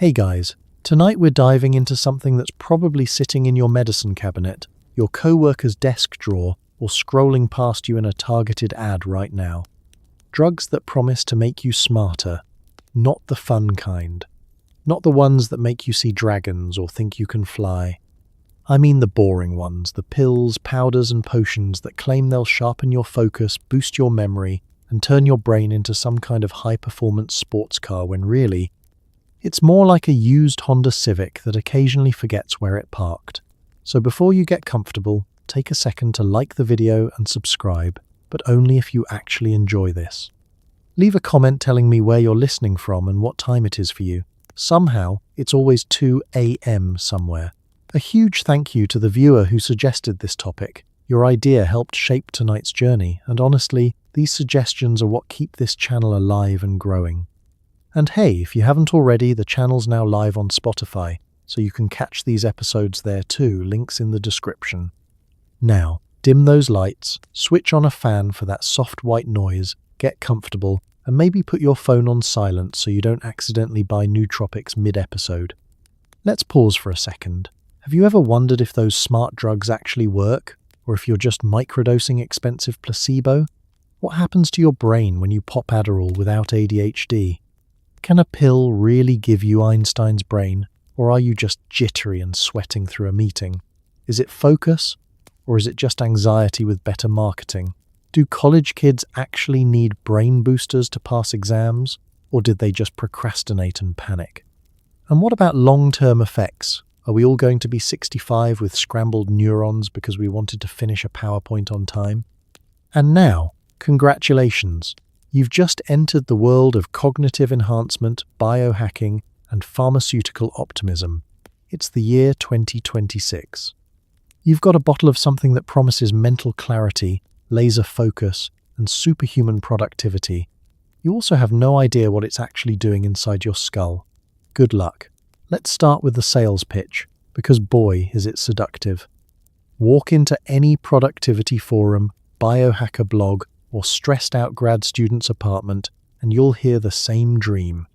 Hey guys, tonight we're diving into something that's probably sitting in your medicine cabinet, your coworker's desk drawer, or scrolling past you in a targeted ad right now. Drugs that promise to make you smarter, not the fun kind. Not the ones that make you see dragons or think you can fly. I mean the boring ones, the pills, powders and potions that claim they'll sharpen your focus, boost your memory, and turn your brain into some kind of high-performance sports car when really, it's more like a used Honda Civic that occasionally forgets where it parked. So before you get comfortable, take a second to like the video and subscribe, but only if you actually enjoy this. Leave a comment telling me where you're listening from and what time it is for you. Somehow, it's always 2 a.m. somewhere. A huge thank you to the viewer who suggested this topic. Your idea helped shape tonight's journey, and honestly, these suggestions are what keep this channel alive and growing. And hey, if you haven't already, the channel's now live on Spotify, so you can catch these episodes there too, links in the description. Now, dim those lights, switch on a fan for that soft white noise, get comfortable, and maybe put your phone on silent so you don't accidentally buy nootropics mid-episode. Let's pause for a second. Have you ever wondered if those smart drugs actually work, or if you're just microdosing expensive placebo? What happens to your brain when you pop Adderall without ADHD? Can a pill really give you Einstein's brain, or are you just jittery and sweating through a meeting? Is it focus, or is it just anxiety with better marketing? Do college kids actually need brain boosters to pass exams, or did they just procrastinate and panic? And what about long-term effects? Are we all going to be 65 with scrambled neurons because we wanted to finish a PowerPoint on time? And now, congratulations! You've just entered the world of cognitive enhancement, biohacking, and pharmaceutical optimism. It's the year 2026. You've got a bottle of something that promises mental clarity, laser focus, and superhuman productivity. You also have no idea what it's actually doing inside your skull. Good luck. Let's start with the sales pitch, because boy, is it seductive. Walk into any productivity forum, biohacker blog, or stressed-out grad student's apartment, and you'll hear the same dream.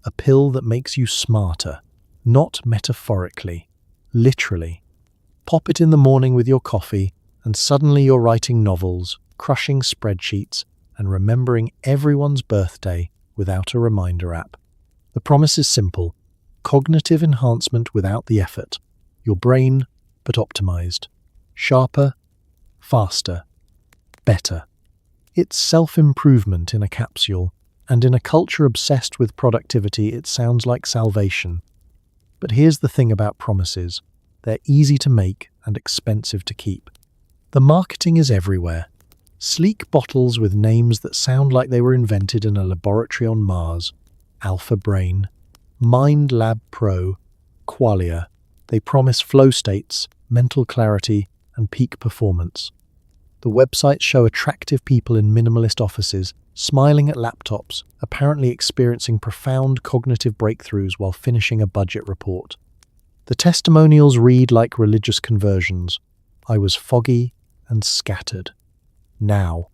A pill that makes you smarter. Not metaphorically. Literally. Pop it in the morning with your coffee, and suddenly you're writing novels, crushing spreadsheets, and remembering everyone's birthday without a reminder app. The promise is simple. Cognitive enhancement without the effort. Your brain, but optimized. Sharper, faster, better. It's self-improvement in a capsule, and in a culture obsessed with productivity, it sounds like salvation. But here's the thing about promises. They're easy to make and expensive to keep. The marketing is everywhere. Sleek bottles with names that sound like they were invented in a laboratory on Mars. Alpha Brain, Mind Lab Pro, Qualia. They promise flow states, mental clarity, and peak performance. The websites show attractive people in minimalist offices, smiling at laptops, apparently experiencing profound cognitive breakthroughs while finishing a budget report. The testimonials read like religious conversions. I was foggy and scattered. Now,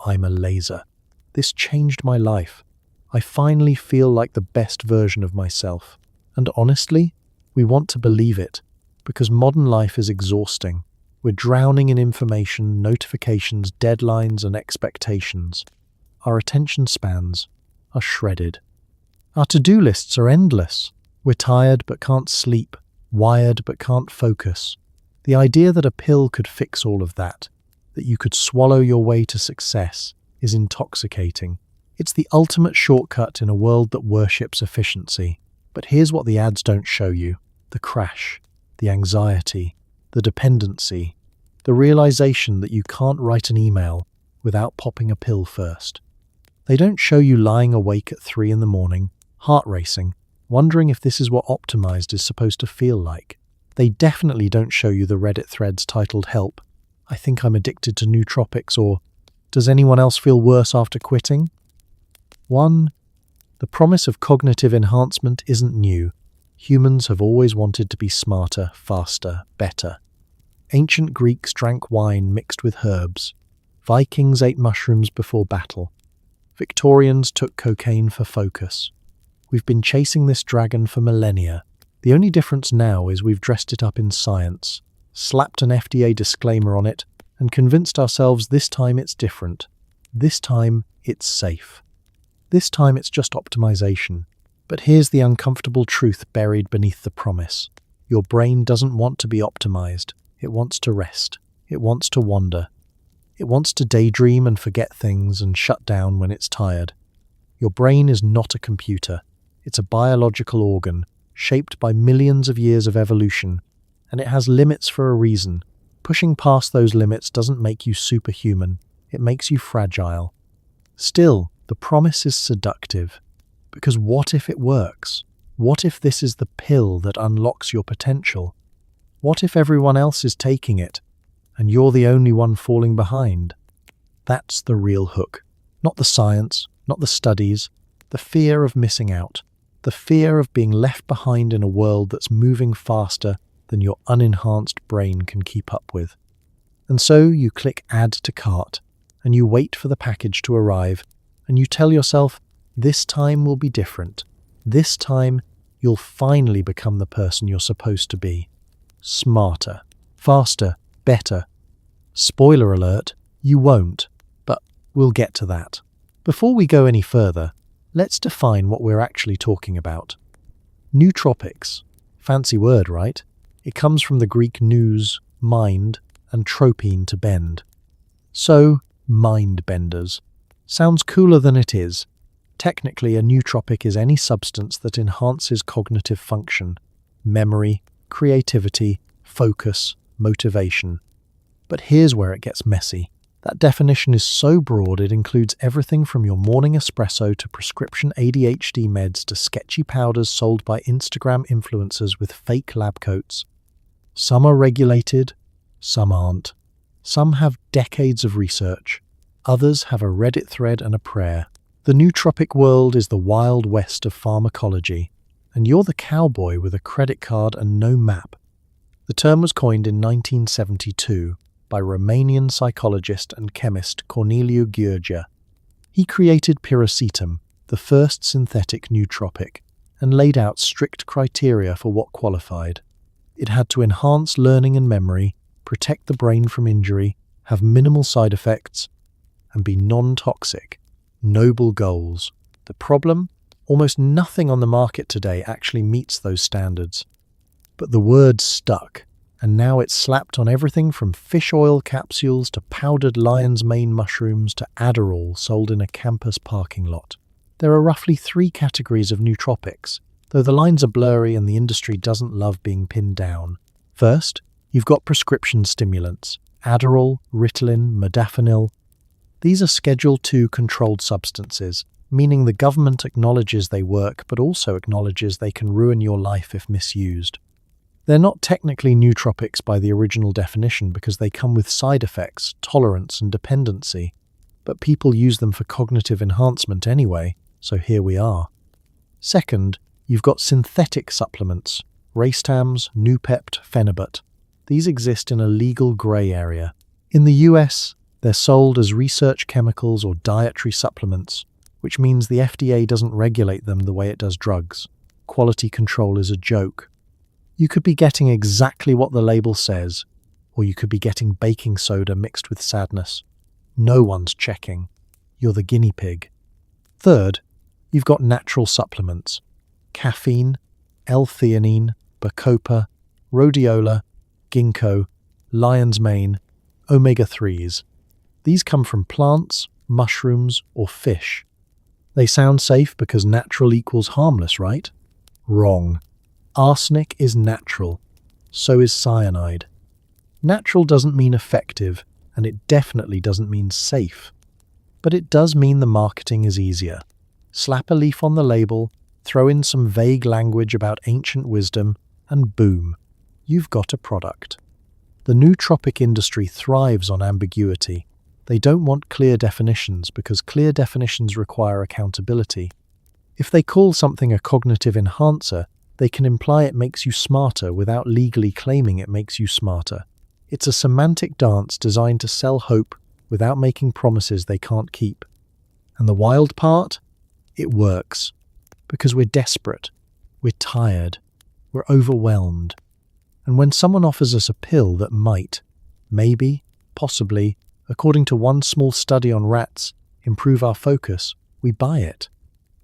I'm a laser. This changed my life. I finally feel like the best version of myself. And honestly, we want to believe it, because modern life is exhausting. We're drowning in information, notifications, deadlines, and expectations. Our attention spans are shredded. Our to-do lists are endless. We're tired but can't sleep, wired but can't focus. The idea that a pill could fix all of that you could swallow your way to success, is intoxicating. It's the ultimate shortcut in a world that worships efficiency. But here's what the ads don't show you. The crash, the anxiety, the dependency, the realization that you can't write an email without popping a pill first. They don't show you lying awake at 3 a.m, heart racing, wondering if this is what optimized is supposed to feel like. They definitely don't show you the Reddit threads titled "Help, I think I'm addicted to nootropics," or "Does anyone else feel worse after quitting?" 1. The promise of cognitive enhancement isn't new. Humans have always wanted to be smarter, faster, better. Ancient Greeks drank wine mixed with herbs. Vikings ate mushrooms before battle. Victorians took cocaine for focus. We've been chasing this dragon for millennia. The only difference now is we've dressed it up in science, slapped an FDA disclaimer on it, and convinced ourselves this time it's different. This time it's safe. This time it's just optimization. But here's the uncomfortable truth buried beneath the promise. Your brain doesn't want to be optimized. It wants to rest. It wants to wander. It wants to daydream and forget things and shut down when it's tired. Your brain is not a computer. It's a biological organ, shaped by millions of years of evolution, and it has limits for a reason. Pushing past those limits doesn't make you superhuman. It makes you fragile. Still, the promise is seductive. Because what if it works? What if this is the pill that unlocks your potential? What if everyone else is taking it, and you're the only one falling behind? That's the real hook. Not the science, not the studies, the fear of missing out. The fear of being left behind in a world that's moving faster than your unenhanced brain can keep up with. And so you click add to cart, and you wait for the package to arrive, and you tell yourself, this time will be different. This time, you'll finally become the person you're supposed to be. Smarter, faster, better. Spoiler alert, you won't, but we'll get to that. Before we go any further, let's define what we're actually talking about. Nootropics. Fancy word, right? It comes from the Greek nous, mind, and tropine, to bend. So, mind benders. Sounds cooler than it is. Technically, a nootropic is any substance that enhances cognitive function, memory, creativity, focus, motivation. But here's where it gets messy. That definition is so broad it includes everything from your morning espresso to prescription ADHD meds to sketchy powders sold by Instagram influencers with fake lab coats. Some are regulated, some aren't. Some have decades of research. Others have a Reddit thread and a prayer. The nootropic world is the wild west of pharmacology, and you're the cowboy with a credit card and no map. The term was coined in 1972 by Romanian psychologist and chemist Corneliu Gheorghe. He created piracetam, the first synthetic nootropic, and laid out strict criteria for what qualified. It had to enhance learning and memory, protect the brain from injury, have minimal side effects, and be non-toxic. Noble goals. The problem? Almost nothing on the market today actually meets those standards. But the word stuck, and now it's slapped on everything from fish oil capsules to powdered lion's mane mushrooms to Adderall sold in a campus parking lot. There are roughly 3 categories of nootropics, though the lines are blurry and the industry doesn't love being pinned down. First, you've got prescription stimulants, Adderall, Ritalin, Modafinil. These are Schedule II controlled substances, meaning the government acknowledges they work but also acknowledges they can ruin your life if misused. They're not technically nootropics by the original definition because they come with side effects, tolerance, and dependency. But people use them for cognitive enhancement anyway, so here we are. Second, you've got synthetic supplements, Racetams, Noopept, Phenibut. These exist in a legal grey area. In the US, they're sold as research chemicals or dietary supplements, which means the FDA doesn't regulate them the way it does drugs. Quality control is a joke. You could be getting exactly what the label says, or you could be getting baking soda mixed with sadness. No one's checking. You're the guinea pig. Third, you've got natural supplements. Caffeine, L-theanine, bacopa, rhodiola, ginkgo, lion's mane, omega-3s. These come from plants, mushrooms, or fish. They sound safe because natural equals harmless, right? Wrong. Arsenic is natural. So is cyanide. Natural doesn't mean effective, and it definitely doesn't mean safe. But it does mean the marketing is easier. Slap a leaf on the label, throw in some vague language about ancient wisdom, and boom, you've got a product. The nootropic industry thrives on ambiguity. They don't want clear definitions because clear definitions require accountability. If they call something a cognitive enhancer, they can imply it makes you smarter without legally claiming it makes you smarter. It's a semantic dance designed to sell hope without making promises they can't keep. And the wild part? It works. Because we're desperate, we're tired, we're overwhelmed. And when someone offers us a pill that might, maybe, possibly, according to one small study on rats, improve our focus, we buy it.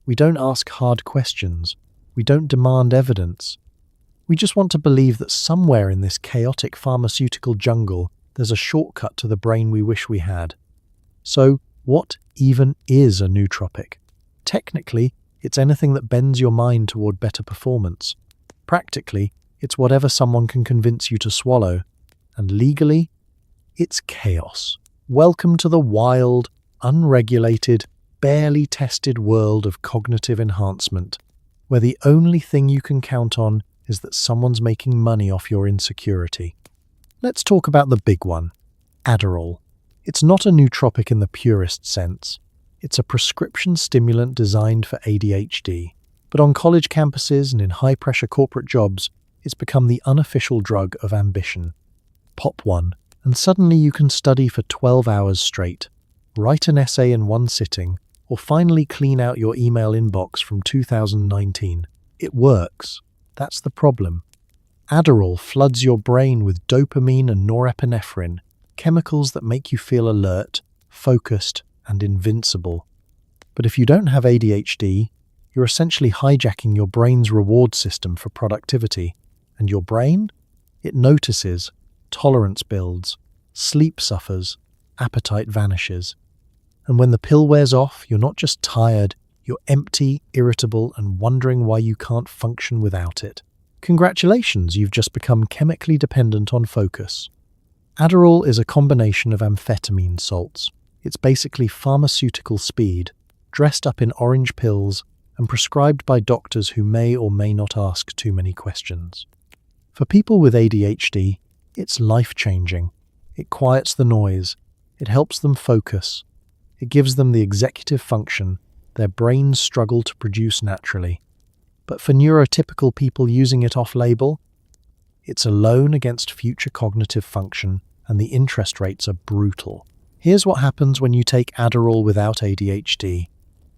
We don't ask hard questions. We don't demand evidence. We just want to believe that somewhere in this chaotic pharmaceutical jungle, there's a shortcut to the brain we wish we had. So, what even is a nootropic? Technically, it's anything that bends your mind toward better performance. Practically, it's whatever someone can convince you to swallow. And legally, it's chaos. Welcome to the wild, unregulated, barely tested world of cognitive enhancement, where the only thing you can count on is that someone's making money off your insecurity. Let's talk about the big one, Adderall. It's not a nootropic in the purest sense. It's a prescription stimulant designed for ADHD. But on college campuses and in high-pressure corporate jobs, it's become the unofficial drug of ambition. Pop one, and suddenly you can study for 12 hours straight, write an essay in one sitting, or finally clean out your email inbox from 2019. It works. That's the problem. Adderall floods your brain with dopamine and norepinephrine, chemicals that make you feel alert, focused, and invincible. But if you don't have ADHD, you're essentially hijacking your brain's reward system for productivity. And your brain? It notices, tolerance builds, sleep suffers, appetite vanishes. And when the pill wears off, you're not just tired, you're empty, irritable, and wondering why you can't function without it. Congratulations, you've just become chemically dependent on focus. Adderall is a combination of amphetamine salts. It's basically pharmaceutical speed, dressed up in orange pills, and prescribed by doctors who may or may not ask too many questions. For people with ADHD, it's life-changing. It quiets the noise. It helps them focus. It gives them the executive function their brains struggle to produce naturally. But for neurotypical people using it off-label, it's a loan against future cognitive function, and the interest rates are brutal. Here's what happens when you take Adderall without ADHD.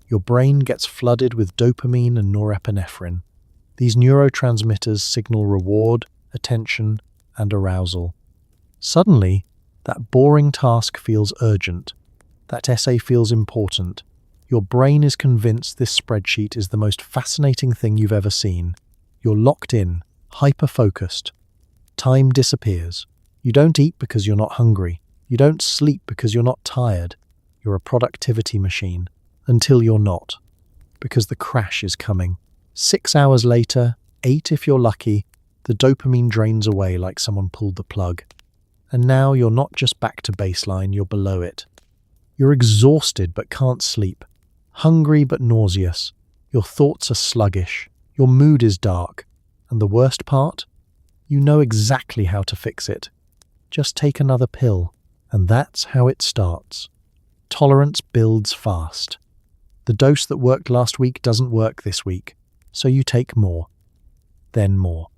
Your brain gets flooded with dopamine and norepinephrine. These neurotransmitters signal reward, attention, and arousal. Suddenly, that boring task feels urgent. That essay feels important. Your brain is convinced this spreadsheet is the most fascinating thing you've ever seen. You're locked in, hyper-focused. Time disappears. You don't eat because you're not hungry. You don't sleep because you're not tired. You're a productivity machine. Until you're not. Because the crash is coming. 6 hours later, 8 if you're lucky, the dopamine drains away like someone pulled the plug. And now you're not just back to baseline, you're below it. You're exhausted but can't sleep. Hungry but nauseous. Your thoughts are sluggish. Your mood is dark. And the worst part? You know exactly how to fix it. Just take another pill. And that's how it starts. Tolerance builds fast. The dose that worked last week doesn't work this week, so you take more. Then more.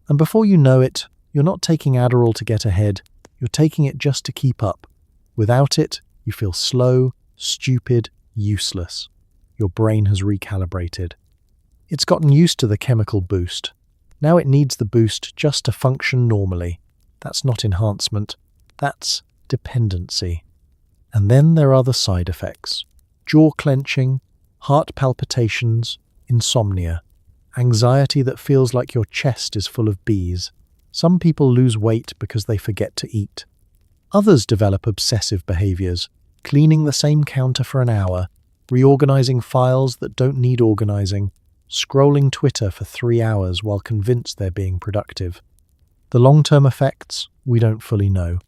And before you know it, you're not taking Adderall to get ahead, you're taking it just to keep up. Without it, you feel slow, stupid, useless. Your brain has recalibrated. It's gotten used to the chemical boost. Now it needs the boost just to function normally. That's not enhancement. That's dependency. And then there are the side effects. Jaw clenching, heart palpitations, insomnia, anxiety that feels like your chest is full of bees. Some people lose weight because they forget to eat. Others develop obsessive behaviors, cleaning the same counter for an hour, reorganizing files that don't need organizing, scrolling Twitter for 3 hours while convinced they're being productive. The long-term effects, we don't fully know.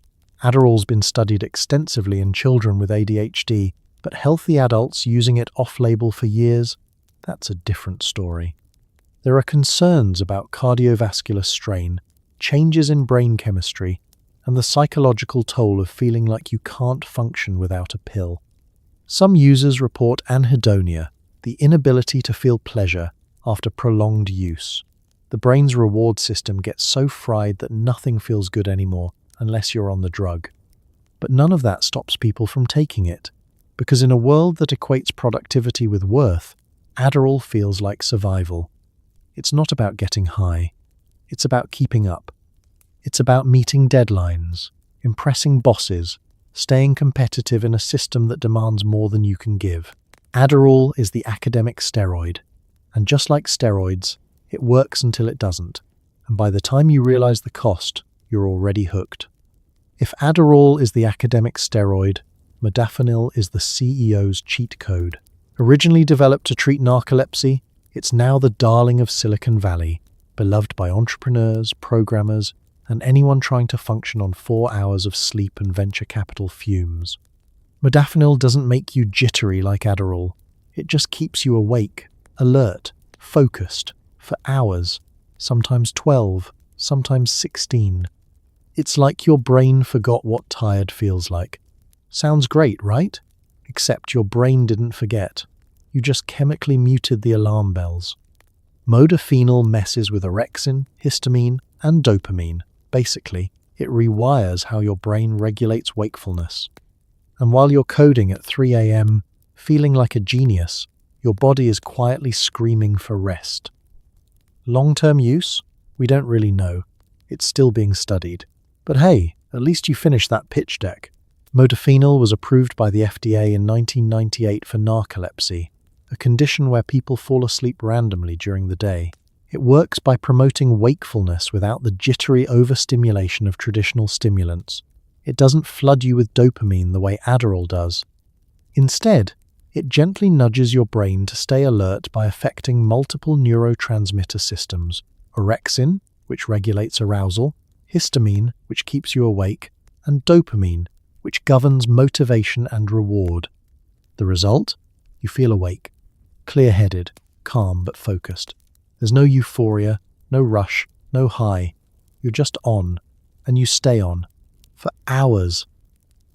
Adderall's been studied extensively in children with ADHD, but healthy adults using it off-label for years, that's a different story. There are concerns about cardiovascular strain, changes in brain chemistry, and the psychological toll of feeling like you can't function without a pill. Some users report anhedonia, the inability to feel pleasure after prolonged use. The brain's reward system gets so fried that nothing feels good anymore unless you're on the drug. But none of that stops people from taking it. Because in a world that equates productivity with worth, Adderall feels like survival. It's not about getting high. It's about keeping up. It's about meeting deadlines, impressing bosses, staying competitive in a system that demands more than you can give. Adderall is the academic steroid, and just like steroids, it works until it doesn't, and by the time you realize the cost, you're already hooked. If Adderall is the academic steroid, Modafinil is the CEO's cheat code. Originally developed to treat narcolepsy, it's now the darling of Silicon Valley, beloved by entrepreneurs, programmers, and anyone trying to function on 4 hours of sleep and venture capital fumes. Modafinil doesn't make you jittery like Adderall. It just keeps you awake, alert, focused, for hours, sometimes 12, sometimes 16. It's like your brain forgot what tired feels like. Sounds great, right? Except your brain didn't forget. You just chemically muted the alarm bells. Modafinil messes with orexin, histamine, and dopamine. Basically, it rewires how your brain regulates wakefulness. And while you're coding at 3 a.m., feeling like a genius, your body is quietly screaming for rest. Long-term use? We don't really know. It's still being studied. But hey, at least you finished that pitch deck. Modafinil was approved by the FDA in 1998 for narcolepsy, a condition where people fall asleep randomly during the day. It works by promoting wakefulness without the jittery overstimulation of traditional stimulants. It doesn't flood you with dopamine the way Adderall does. Instead, it gently nudges your brain to stay alert by affecting multiple neurotransmitter systems: orexin, which regulates arousal, histamine, which keeps you awake, and dopamine, which governs motivation and reward. The result? You feel awake, clear-headed, calm but focused. There's no euphoria, no rush, no high. You're just on, and you stay on, for hours.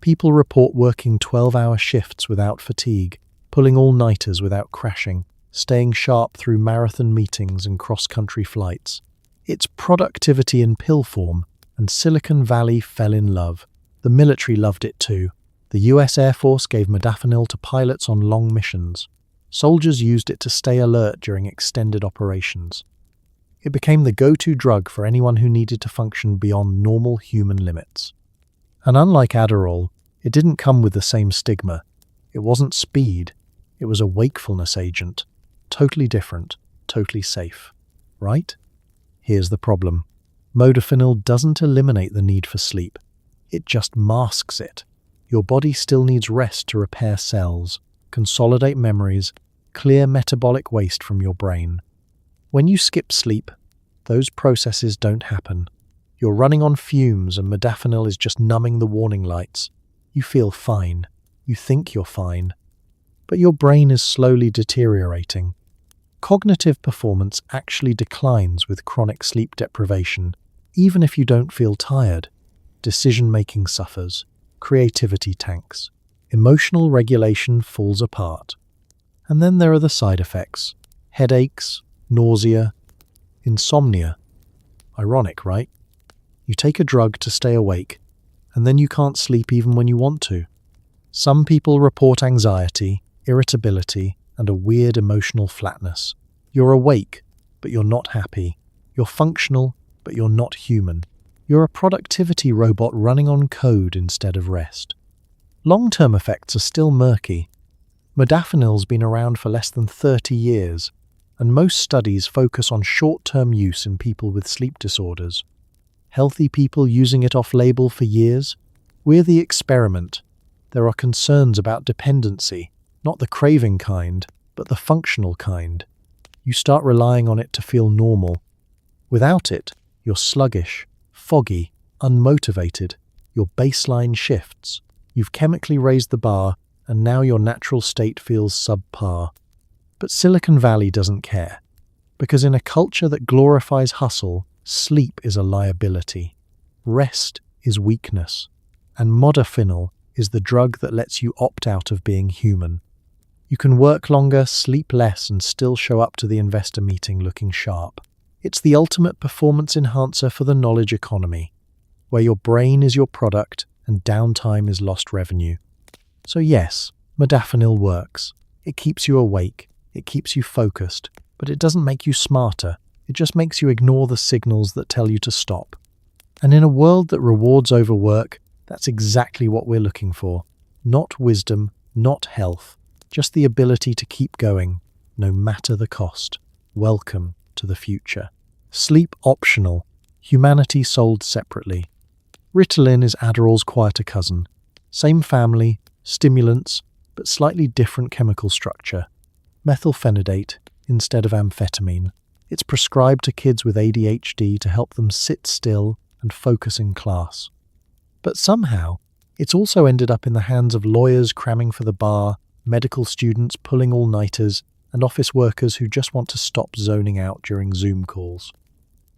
People report working 12-hour shifts without fatigue, pulling all-nighters without crashing, staying sharp through marathon meetings and cross-country flights. It's productivity in pill form, and Silicon Valley fell in love. The military loved it too. The US Air Force gave Modafinil to pilots on long missions. Soldiers used it to stay alert during extended operations. It became the go-to drug for anyone who needed to function beyond normal human limits. And unlike Adderall, it didn't come with the same stigma. It wasn't speed. It was a wakefulness agent. Totally different, totally safe. Right? Here's the problem. Modafinil doesn't eliminate the need for sleep. It just masks it. Your body still needs rest to repair cells, consolidate memories, clear metabolic waste from your brain. When you skip sleep, those processes don't happen. You're running on fumes and Modafinil is just numbing the warning lights. You feel fine. You think you're fine. But your brain is slowly deteriorating. Cognitive performance actually declines with chronic sleep deprivation, even if you don't feel tired. Decision-making suffers. Creativity tanks. Emotional regulation falls apart. And then there are the side effects. Headaches, nausea, insomnia. Ironic, right? You take a drug to stay awake, and then you can't sleep even when you want to. Some people report anxiety, irritability, and a weird emotional flatness. You're awake, but you're not happy. You're functional, but you're not human. You're a productivity robot running on code instead of rest. Long-term effects are still murky. Modafinil's been around for less than 30 years, and most studies focus on short-term use in people with sleep disorders. Healthy people using it off-label for years? We're the experiment. There are concerns about dependency, not the craving kind, but the functional kind. You start relying on it to feel normal. Without it, you're sluggish, foggy, unmotivated. Your baseline shifts. You've chemically raised the bar, and now your natural state feels subpar. But Silicon Valley doesn't care, because in a culture that glorifies hustle, sleep is a liability. Rest is weakness. And Modafinil is the drug that lets you opt out of being human. You can work longer, sleep less, and still show up to the investor meeting looking sharp. It's the ultimate performance enhancer for the knowledge economy, where your brain is your product and downtime is lost revenue. So yes, Modafinil works. It keeps you awake. It keeps you focused, but it doesn't make you smarter. It just makes you ignore the signals that tell you to stop. And in a world that rewards overwork, that's exactly what we're looking for. Not wisdom, not health, just the ability to keep going, no matter the cost. Welcome to the future. Sleep optional. Humanity sold separately. Ritalin is Adderall's quieter cousin. Same family, stimulants, but slightly different chemical structure. Methylphenidate instead of amphetamine. It's prescribed to kids with ADHD to help them sit still and focus in class. But somehow, it's also ended up in the hands of lawyers cramming for the bar, medical students pulling all-nighters, and office workers who just want to stop zoning out during Zoom calls.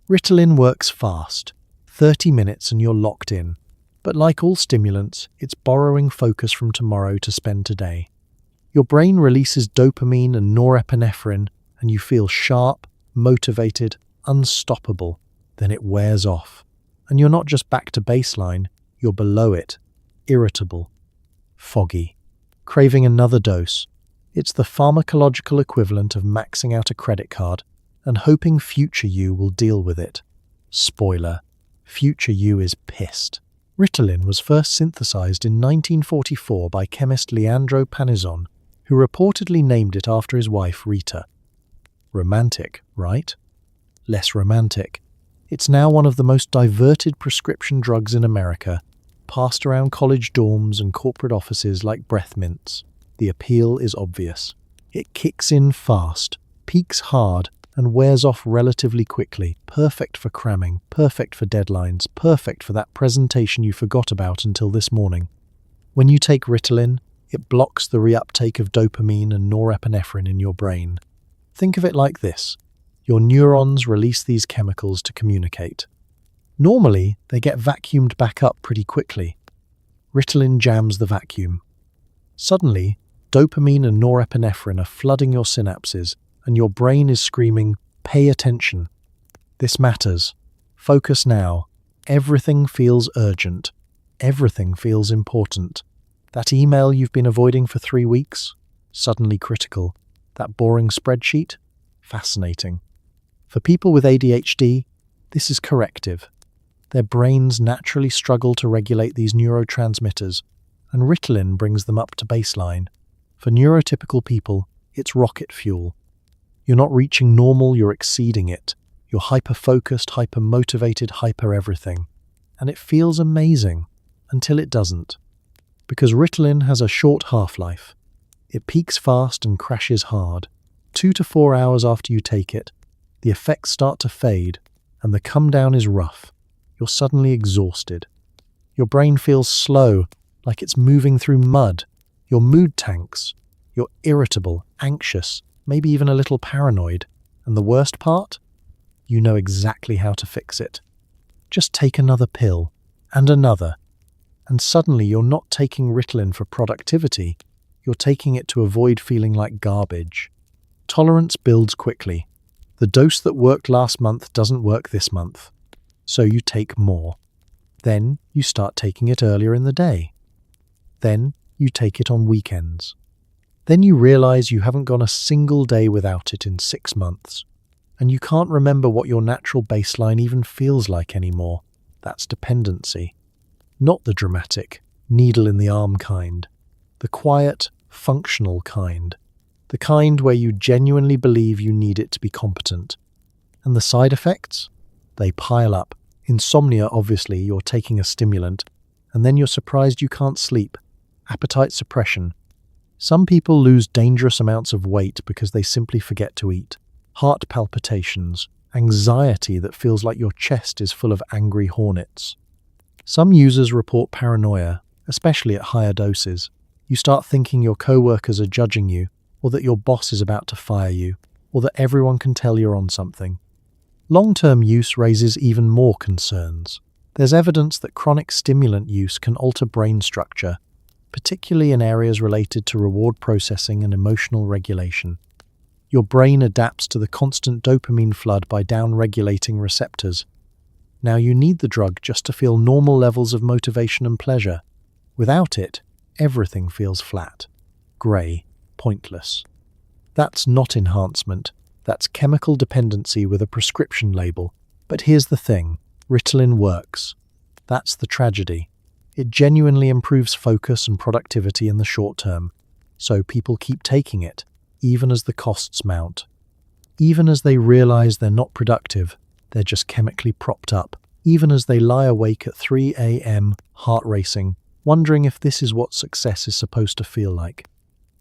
Ritalin works fast, 30 minutes and you're locked in. But like all stimulants, it's borrowing focus from tomorrow to spend today. Your brain releases dopamine and norepinephrine, and you feel sharp, motivated, unstoppable. Then it wears off. And you're not just back to baseline, you're below it, irritable, foggy, craving another dose. It's the pharmacological equivalent of maxing out a credit card and hoping future you will deal with it. Spoiler, future you is pissed. Ritalin was first synthesized in 1944 by chemist Leandro Panizon, who reportedly named it after his wife Rita. Romantic, right? Less romantic. It's now one of the most diverted prescription drugs in America, passed around college dorms and corporate offices like breath mints. The appeal is obvious. It kicks in fast, peaks hard, and wears off relatively quickly. Perfect for cramming, perfect for deadlines, perfect for that presentation you forgot about until this morning. When you take Ritalin, it blocks the reuptake of dopamine and norepinephrine in your brain. Think of it like this. Your neurons release these chemicals to communicate. Normally, they get vacuumed back up pretty quickly. Ritalin jams the vacuum. Suddenly, dopamine and norepinephrine are flooding your synapses, and your brain is screaming, "Pay attention. This matters. Focus now. Everything feels urgent. Everything feels important. That email you've been avoiding for 3 weeks? Suddenly critical. That boring spreadsheet? Fascinating." For people with ADHD, this is corrective. Their brains naturally struggle to regulate these neurotransmitters, and Ritalin brings them up to baseline. For neurotypical people, it's rocket fuel. You're not reaching normal, you're exceeding it. You're hyper-focused, hyper-motivated, hyper-everything. And it feels amazing, until it doesn't. Because Ritalin has a short half-life. It peaks fast and crashes hard. 2 to 4 hours after you take it, the effects start to fade, and the come-down is rough. You're suddenly exhausted. Your brain feels slow, like it's moving through mud. Your mood tanks. You're irritable, anxious, maybe even a little paranoid. And the worst part? You know exactly how to fix it. Just take another pill, and another. And suddenly you're not taking Ritalin for productivity. You're taking it to avoid feeling like garbage. Tolerance builds quickly. The dose that worked last month doesn't work this month. So you take more. Then you start taking it earlier in the day. Then you take it on weekends. Then you realize you haven't gone a single day without it in 6 months. And you can't remember what your natural baseline even feels like anymore. That's dependency. Not the dramatic, needle-in-the-arm kind. The quiet, functional kind. The kind where you genuinely believe you need it to be competent. And the side effects? They pile up. Insomnia, obviously, you're taking a stimulant, and then you're surprised you can't sleep. Appetite suppression. Some people lose dangerous amounts of weight because they simply forget to eat. Heart palpitations. Anxiety that feels like your chest is full of angry hornets. Some users report paranoia, especially at higher doses. You start thinking your co-workers are judging you, or that your boss is about to fire you, or that everyone can tell you're on something. Long-term use raises even more concerns. There's evidence that chronic stimulant use can alter brain structure, particularly in areas related to reward processing and emotional regulation. Your brain adapts to the constant dopamine flood by down-regulating receptors. Now you need the drug just to feel normal levels of motivation and pleasure. Without it, everything feels flat, grey, pointless. That's not enhancement. That's chemical dependency with a prescription label. But here's the thing, Ritalin works. That's the tragedy. It genuinely improves focus and productivity in the short term. So people keep taking it, even as the costs mount. Even as they realize they're not productive, they're just chemically propped up. Even as they lie awake at 3 a.m., heart racing, wondering if this is what success is supposed to feel like.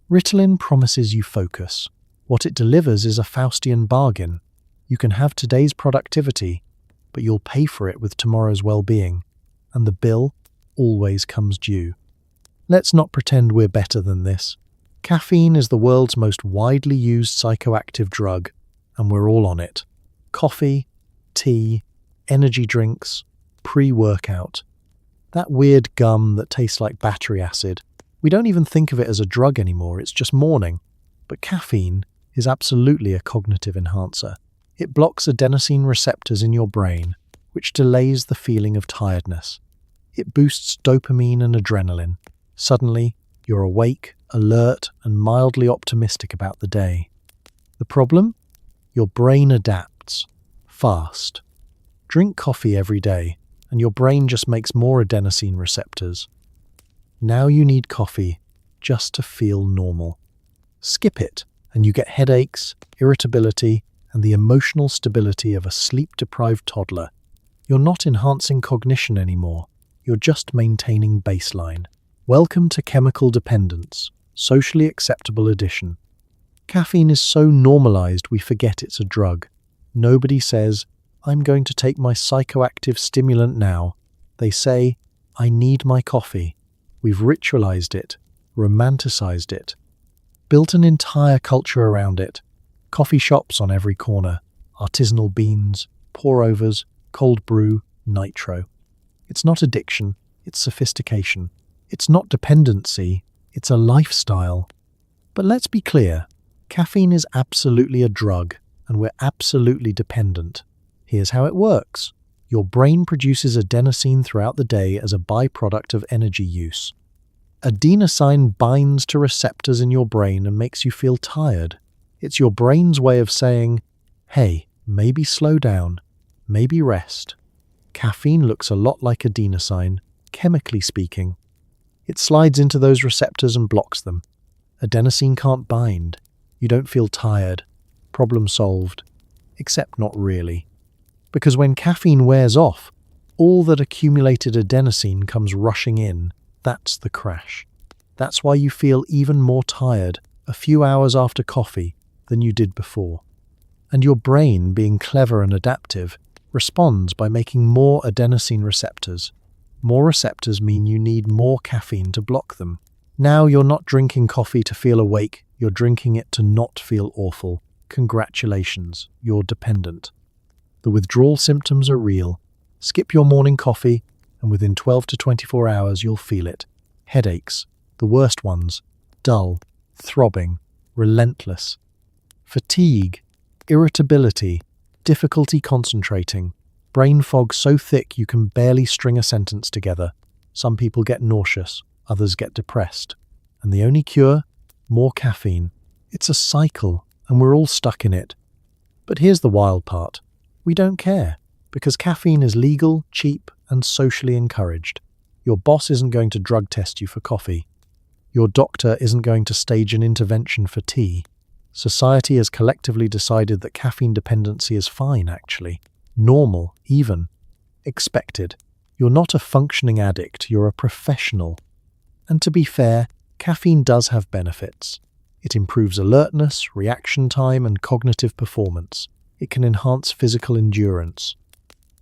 Ritalin promises you focus. What it delivers is a Faustian bargain. You can have today's productivity, but you'll pay for it with tomorrow's well-being. And the bill always comes due. Let's not pretend we're better than this. Caffeine is the world's most widely used psychoactive drug, and we're all on it. Coffee, tea, energy drinks, pre-workout. That weird gum that tastes like battery acid. We don't even think of it as a drug anymore, it's just morning. But caffeine is absolutely a cognitive enhancer. It blocks adenosine receptors in your brain, which delays the feeling of tiredness. It boosts dopamine and adrenaline. Suddenly, you're awake, alert, and mildly optimistic about the day. The problem? Your brain adapts. Fast. Drink coffee every day, and your brain just makes more adenosine receptors. Now you need coffee just to feel normal. Skip it, and you get headaches, irritability, and the emotional stability of a sleep-deprived toddler. You're not enhancing cognition anymore. You're just maintaining baseline. Welcome to chemical dependence, socially acceptable addition. Caffeine is so normalized we forget it's a drug. Nobody says, I'm going to take my psychoactive stimulant now. They say, I need my coffee. We've ritualized it, romanticized it, built an entire culture around it. Coffee shops on every corner, artisanal beans, pour-overs, cold brew, nitro. It's not addiction, it's sophistication. It's not dependency, it's a lifestyle. But let's be clear, caffeine is absolutely a drug, and we're absolutely dependent. Here's how it works. Your brain produces adenosine throughout the day as a byproduct of energy use. Adenosine binds to receptors in your brain and makes you feel tired. It's your brain's way of saying, hey, maybe slow down, maybe rest. Caffeine looks a lot like adenosine, chemically speaking. It slides into those receptors and blocks them. Adenosine can't bind. You don't feel tired. Problem solved. Except not really. Because when caffeine wears off, all that accumulated adenosine comes rushing in. That's the crash. That's why you feel even more tired a few hours after coffee than you did before. And your brain, being clever and adaptive, responds by making more adenosine receptors. More receptors mean you need more caffeine to block them. Now you're not drinking coffee to feel awake, you're drinking it to not feel awful. Congratulations, you're dependent. The withdrawal symptoms are real. Skip your morning coffee, and within 12 to 24 hours you'll feel it. Headaches, the worst ones, dull, throbbing, relentless. Fatigue, irritability, difficulty concentrating, brain fog so thick you can barely string a sentence together. Some people get nauseous, others get depressed. And the only cure? More caffeine. It's a cycle, and we're all stuck in it. But here's the wild part. We don't care, because caffeine is legal, cheap, and socially encouraged. Your boss isn't going to drug test you for coffee. Your doctor isn't going to stage an intervention for tea. Society has collectively decided that caffeine dependency is fine, actually. Normal, even. Expected. You're not a functioning addict, you're a professional. And to be fair, caffeine does have benefits. It improves alertness, reaction time, and cognitive performance. It can enhance physical endurance.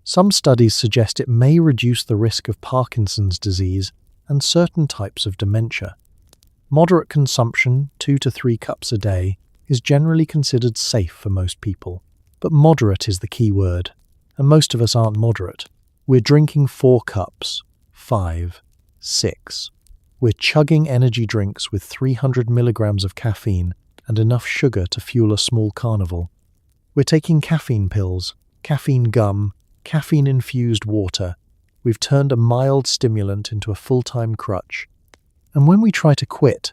Some studies suggest it may reduce the risk of Parkinson's disease and certain types of dementia. Moderate consumption, 2 to 3 cups a day, is generally considered safe for most people. But moderate is the key word, and most of us aren't moderate. We're drinking 4 cups, 5, 6. We're chugging energy drinks with 300 milligrams of caffeine and enough sugar to fuel a small carnival. We're taking caffeine pills, caffeine gum, caffeine-infused water. We've turned a mild stimulant into a full-time crutch. And when we try to quit,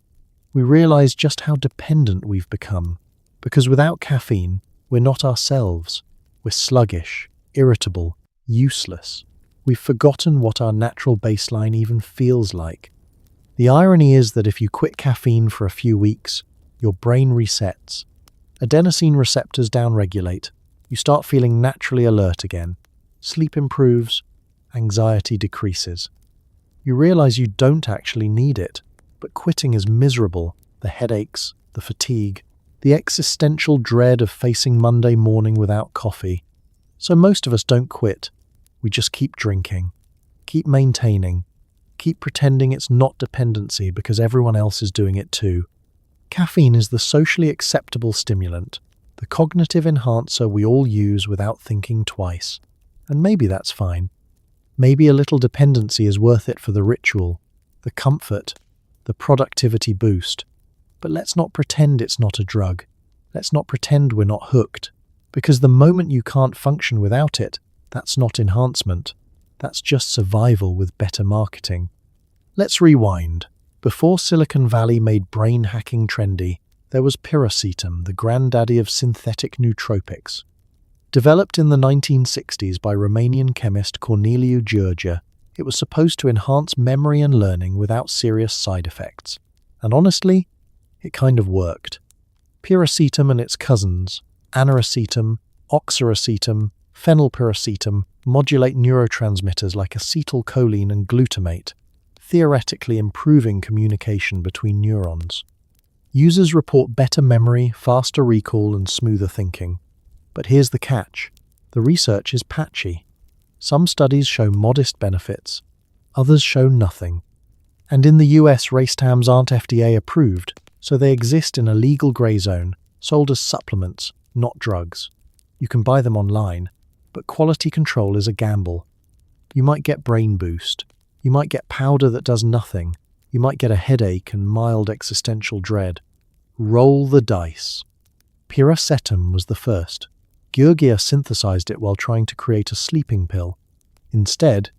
we realize just how dependent we've become. Because without caffeine, we're not ourselves. We're sluggish, irritable, useless. We've forgotten what our natural baseline even feels like. The irony is that if you quit caffeine for a few weeks, your brain resets. Adenosine receptors downregulate. You start feeling naturally alert again. Sleep improves. Anxiety decreases. You realize you don't actually need it, but quitting is miserable. The headaches, the fatigue, the existential dread of facing Monday morning without coffee. So most of us don't quit. We just keep drinking, keep maintaining, keep pretending it's not dependency because everyone else is doing it too. Caffeine is the socially acceptable stimulant, the cognitive enhancer we all use without thinking twice. And maybe that's fine. Maybe a little dependency is worth it for the ritual, the comfort, the productivity boost. But let's not pretend it's not a drug. Let's not pretend we're not hooked. Because the moment you can't function without it, that's not enhancement. That's just survival with better marketing. Let's rewind. Before Silicon Valley made brain hacking trendy, there was piracetam, the granddaddy of synthetic nootropics. Developed in the 1960s by Romanian chemist Corneliu George, it was supposed to enhance memory and learning without serious side effects. And honestly, it kind of worked. Piracetam and its cousins, aniracetam, oxiracetam, phenylpiracetam, modulate neurotransmitters like acetylcholine and glutamate, theoretically improving communication between neurons. Users report better memory, faster recall, and smoother thinking. But here's the catch. The research is patchy. Some studies show modest benefits, others show nothing. And in the US, racetams aren't FDA approved, so they exist in a legal grey zone, sold as supplements, not drugs. You can buy them online, but quality control is a gamble. You might get brain boost. You might get powder that does nothing. You might get a headache and mild existential dread. Roll the dice. Piracetam was the first. George synthesized it while trying to create a sleeping pill. Instead,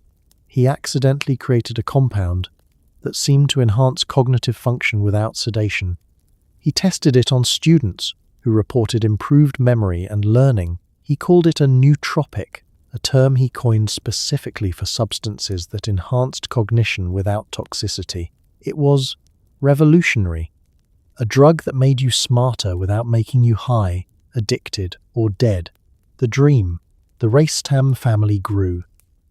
he accidentally created a compound that seemed to enhance cognitive function without sedation. He tested it on students who reported improved memory and learning. He called it a nootropic, a term he coined specifically for substances that enhanced cognition without toxicity. It was revolutionary. A drug that made you smarter without making you high, addicted, or dead. The dream. The racetam family grew.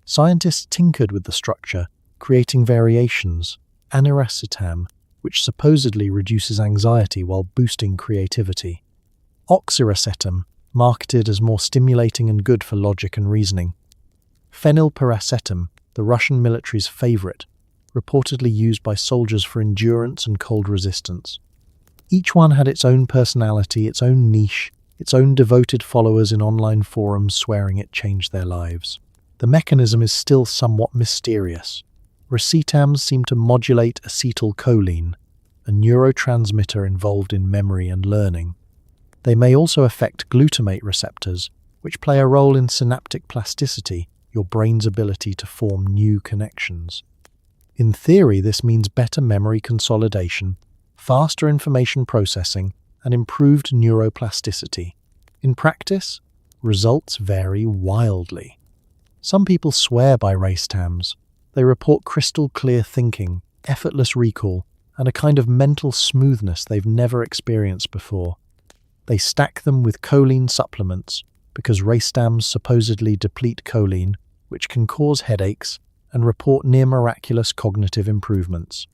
Scientists tinkered with the structure, creating variations. Aniracetam, which supposedly reduces anxiety while boosting creativity. Oxiracetam, marketed as more stimulating and good for logic and reasoning. Phenylpiracetam, the Russian military's favorite, reportedly used by soldiers for endurance and cold resistance. Each one had its own personality, its own niche, its own devoted followers in online forums swearing it changed their lives. The mechanism is still somewhat mysterious. Racetams seem to modulate acetylcholine, a neurotransmitter involved in memory and learning. They may also affect glutamate receptors, which play a role in synaptic plasticity, your brain's ability to form new connections. In theory, this means better memory consolidation, faster information processing, and improved neuroplasticity. In practice, results vary wildly. Some people swear by racetams. They report crystal clear thinking, effortless recall, and a kind of mental smoothness they've never experienced before. They stack them with choline supplements because racetams supposedly deplete choline, which can cause headaches, and report near-miraculous cognitive improvements.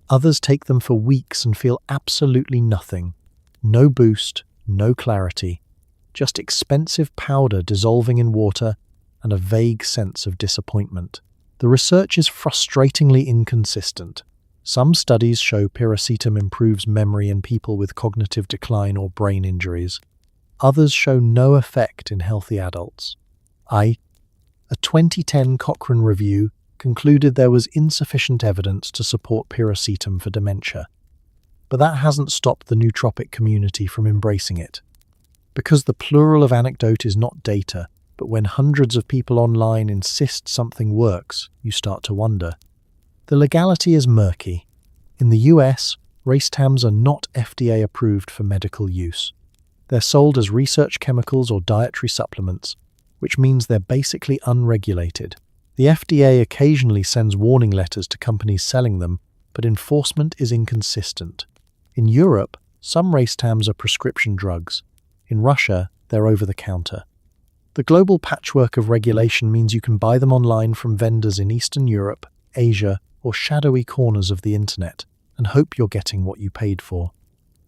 Others take them for weeks and feel absolutely nothing. No boost, no clarity, just expensive powder dissolving in water and a vague sense of disappointment. The research is frustratingly inconsistent. Some studies show piracetam improves memory in people with cognitive decline or brain injuries. Others show no effect in healthy adults. A 2010 Cochrane review concluded there was insufficient evidence to support piracetam for dementia. But that hasn't stopped the nootropic community from embracing it. Because the plural of anecdote is not data, but when hundreds of people online insist something works, you start to wonder. The legality is murky. In the US, racetams are not FDA approved for medical use. They're sold as research chemicals or dietary supplements, which means they're basically unregulated. The FDA occasionally sends warning letters to companies selling them, but enforcement is inconsistent. In Europe, some racetams are prescription drugs. In Russia, they're over-the-counter. The global patchwork of regulation means you can buy them online from vendors in Eastern Europe, Asia, or shadowy corners of the internet, and hope you're getting what you paid for.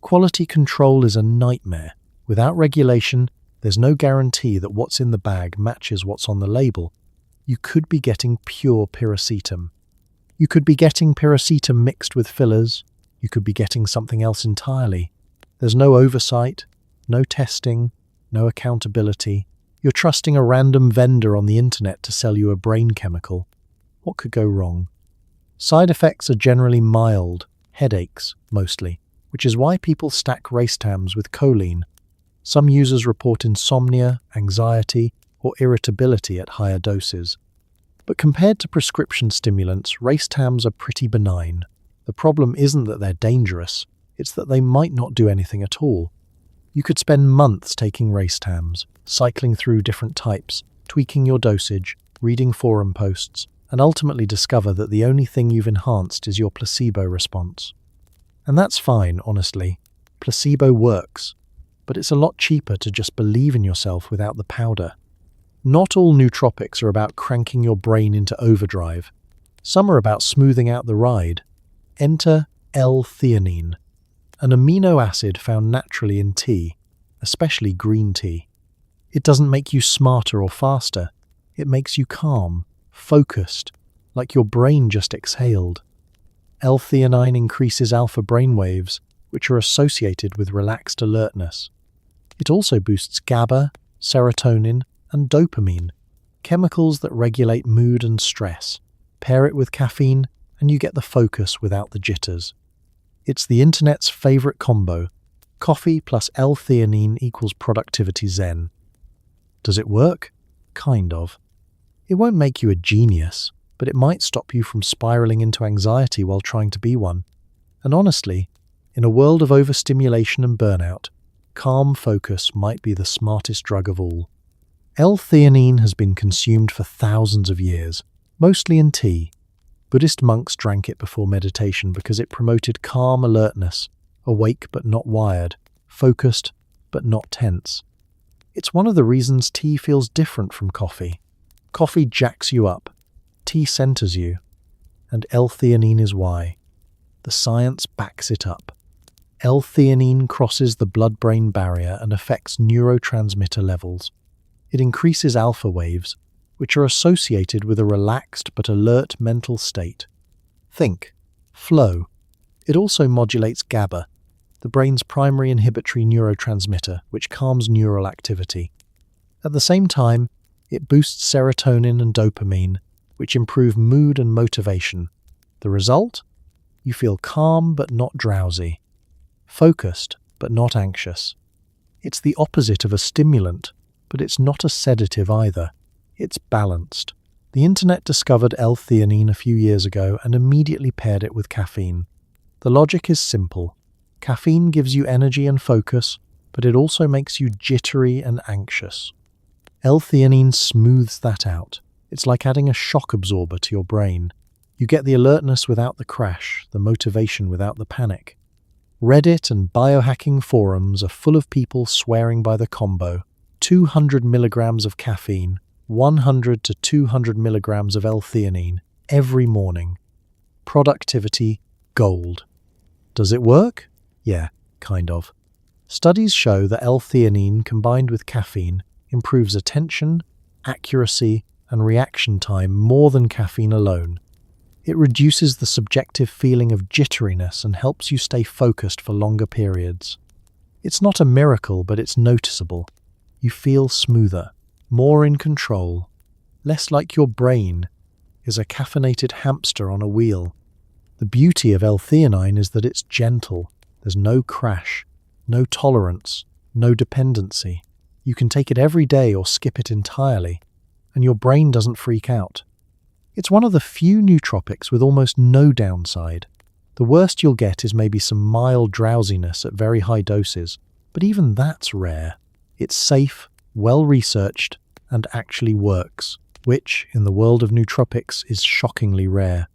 Quality control is a nightmare. Without regulation, there's no guarantee that what's in the bag matches what's on the label. You could be getting pure piracetam. You could be getting piracetam mixed with fillers. You could be getting something else entirely. There's no oversight, no testing, no accountability. You're trusting a random vendor on the internet to sell you a brain chemical. What could go wrong? Side effects are generally mild, headaches mostly, which is why people stack racetams with choline. Some users report insomnia, anxiety, or irritability at higher doses. But compared to prescription stimulants, racetams are pretty benign. The problem isn't that they're dangerous, it's that they might not do anything at all. You could spend months taking racetams, cycling through different types, tweaking your dosage, reading forum posts, and ultimately discover that the only thing you've enhanced is your placebo response. And that's fine, honestly. Placebo works, but it's a lot cheaper to just believe in yourself without the powder. Not all nootropics are about cranking your brain into overdrive. Some are about smoothing out the ride. Enter L-theanine, an amino acid found naturally in tea, especially green tea. It doesn't make you smarter or faster. It makes you calm, focused, like your brain just exhaled. L-theanine increases alpha brainwaves, which are associated with relaxed alertness. It also boosts GABA, serotonin, and dopamine, chemicals that regulate mood and stress. Pair it with caffeine, and you get the focus without the jitters. It's the internet's favorite combo. Coffee plus L-theanine equals productivity zen. Does it work? Kind of. It won't make you a genius, but it might stop you from spiraling into anxiety while trying to be one. And honestly, in a world of overstimulation and burnout, calm focus might be the smartest drug of all. L-theanine has been consumed for thousands of years, mostly in tea. Buddhist monks drank it before meditation because it promoted calm alertness, awake but not wired, focused but not tense. It's one of the reasons tea feels different from coffee. Coffee jacks you up, tea centers you, and L-theanine is why. The science backs it up. L-theanine crosses the blood-brain barrier and affects neurotransmitter levels. It increases alpha waves, which are associated with a relaxed but alert mental state. Think, flow. It also modulates GABA, the brain's primary inhibitory neurotransmitter, which calms neural activity. At the same time, it boosts serotonin and dopamine, which improve mood and motivation. The result? You feel calm but not drowsy, focused but not anxious. It's the opposite of a stimulant, but it's not a sedative either. It's balanced. The internet discovered L-theanine a few years ago and immediately paired it with caffeine. The logic is simple. Caffeine gives you energy and focus, but it also makes you jittery and anxious. L-theanine smooths that out. It's like adding a shock absorber to your brain. You get the alertness without the crash, the motivation without the panic. Reddit and biohacking forums are full of people swearing by the combo. 200 milligrams of caffeine, 100 to 200 milligrams of L-theanine every morning. Productivity gold. Does it work? Yeah, kind of. Studies show that L-theanine combined with caffeine improves attention, accuracy, and reaction time more than caffeine alone. It reduces the subjective feeling of jitteriness and helps you stay focused for longer periods. It's not a miracle, but it's noticeable. You feel smoother, more in control, less like your brain is a caffeinated hamster on a wheel. The beauty of L-theanine is that it's gentle. There's no crash, no tolerance, no dependency. You can take it every day or skip it entirely, and your brain doesn't freak out. It's one of the few nootropics with almost no downside. The worst you'll get is maybe some mild drowsiness at very high doses, But even that's rare. It's safe, well-researched, and actually works, which, in the world of nootropics, is shockingly rare.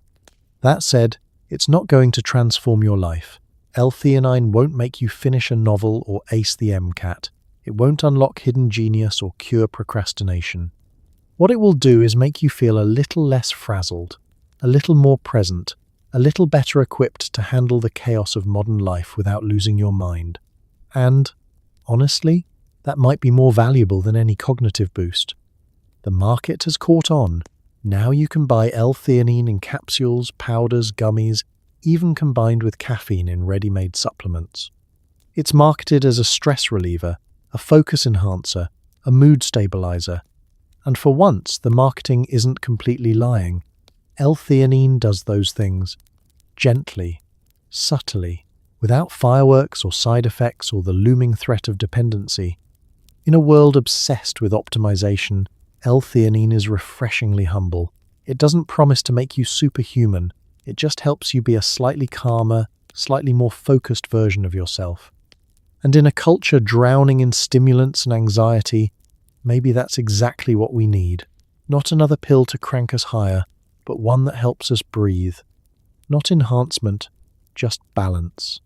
That said, it's not going to transform your life. L-theanine won't make you finish a novel or ace the MCAT. It won't unlock hidden genius or cure procrastination. What it will do is make you feel a little less frazzled, a little more present, a little better equipped to handle the chaos of modern life without losing your mind. And, honestly, that might be more valuable than any cognitive boost. The market has caught on. Now you can buy L-theanine in capsules, powders, gummies, even combined with caffeine in ready-made supplements. It's marketed as a stress reliever, a focus enhancer, a mood stabilizer. And for once, the marketing isn't completely lying. L-theanine does those things. Gently, subtly, without fireworks or side effects or the looming threat of dependency. In a world obsessed with optimization, L-theanine is refreshingly humble. It doesn't promise to make you superhuman. It just helps you be a slightly calmer, slightly more focused version of yourself. And in a culture drowning in stimulants and anxiety, maybe that's exactly what we need. Not another pill to crank us higher, but one that helps us breathe. Not enhancement, just balance.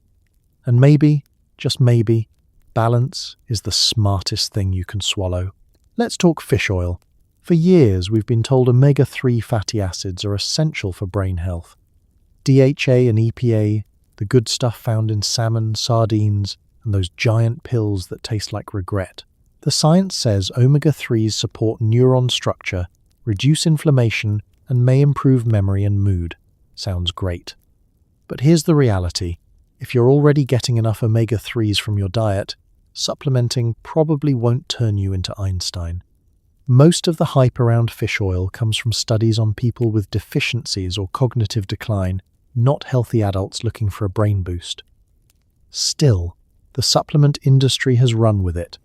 And maybe, just maybe, balance is the smartest thing you can swallow. Let's talk fish oil. For years, we've been told omega-3 fatty acids are essential for brain health. DHA and EPA, the good stuff found in salmon, sardines, and those giant pills that taste like regret. The science says omega-3s support neuron structure, reduce inflammation, and may improve memory and mood. Sounds great. But here's the reality. If you're already getting enough omega-3s from your diet, supplementing probably won't turn you into Einstein. Most of the hype around fish oil comes from studies on people with deficiencies or cognitive decline, not healthy adults looking for a brain boost. Still, the supplement industry has run with it.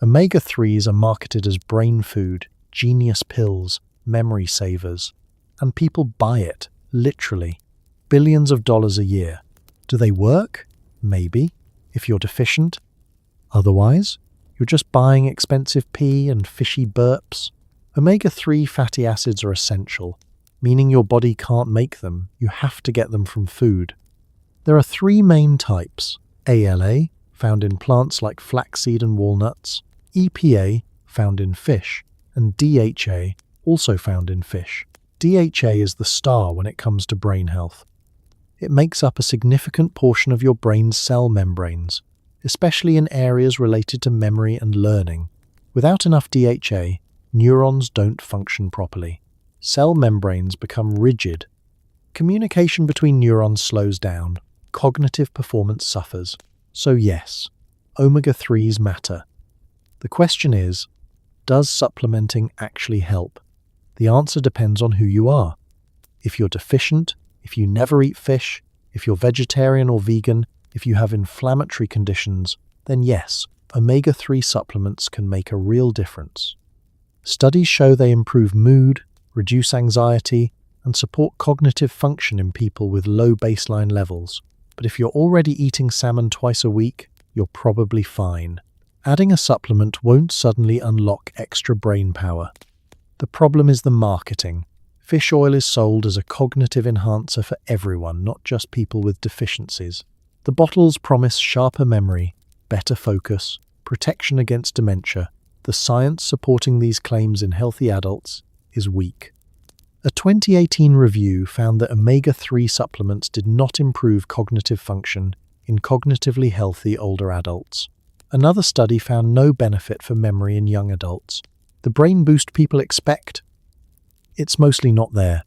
Omega-3s are marketed as brain food, genius pills, memory savers, and people buy it, literally. Billions of dollars a year. Do they work? Maybe, if you're deficient. Otherwise, you're just buying expensive pee and fishy burps. Omega-3 fatty acids are essential, meaning your body can't make them. You have to get them from food. There are three main types: ALA, found in plants like flaxseed and walnuts, EPA, found in fish, and DHA, also found in fish. DHA is the star when it comes to brain health. It makes up a significant portion of your brain's cell membranes, especially in areas related to memory and learning. Without enough DHA, neurons don't function properly. Cell membranes become rigid. Communication between neurons slows down. Cognitive performance suffers. So yes, omega-3s matter. The question is, does supplementing actually help? The answer depends on who you are. If you're deficient, if you never eat fish, if you're vegetarian or vegan, if you have inflammatory conditions, then yes, omega-3 supplements can make a real difference. Studies show they improve mood, reduce anxiety, and support cognitive function in people with low baseline levels. But if you're already eating salmon twice a week, you're probably fine. Adding a supplement won't suddenly unlock extra brain power. The problem is the marketing. Fish oil is sold as a cognitive enhancer for everyone, not just people with deficiencies. The bottles promise sharper memory, better focus, protection against dementia. The science supporting these claims in healthy adults is weak. A 2018 review found that omega-3 supplements did not improve cognitive function in cognitively healthy older adults. Another study found no benefit for memory in young adults. The brain boost people expect? It's mostly not there.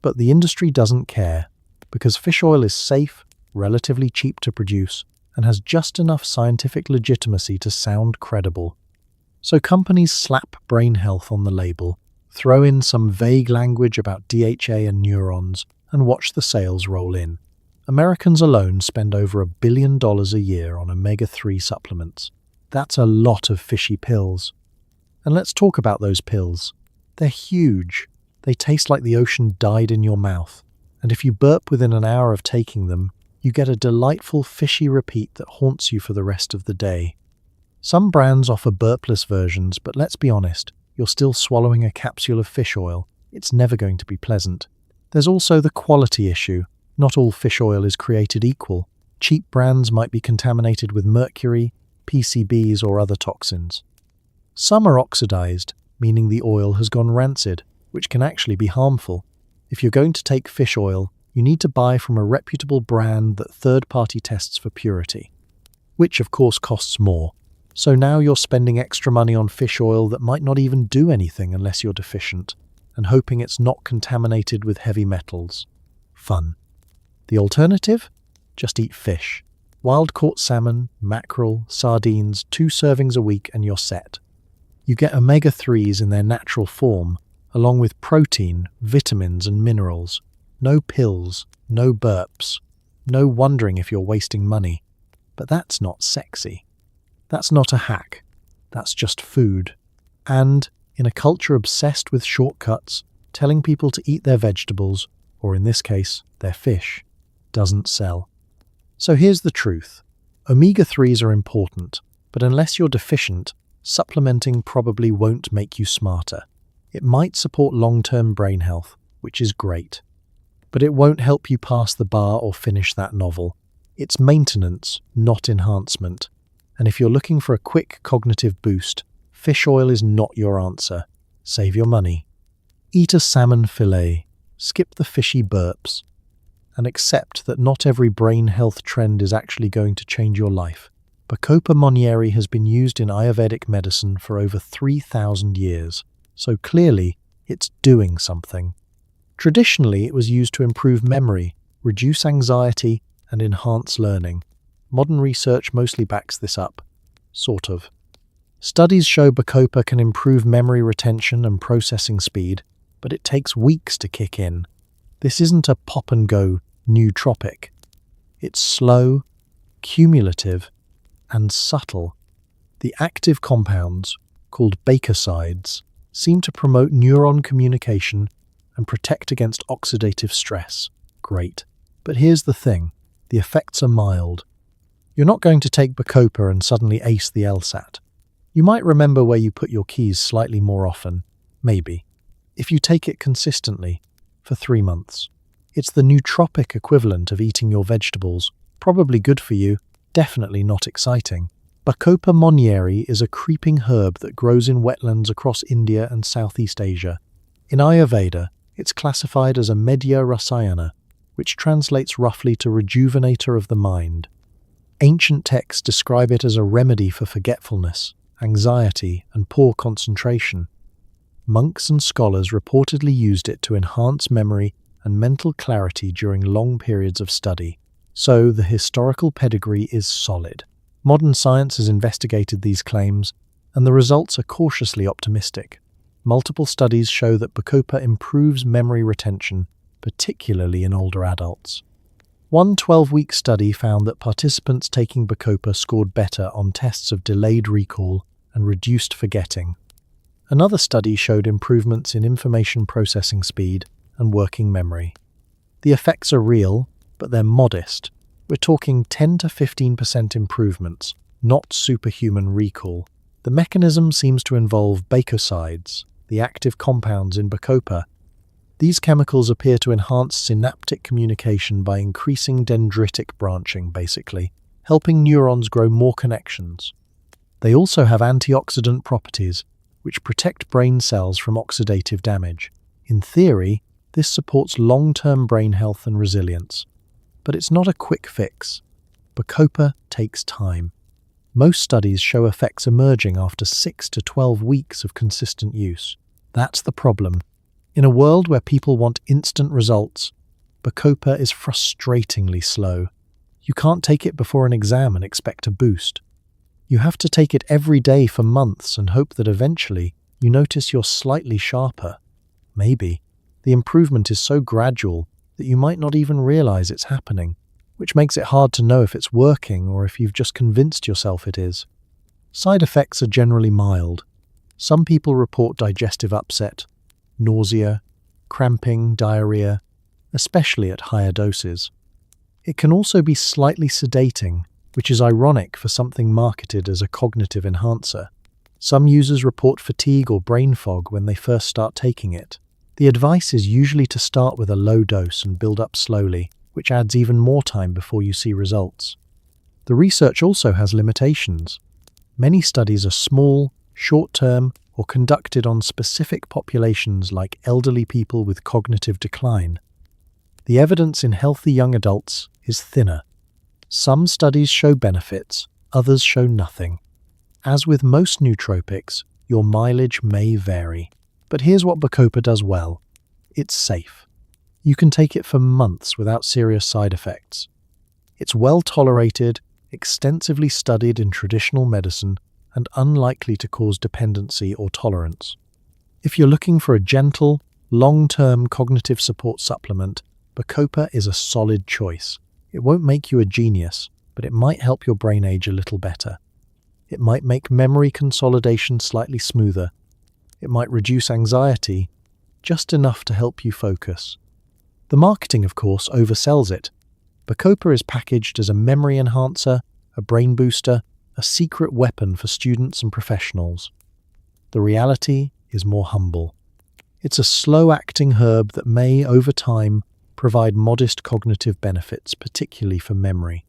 But the industry doesn't care, because fish oil is safe, relatively cheap to produce, and has just enough scientific legitimacy to sound credible. So companies slap brain health on the label, throw in some vague language about DHA and neurons, and watch the sales roll in. Americans alone spend over $1 billion a year on omega-3 supplements. That's a lot of fishy pills. And let's talk about those pills. They're huge. They taste like the ocean died in your mouth. And if you burp within an hour of taking them, you you get a delightful fishy repeat that haunts you for the rest of the day. Some brands offer burpless versions, but let's be honest, you're still swallowing a capsule of fish oil. It's never going to be pleasant. There's also the quality issue. Not all fish oil is created equal. Cheap brands might be contaminated with mercury, PCBs, or other toxins. Some are oxidized, meaning the oil has gone rancid, which can actually be harmful. If you're going to take fish oil, you need to buy from a reputable brand that third-party tests for purity, which of course costs more. So now you're spending extra money on fish oil that might not even do anything unless you're deficient, and hoping it's not contaminated with heavy metals. Fun. The alternative? Just eat fish. Wild-caught salmon, mackerel, sardines, 2 servings a week and you're set. You get omega-3s in their natural form, along with protein, vitamins and minerals. No pills, no burps, no wondering if you're wasting money. But that's not sexy. That's not a hack. That's just food. And, in a culture obsessed with shortcuts, telling people to eat their vegetables, or in this case, their fish, doesn't sell. So here's the truth. Omega-3s are important, but unless you're deficient, supplementing probably won't make you smarter. It might support long-term brain health, which is great. But it won't help you pass the bar or finish that novel. It's maintenance, not enhancement. And if you're looking for a quick cognitive boost, fish oil is not your answer. Save your money. Eat a salmon fillet, skip the fishy burps, and accept that not every brain health trend is actually going to change your life. Bacopa monnieri has been used in Ayurvedic medicine for over 3,000 years, so clearly it's doing something. Traditionally, it was used to improve memory, reduce anxiety, and enhance learning. Modern research mostly backs this up. Sort of. Studies show Bacopa can improve memory retention and processing speed, but it takes weeks to kick in. This isn't a pop-and-go nootropic. It's slow, cumulative, and subtle. The active compounds, called bacosides, seem to promote neuron communication and protect against oxidative stress. Great. But here's the thing. The effects are mild. You're not going to take Bacopa and suddenly ace the LSAT. You might remember where you put your keys slightly more often. Maybe. If you take it consistently, for 3 months. It's the nootropic equivalent of eating your vegetables. Probably good for you, definitely not exciting. Bacopa monnieri is a creeping herb that grows in wetlands across India and Southeast Asia. In Ayurveda, it's classified as a Medhya Rasayana, which translates roughly to rejuvenator of the mind. Ancient texts describe it as a remedy for forgetfulness, anxiety, and poor concentration. Monks and scholars reportedly used it to enhance memory and mental clarity during long periods of study. So the historical pedigree is solid. Modern science has investigated these claims, and the results are cautiously optimistic. Multiple studies show that Bacopa improves memory retention, particularly in older adults. One 12-week study found that participants taking Bacopa scored better on tests of delayed recall and reduced forgetting. Another study showed improvements in information processing speed and working memory. The effects are real, but they're modest. We're talking 10 to 15% improvements, not superhuman recall. The mechanism seems to involve bacosides, the active compounds in Bacopa. These chemicals appear to enhance synaptic communication by increasing dendritic branching, basically, helping neurons grow more connections. They also have antioxidant properties, which protect brain cells from oxidative damage. In theory, this supports long-term brain health and resilience. But it's not a quick fix. Bacopa takes time. Most studies show effects emerging after 6 to 12 weeks of consistent use. That's the problem. In a world where people want instant results, Bacopa is frustratingly slow. You can't take it before an exam and expect a boost. You have to take it every day for months and hope that eventually you notice you're slightly sharper. Maybe. The improvement is so gradual that you might not even realize it's happening, which makes it hard to know if it's working or if you've just convinced yourself it is. Side effects are generally mild. Some people report digestive upset, nausea, cramping, diarrhea, especially at higher doses. It can also be slightly sedating, which is ironic for something marketed as a cognitive enhancer. Some users report fatigue or brain fog when they first start taking it. The advice is usually to start with a low dose and build up slowly, which adds even more time before you see results. The research also has limitations. Many studies are small, short-term, or conducted on specific populations like elderly people with cognitive decline. The evidence in healthy young adults is thinner. Some studies show benefits, others show nothing. As with most nootropics, your mileage may vary. But here's what Bacopa does well. It's safe. You can take it for months without serious side effects. It's well tolerated, extensively studied in traditional medicine, and unlikely to cause dependency or tolerance. If you're looking for a gentle, long-term cognitive support supplement, Bacopa is a solid choice. It won't make you a genius, but it might help your brain age a little better. It might make memory consolidation slightly smoother. It might reduce anxiety, just enough to help you focus. The marketing, of course, oversells it. Bacopa is packaged as a memory enhancer, a brain booster, a secret weapon for students and professionals. The reality is more humble. It's a slow-acting herb that may, over time, provide modest cognitive benefits, particularly for memory.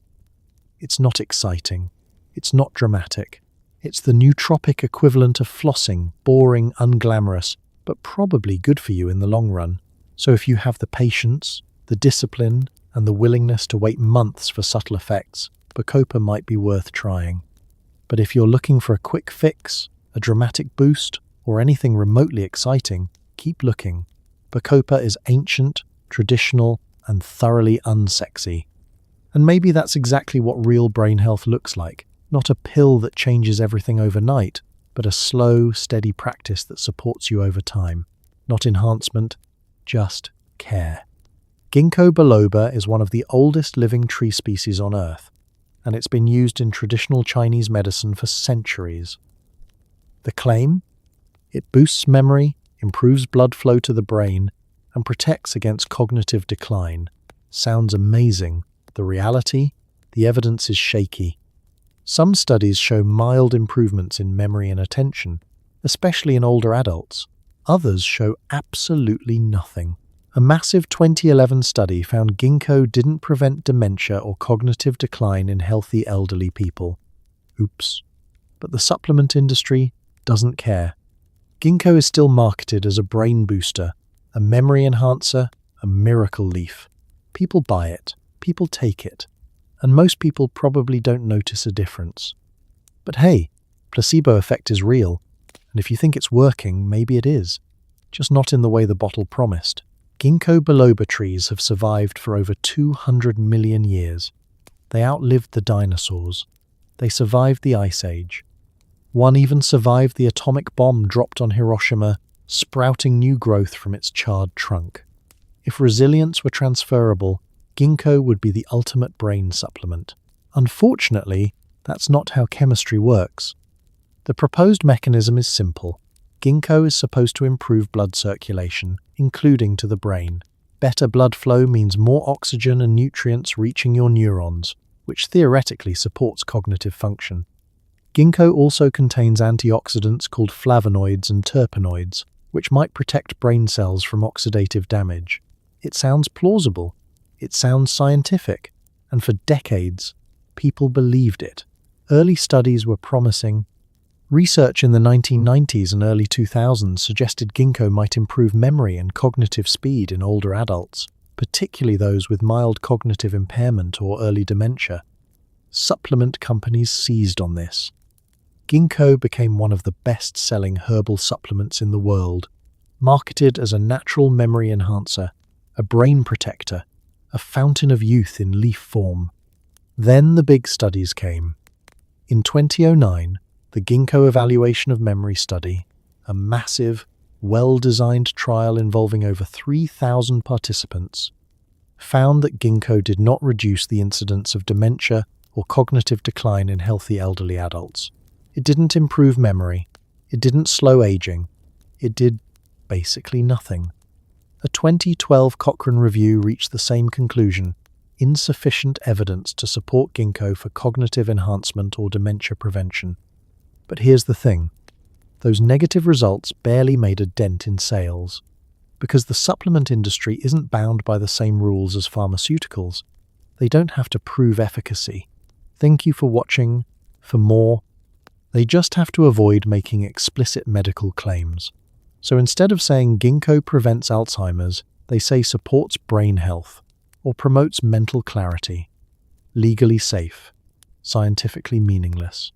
It's not exciting. It's not dramatic. It's the nootropic equivalent of flossing, boring, unglamorous, but probably good for you in the long run. So if you have the patience, the discipline, and the willingness to wait months for subtle effects, Bacopa might be worth trying. But if you're looking for a quick fix, a dramatic boost, or anything remotely exciting, keep looking. Bacopa is ancient, traditional, and thoroughly unsexy. And maybe that's exactly what real brain health looks like. Not a pill that changes everything overnight, but a slow, steady practice that supports you over time. Not enhancement, just care. Ginkgo biloba is one of the oldest living tree species on Earth, and it's been used in traditional Chinese medicine for centuries. The claim? It boosts memory, improves blood flow to the brain, and protects against cognitive decline. Sounds amazing. The reality? The evidence is shaky. Some studies show mild improvements in memory and attention, especially in older adults. Others show absolutely nothing. A massive 2011 study found ginkgo didn't prevent dementia or cognitive decline in healthy elderly people. Oops. But the supplement industry doesn't care. Ginkgo is still marketed as a brain booster, a memory enhancer, a miracle leaf. People buy it, people take it, and most people probably don't notice a difference. But hey, placebo effect is real, and if you think it's working, maybe it is, just not in the way the bottle promised. Ginkgo biloba trees have survived for over 200 million years. They outlived the dinosaurs. They survived the Ice Age. One even survived the atomic bomb dropped on Hiroshima, sprouting new growth from its charred trunk. If resilience were transferable, ginkgo would be the ultimate brain supplement. Unfortunately, that's not how chemistry works. The proposed mechanism is simple. Ginkgo is supposed to improve blood circulation, including to the brain. Better blood flow means more oxygen and nutrients reaching your neurons, which theoretically supports cognitive function. Ginkgo also contains antioxidants called flavonoids and terpenoids, which might protect brain cells from oxidative damage. It sounds plausible. It sounds scientific. And for decades, people believed it. Early studies were promising. Research in the 1990s and early 2000s suggested ginkgo might improve memory and cognitive speed in older adults, particularly those with mild cognitive impairment or early dementia. Supplement companies seized on this. Ginkgo became one of the best-selling herbal supplements in the world, marketed as a natural memory enhancer, a brain protector, a fountain of youth in leaf form. Then the big studies came. In 2009, the Ginkgo Evaluation of Memory Study, a massive, well-designed trial involving over 3,000 participants, found that ginkgo did not reduce the incidence of dementia or cognitive decline in healthy elderly adults. It didn't improve memory. It didn't slow aging. It did basically nothing. A 2012 Cochrane review reached the same conclusion. insufficient evidence to support ginkgo for cognitive enhancement or dementia prevention. But here's the thing. Those negative results barely made a dent in sales. Because the supplement industry isn't bound by the same rules as pharmaceuticals, they don't have to prove efficacy. Thank you for watching. For more, they just have to avoid making explicit medical claims. So instead of saying ginkgo prevents Alzheimer's, they say supports brain health or promotes mental clarity. Legally safe, scientifically meaningless.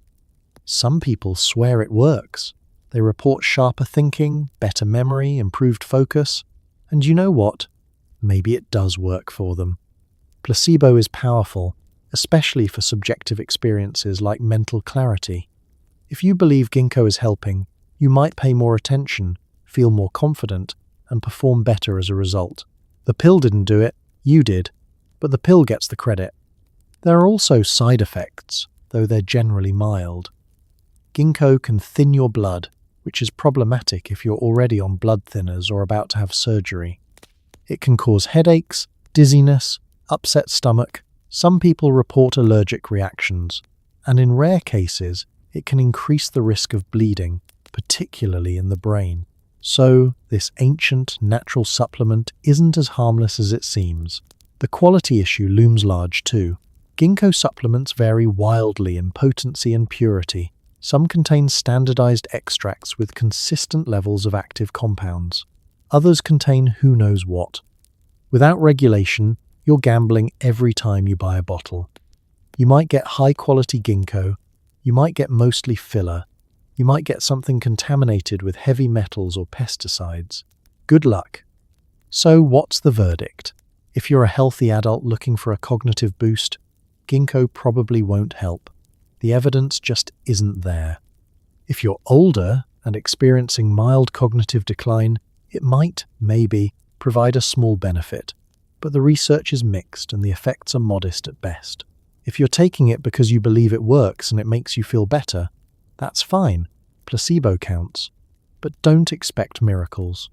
Some people swear it works. They report sharper thinking, better memory, improved focus. And you know what? Maybe it does work for them. Placebo is powerful, especially for subjective experiences like mental clarity. If you believe ginkgo is helping, you might pay more attention, feel more confident, and perform better as a result. The pill didn't do it, you did, but the pill gets the credit. There are also side effects, though they're generally mild. Ginkgo can thin your blood, which is problematic if you're already on blood thinners or about to have surgery. It can cause headaches, dizziness, upset stomach. Some people report allergic reactions, and in rare cases, it can increase the risk of bleeding, particularly in the brain. So, this ancient, natural supplement isn't as harmless as it seems. The quality issue looms large too. Ginkgo supplements vary wildly in potency and purity. Some contain standardized extracts with consistent levels of active compounds. Others contain who knows what. Without regulation, you're gambling every time you buy a bottle. You might get high-quality ginkgo, you might get mostly filler, you might get something contaminated with heavy metals or pesticides. Good luck. So what's the verdict? If you're a healthy adult looking for a cognitive boost, ginkgo probably won't help. The evidence just isn't there. If you're older and experiencing mild cognitive decline, it might, maybe, provide a small benefit. But the research is mixed and the effects are modest at best. If you're taking it because you believe it works and it makes you feel better, that's fine. Placebo counts. But don't expect miracles.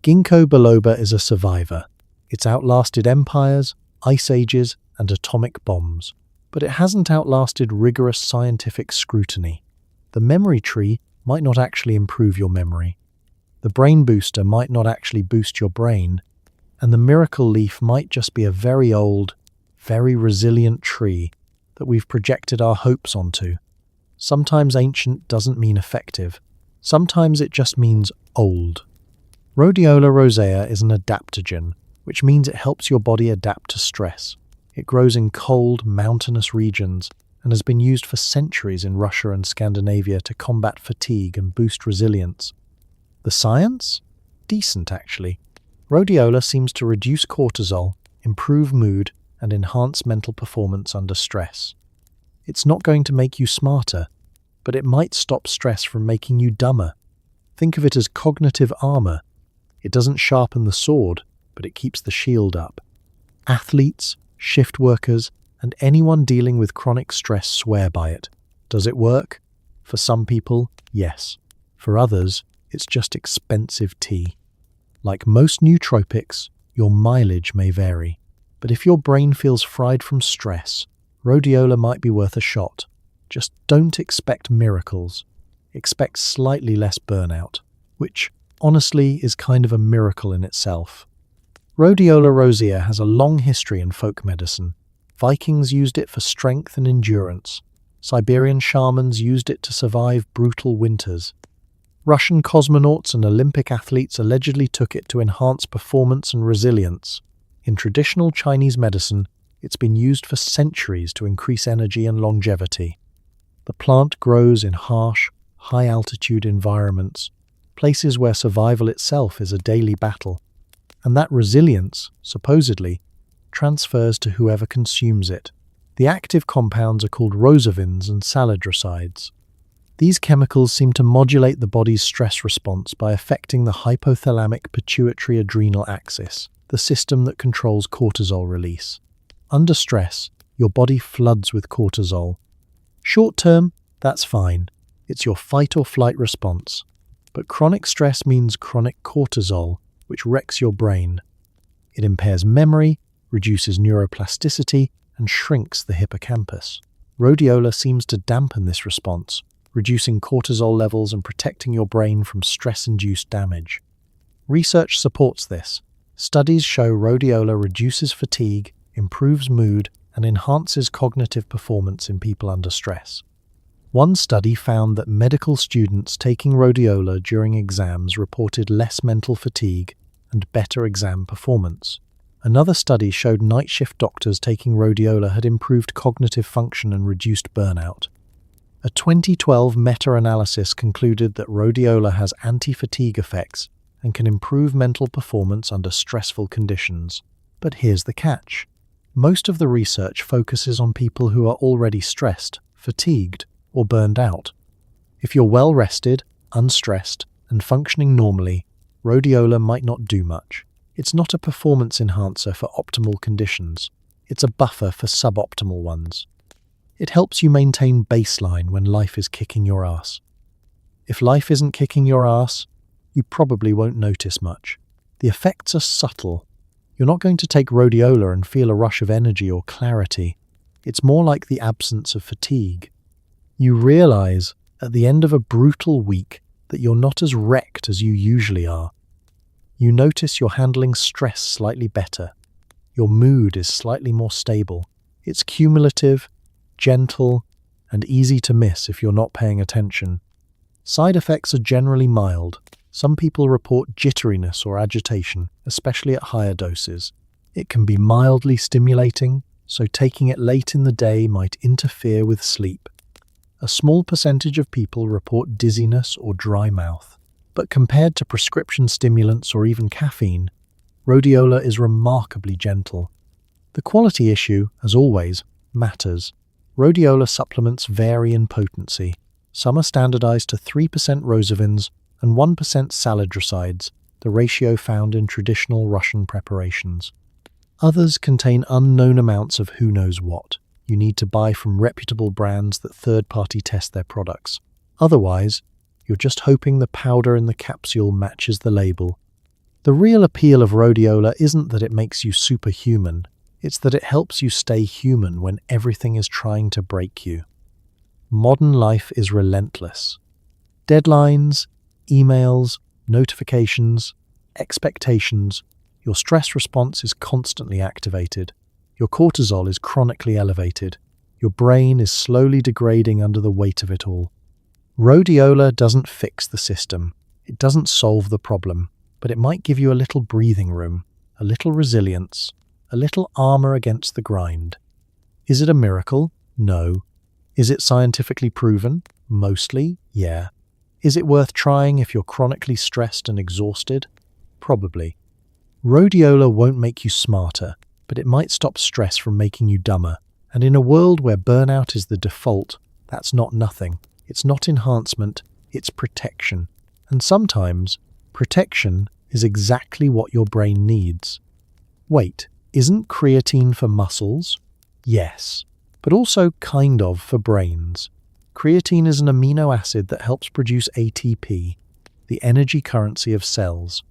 Ginkgo biloba is a survivor. It's outlasted empires, ice ages, and atomic bombs. But it hasn't outlasted rigorous scientific scrutiny. The memory tree might not actually improve your memory. The brain booster might not actually boost your brain. And the miracle leaf might just be a very old, very resilient tree that we've projected our hopes onto. Sometimes ancient doesn't mean effective. Sometimes it just means old. Rhodiola rosea is an adaptogen, which means it helps your body adapt to stress. It grows in cold, mountainous regions and has been used for centuries in Russia and Scandinavia to combat fatigue and boost resilience. The science? Decent, actually. Rhodiola seems to reduce cortisol, improve mood, and enhance mental performance under stress. It's not going to make you smarter, but it might stop stress from making you dumber. Think of it as cognitive armor. It doesn't sharpen the sword, but it keeps the shield up. Athletes, shift workers, and anyone dealing with chronic stress swear by it. Does it work? For some people, yes. For others, it's just expensive tea. Like most nootropics, your mileage may vary. But if your brain feels fried from stress, rhodiola might be worth a shot. Just don't expect miracles. Expect slightly less burnout, which, honestly, is kind of a miracle in itself. Rhodiola rosea has a long history in folk medicine. Vikings used it for strength and endurance. Siberian shamans used it to survive brutal winters. Russian cosmonauts and Olympic athletes allegedly took it to enhance performance and resilience. In traditional Chinese medicine, it's been used for centuries to increase energy and longevity. The plant grows in harsh, high-altitude environments, places where survival itself is a daily battle. And that resilience, supposedly, transfers to whoever consumes it. The active compounds are called rosavins and saladrosides. These chemicals seem to modulate the body's stress response by affecting the hypothalamic pituitary adrenal axis, the system that controls cortisol release. Under stress, your body floods with cortisol. Short term, that's fine. It's your fight or flight response. But chronic stress means chronic cortisol, which wrecks your brain. It impairs memory, reduces neuroplasticity, and shrinks the hippocampus. Rhodiola seems to dampen this response, reducing cortisol levels and protecting your brain from stress-induced damage. Research supports this. Studies show rhodiola reduces fatigue, improves mood, and enhances cognitive performance in people under stress. One study found that medical students taking rhodiola during exams reported less mental fatigue and better exam performance. Another study showed night shift doctors taking rhodiola had improved cognitive function and reduced burnout. A 2012 meta-analysis concluded that rhodiola has anti-fatigue effects and can improve mental performance under stressful conditions. But here's the catch. Most of the research focuses on people who are already stressed, fatigued, or burned out. If you're well rested, unstressed, and functioning normally, rhodiola might not do much. It's not a performance enhancer for optimal conditions. It's a buffer for suboptimal ones. It helps you maintain baseline when life is kicking your ass. If life isn't kicking your ass, you probably won't notice much. The effects are subtle. You're not going to take rhodiola and feel a rush of energy or clarity. It's more like the absence of fatigue. You realize at the end of a brutal week that you're not as wrecked as you usually are. You notice you're handling stress slightly better. Your mood is slightly more stable. It's cumulative, gentle, and easy to miss if you're not paying attention. Side effects are generally mild. Some people report jitteriness or agitation, especially at higher doses. It can be mildly stimulating, so taking it late in the day might interfere with sleep. A small percentage of people report dizziness or dry mouth, but compared to prescription stimulants or even caffeine, rhodiola is remarkably gentle. The quality issue, as always, matters. Rhodiola supplements vary in potency. Some are standardized to 3% rosavins and 1% saladrosides, the ratio found in traditional Russian preparations. Others contain unknown amounts of who knows what. You need to buy from reputable brands that third-party test their products. Otherwise, you're just hoping the powder in the capsule matches the label. The real appeal of rhodiola isn't that it makes you superhuman, it's that it helps you stay human when everything is trying to break you. Modern life is relentless. Deadlines, emails, notifications, expectations. Your stress response is constantly activated. Your cortisol is chronically elevated. Your brain is slowly degrading under the weight of it all. Rhodiola doesn't fix the system. It doesn't solve the problem, but it might give you a little breathing room, a little resilience, a little armor against the grind. Is it a miracle? No. Is it scientifically proven? Mostly, yeah. Is it worth trying if you're chronically stressed and exhausted? Probably. Rhodiola won't make you smarter, but it might stop stress from making you dumber. And in a world where burnout is the default, that's not nothing. It's not enhancement, it's protection. And sometimes, protection is exactly what your brain needs. Wait, isn't creatine for muscles? Yes, but also kind of for brains. Creatine is an amino acid that helps produce ATP, the energy currency of cells.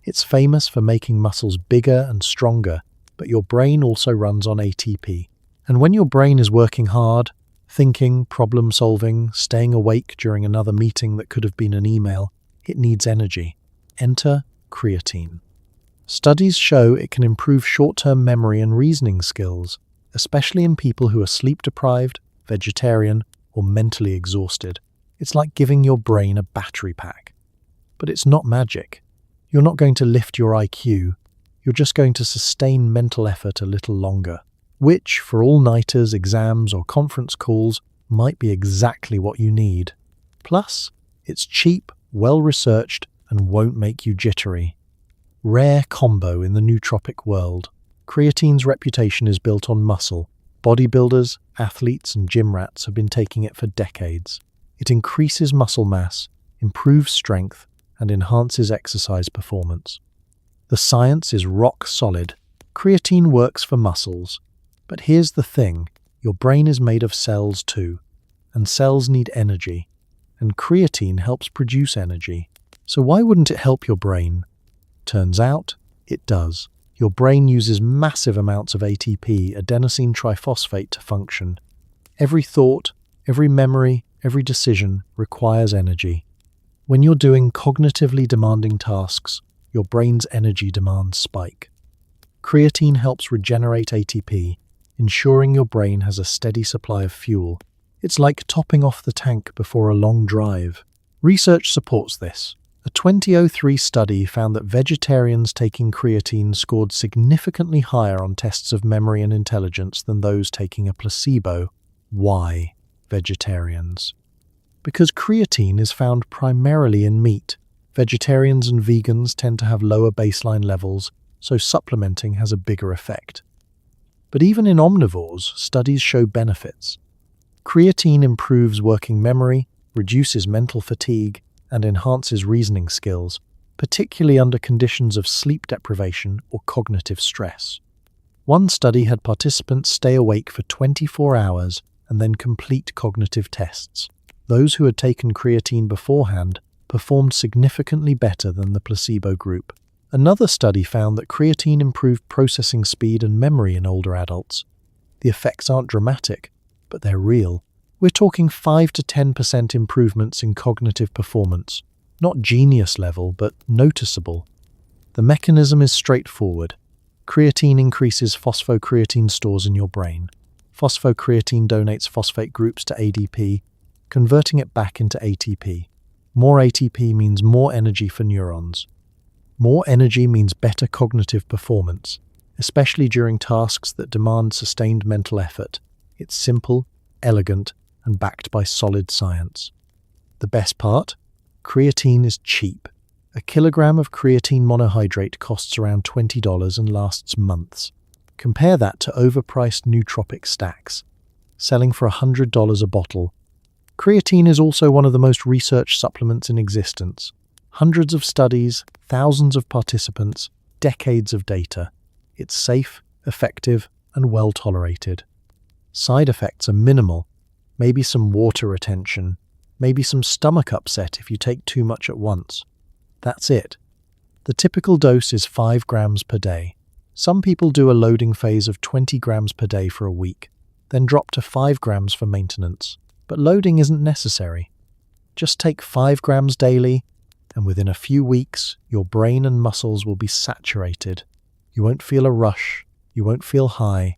It's famous for making muscles bigger and stronger, but your brain also runs on ATP. And when your brain is working hard, thinking, problem-solving, staying awake during another meeting that could have been an email, it needs energy. Enter creatine. Studies show it can improve short-term memory and reasoning skills, especially in people who are sleep-deprived, vegetarian, or mentally exhausted. It's like giving your brain a battery pack. But it's not magic. You're not going to lift your IQ. You're just going to sustain mental effort a little longer, which, for all-nighters, exams, or conference calls, might be exactly what you need. Plus, it's cheap, well-researched, and won't make you jittery. Rare combo in the nootropic world. Creatine's reputation is built on muscle. Bodybuilders, athletes, and gym rats have been taking it for decades. It increases muscle mass, improves strength, and enhances exercise performance. The science is rock solid. Creatine works for muscles. But here's the thing, your brain is made of cells too, and cells need energy, and creatine helps produce energy. So why wouldn't it help your brain? Turns out, it does. Your brain uses massive amounts of ATP, adenosine triphosphate, to function. Every thought, every memory, every decision requires energy. When you're doing cognitively demanding tasks, your brain's energy demands spike. Creatine helps regenerate ATP, ensuring your brain has a steady supply of fuel. It's like topping off the tank before a long drive. Research supports this. A 2003 study found that vegetarians taking creatine scored significantly higher on tests of memory and intelligence than those taking a placebo. Why vegetarians? Because creatine is found primarily in meat. Vegetarians and vegans tend to have lower baseline levels, so supplementing has a bigger effect. But even in omnivores, studies show benefits. Creatine improves working memory, reduces mental fatigue, and enhances reasoning skills, particularly under conditions of sleep deprivation or cognitive stress. One study had participants stay awake for 24 hours and then complete cognitive tests. Those who had taken creatine beforehand performed significantly better than the placebo group. Another study found that creatine improved processing speed and memory in older adults. The effects aren't dramatic, but they're real. We're talking 5 to 10% improvements in cognitive performance. Not genius level, but noticeable. The mechanism is straightforward. Creatine increases phosphocreatine stores in your brain. Phosphocreatine donates phosphate groups to ADP, converting it back into ATP. More ATP means more energy for neurons. More energy means better cognitive performance, especially during tasks that demand sustained mental effort. It's simple, elegant, and backed by solid science. The best part? Creatine is cheap. A kilogram of creatine monohydrate costs around $20 and lasts months. Compare that to overpriced nootropic stacks, selling for $100 a bottle. Creatine is also one of the most researched supplements in existence. Hundreds of studies, thousands of participants, decades of data. It's safe, effective, and well tolerated. Side effects are minimal. Maybe some water retention, maybe some stomach upset if you take too much at once. That's it. The typical dose is 5 grams per day. Some people do a loading phase of 20 grams per day for a week, then drop to 5 grams for maintenance. But loading isn't necessary. Just take 5 grams daily, and within a few weeks, your brain and muscles will be saturated. You won't feel a rush, you won't feel high.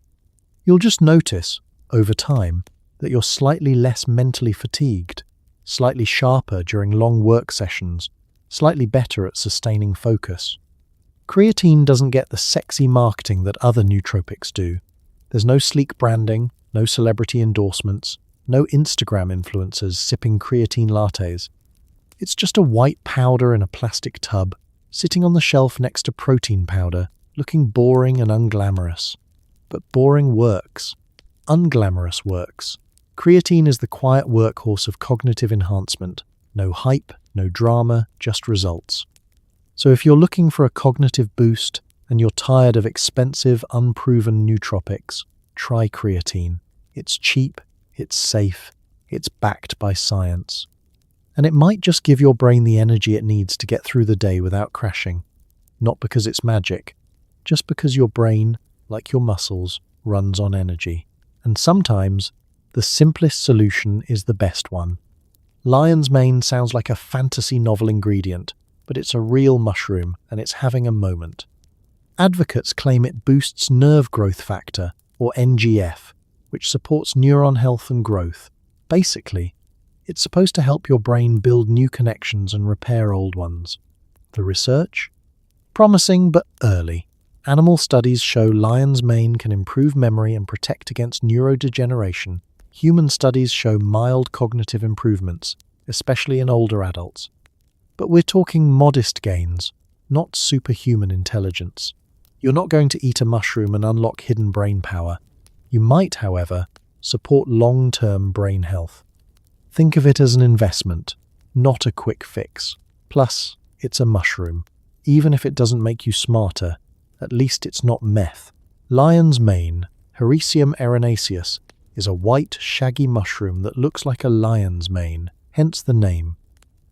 You'll just notice, over time, that you're slightly less mentally fatigued, slightly sharper during long work sessions, slightly better at sustaining focus. Creatine doesn't get the sexy marketing that other nootropics do. There's no sleek branding, no celebrity endorsements, no Instagram influencers sipping creatine lattes. It's just a white powder in a plastic tub, sitting on the shelf next to protein powder, looking boring and unglamorous. But boring works. Unglamorous works. Creatine is the quiet workhorse of cognitive enhancement. No hype, no drama, just results. So if you're looking for a cognitive boost and you're tired of expensive, unproven nootropics, try creatine. It's cheap, it's safe, it's backed by science. And it might just give your brain the energy it needs to get through the day without crashing. Not because it's magic, just because your brain, like your muscles, runs on energy. And sometimes, the simplest solution is the best one. Lion's mane sounds like a fantasy novel ingredient, but it's a real mushroom and it's having a moment. Advocates claim it boosts nerve growth factor, or NGF, which supports neuron health and growth. Basically, it's supposed to help your brain build new connections and repair old ones. The research? Promising but early. Animal studies show lion's mane can improve memory and protect against neurodegeneration. Human studies show mild cognitive improvements, especially in older adults. But we're talking modest gains, not superhuman intelligence. You're not going to eat a mushroom and unlock hidden brain power. You might, however, support long-term brain health. Think of it as an investment, not a quick fix. Plus, it's a mushroom. Even if it doesn't make you smarter, at least it's not meth. Lion's mane, Hericium erinaceus, is a white, shaggy mushroom that looks like a lion's mane, hence the name.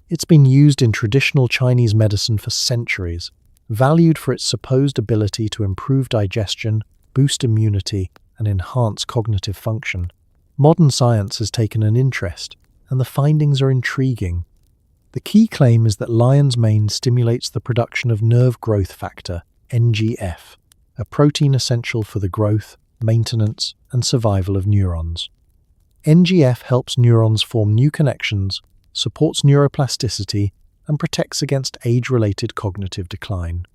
It's been used in traditional Chinese medicine for centuries. valued for its supposed ability to improve digestion, boost immunity, and enhance cognitive function. Modern science has taken an interest, and the findings are intriguing. The key claim is that lion's mane stimulates the production of nerve growth factor, NGF, a protein essential for the growth, maintenance, and survival of neurons. NGF helps neurons form new connections, supports neuroplasticity, and protects against age-related cognitive decline.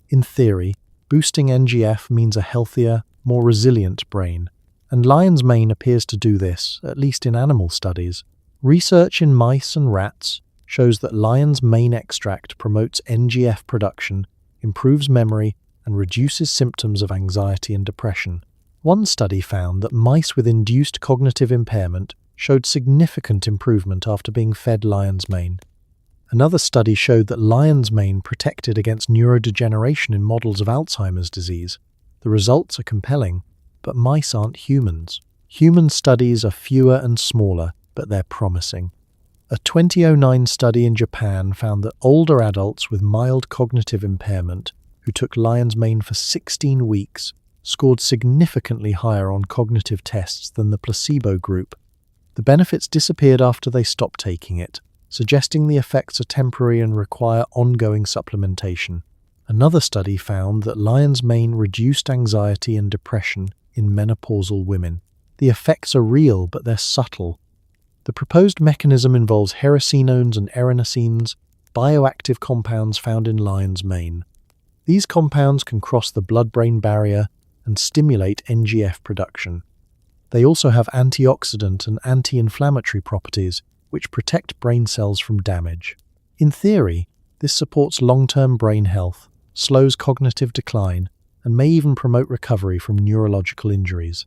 In theory, boosting NGF means a healthier, more resilient brain, and lion's mane appears to do this, at least in animal studies. Research in mice and rats shows that lion's mane extract promotes NGF production, improves memory, and reduces symptoms of anxiety and depression. One study found that mice with induced cognitive impairment showed significant improvement after being fed lion's mane. Another study showed that lion's mane protected against neurodegeneration in models of Alzheimer's disease. The results are compelling, but mice aren't humans. Human studies are fewer and smaller, but they're promising. A 2009 study in Japan found that older adults with mild cognitive impairment who took lion's mane for 16 weeks scored significantly higher on cognitive tests than the placebo group. The benefits disappeared after they stopped taking it, suggesting the effects are temporary and require ongoing supplementation. Another study found that lion's mane reduced anxiety and depression in menopausal women. The effects are real, but they're subtle. The proposed mechanism involves hericenones and erinacines, bioactive compounds found in lion's mane. These compounds can cross the blood-brain barrier and stimulate NGF production. They also have antioxidant and anti-inflammatory properties, which protect brain cells from damage. In theory, this supports long-term brain health, slows cognitive decline, and may even promote recovery from neurological injuries.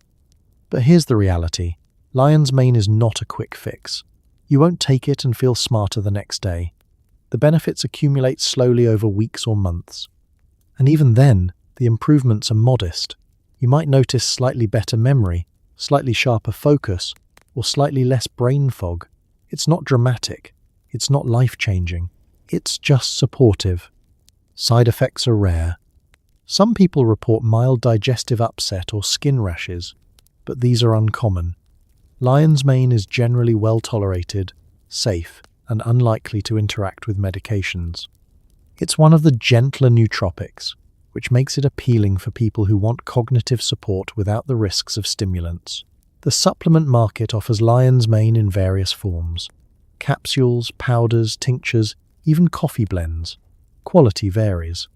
But here's the reality. Lion's mane is not a quick fix. You won't take it and feel smarter the next day. The benefits accumulate slowly over weeks or months. And even then, the improvements are modest. You might notice slightly better memory, slightly sharper focus, or slightly less brain fog. It's not dramatic. It's not life-changing. It's just supportive. Side effects are rare. Some people report mild digestive upset or skin rashes, but these are uncommon. Lion's mane is generally well tolerated, safe, and unlikely to interact with medications. It's one of the gentler nootropics, which makes it appealing for people who want cognitive support without the risks of stimulants. The supplement market offers lion's mane in various forms: capsules, powders, tinctures, even coffee blends. Quality varies.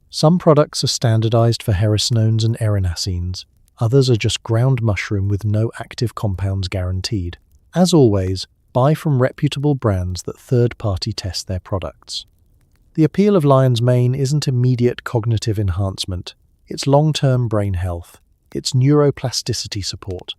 Some products are standardized for hericenones and erinacines. Others are just ground mushroom with no active compounds guaranteed. As always, buy from reputable brands that third-party test their products. The appeal of lion's mane isn't immediate cognitive enhancement. It's long-term brain health. It's neuroplasticity support.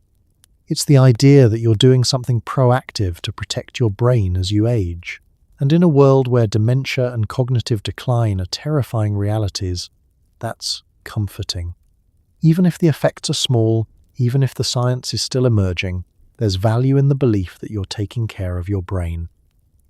It's the idea that you're doing something proactive to protect your brain as you age. And in a world where dementia and cognitive decline are terrifying realities, that's comforting. Even if the effects are small, even if the science is still emerging, there's value in the belief that you're taking care of your brain.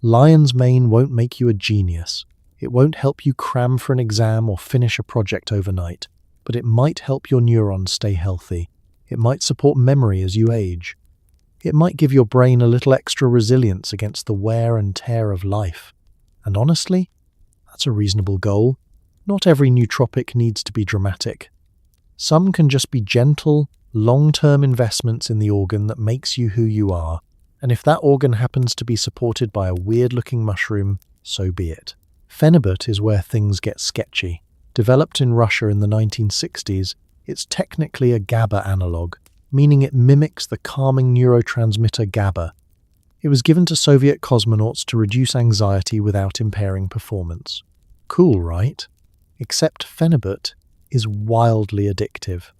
Lion's mane won't make you a genius. It won't help you cram for an exam or finish a project overnight, but it might help your neurons stay healthy. It might support memory as you age. It might give your brain a little extra resilience against the wear and tear of life. And honestly, that's a reasonable goal. Not every nootropic needs to be dramatic. Some can just be gentle, long-term investments in the organ that makes you who you are. And if that organ happens to be supported by a weird-looking mushroom, so be it. Phenibut is where things get sketchy. Developed in Russia in the 1960s, it's technically a GABA analog, meaning it mimics the calming neurotransmitter GABA. It was given to Soviet cosmonauts to reduce anxiety without impairing performance. Cool, right? Except Phenibut is wildly addictive.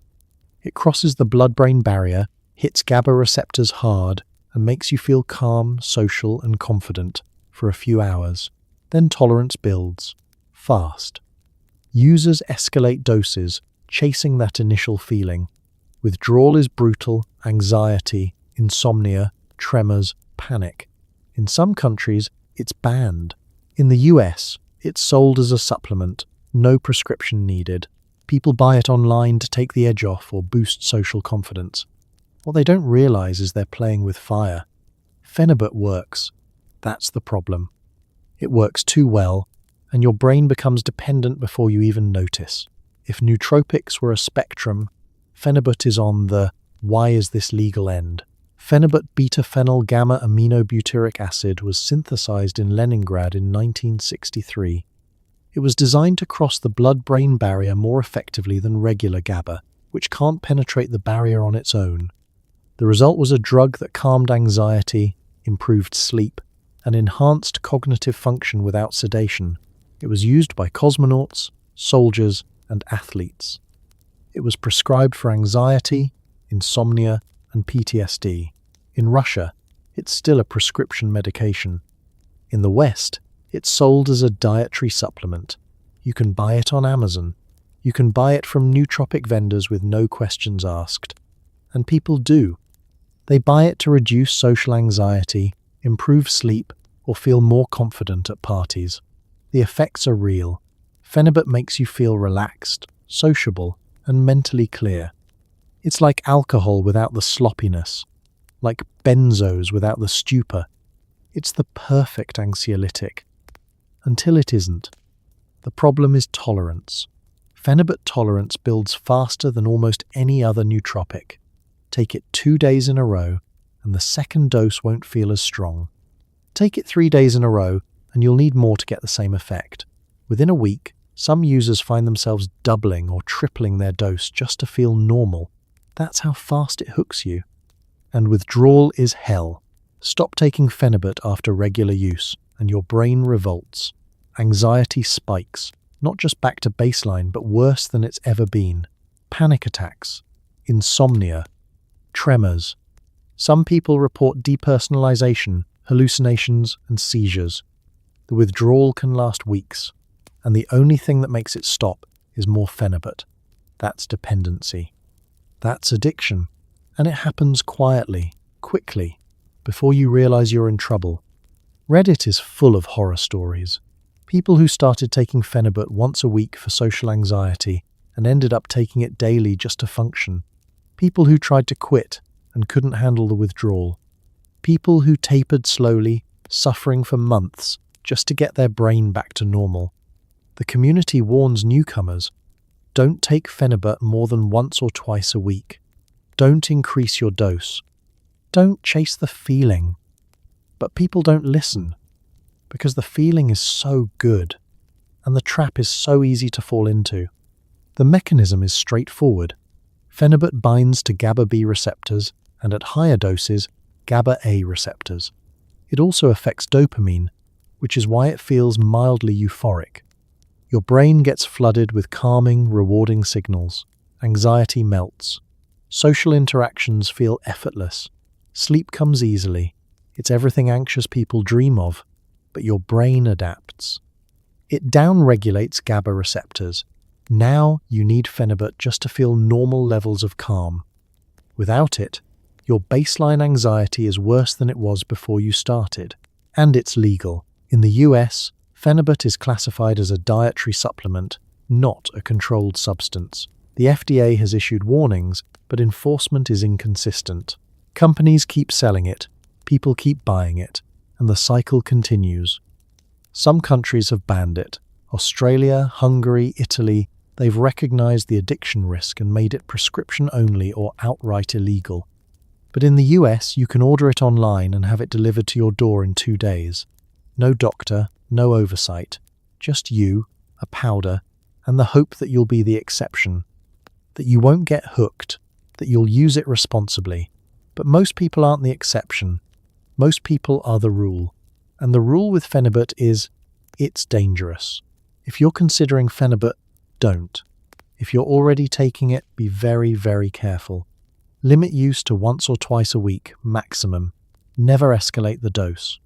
It crosses the blood-brain barrier, hits GABA receptors hard, and makes you feel calm, social, and confident for a few hours. Then tolerance builds, fast. Users escalate doses, chasing that initial feeling. Withdrawal is brutal: anxiety, insomnia, tremors, panic. In some countries, it's banned. In the US, it's sold as a supplement, no prescription needed. People buy it online to take the edge off or boost social confidence. What they don't realize is they're playing with fire. Phenibut works. That's the problem. It works too well, and your brain becomes dependent before you even notice. If nootropics were a spectrum, Phenibut is on the "why is this legal" end. Phenibut beta-phenyl gamma-aminobutyric acid was synthesized in Leningrad in 1963. It was designed to cross the blood-brain barrier more effectively than regular GABA, which can't penetrate the barrier on its own. The result was a drug that calmed anxiety, improved sleep, and enhanced cognitive function without sedation. It was used by cosmonauts, soldiers, and athletes. It was prescribed for anxiety, insomnia, and PTSD. In Russia, it's still a prescription medication. In the West, it's sold as a dietary supplement. You can buy it on Amazon. You can buy it from nootropic vendors with no questions asked. And people do. They buy it to reduce social anxiety, improve sleep, or feel more confident at parties. The effects are real. Phenibut makes you feel relaxed, sociable, and mentally clear. It's like alcohol without the sloppiness, like benzos without the stupor. It's the perfect anxiolytic. Until it isn't. The problem is tolerance. Phenibut tolerance builds faster than almost any other nootropic. Take it 2 days in a row, and the second dose won't feel as strong. Take it 3 days in a row, and you'll need more to get the same effect. Within a week, some users find themselves doubling or tripling their dose just to feel normal. That's how fast it hooks you. And withdrawal is hell. Stop taking Phenibut after regular use, and your brain revolts. Anxiety spikes, not just back to baseline, but worse than it's ever been. Panic attacks, insomnia, tremors. Some people report depersonalization, hallucinations, and seizures. The withdrawal can last weeks, and the only thing that makes it stop is more Phenibut. That's dependency. That's addiction, and it happens quietly, quickly, before you realize you're in trouble. Reddit is full of horror stories. People who started taking Phenibut once a week for social anxiety and ended up taking it daily just to function. People who tried to quit and couldn't handle the withdrawal. People who tapered slowly, suffering for months just to get their brain back to normal. The community warns newcomers, don't take Phenibut more than once or twice a week. Don't increase your dose. Don't chase the feeling. But people don't listen, because the feeling is so good, and the trap is so easy to fall into. The mechanism is straightforward. Phenibut binds to GABA B receptors, and at higher doses, GABA A receptors. It also affects dopamine, which is why it feels mildly euphoric. Your brain gets flooded with calming, rewarding signals. Anxiety melts. Social interactions feel effortless. Sleep comes easily. It's everything anxious people dream of, but your brain adapts. It downregulates GABA receptors. Now you need Phenibut just to feel normal levels of calm. Without it, your baseline anxiety is worse than it was before you started. And it's legal. In the US, Phenibut is classified as a dietary supplement, not a controlled substance. The FDA has issued warnings, but enforcement is inconsistent. Companies keep selling it, people keep buying it, and the cycle continues. Some countries have banned it. Australia, Hungary, Italy, they've recognized the addiction risk and made it prescription only or outright illegal. But in the US, you can order it online and have it delivered to your door in 2 days. No doctor, no oversight, just you, a powder, and the hope that you'll be the exception, that you won't get hooked, that you'll use it responsibly. But most people aren't the exception. Most people are the rule. And the rule with Phenibut is, it's dangerous. If you're considering Phenibut, don't. If you're already taking it, be very, very careful. Limit use to once or twice a week, maximum. Never escalate the dose.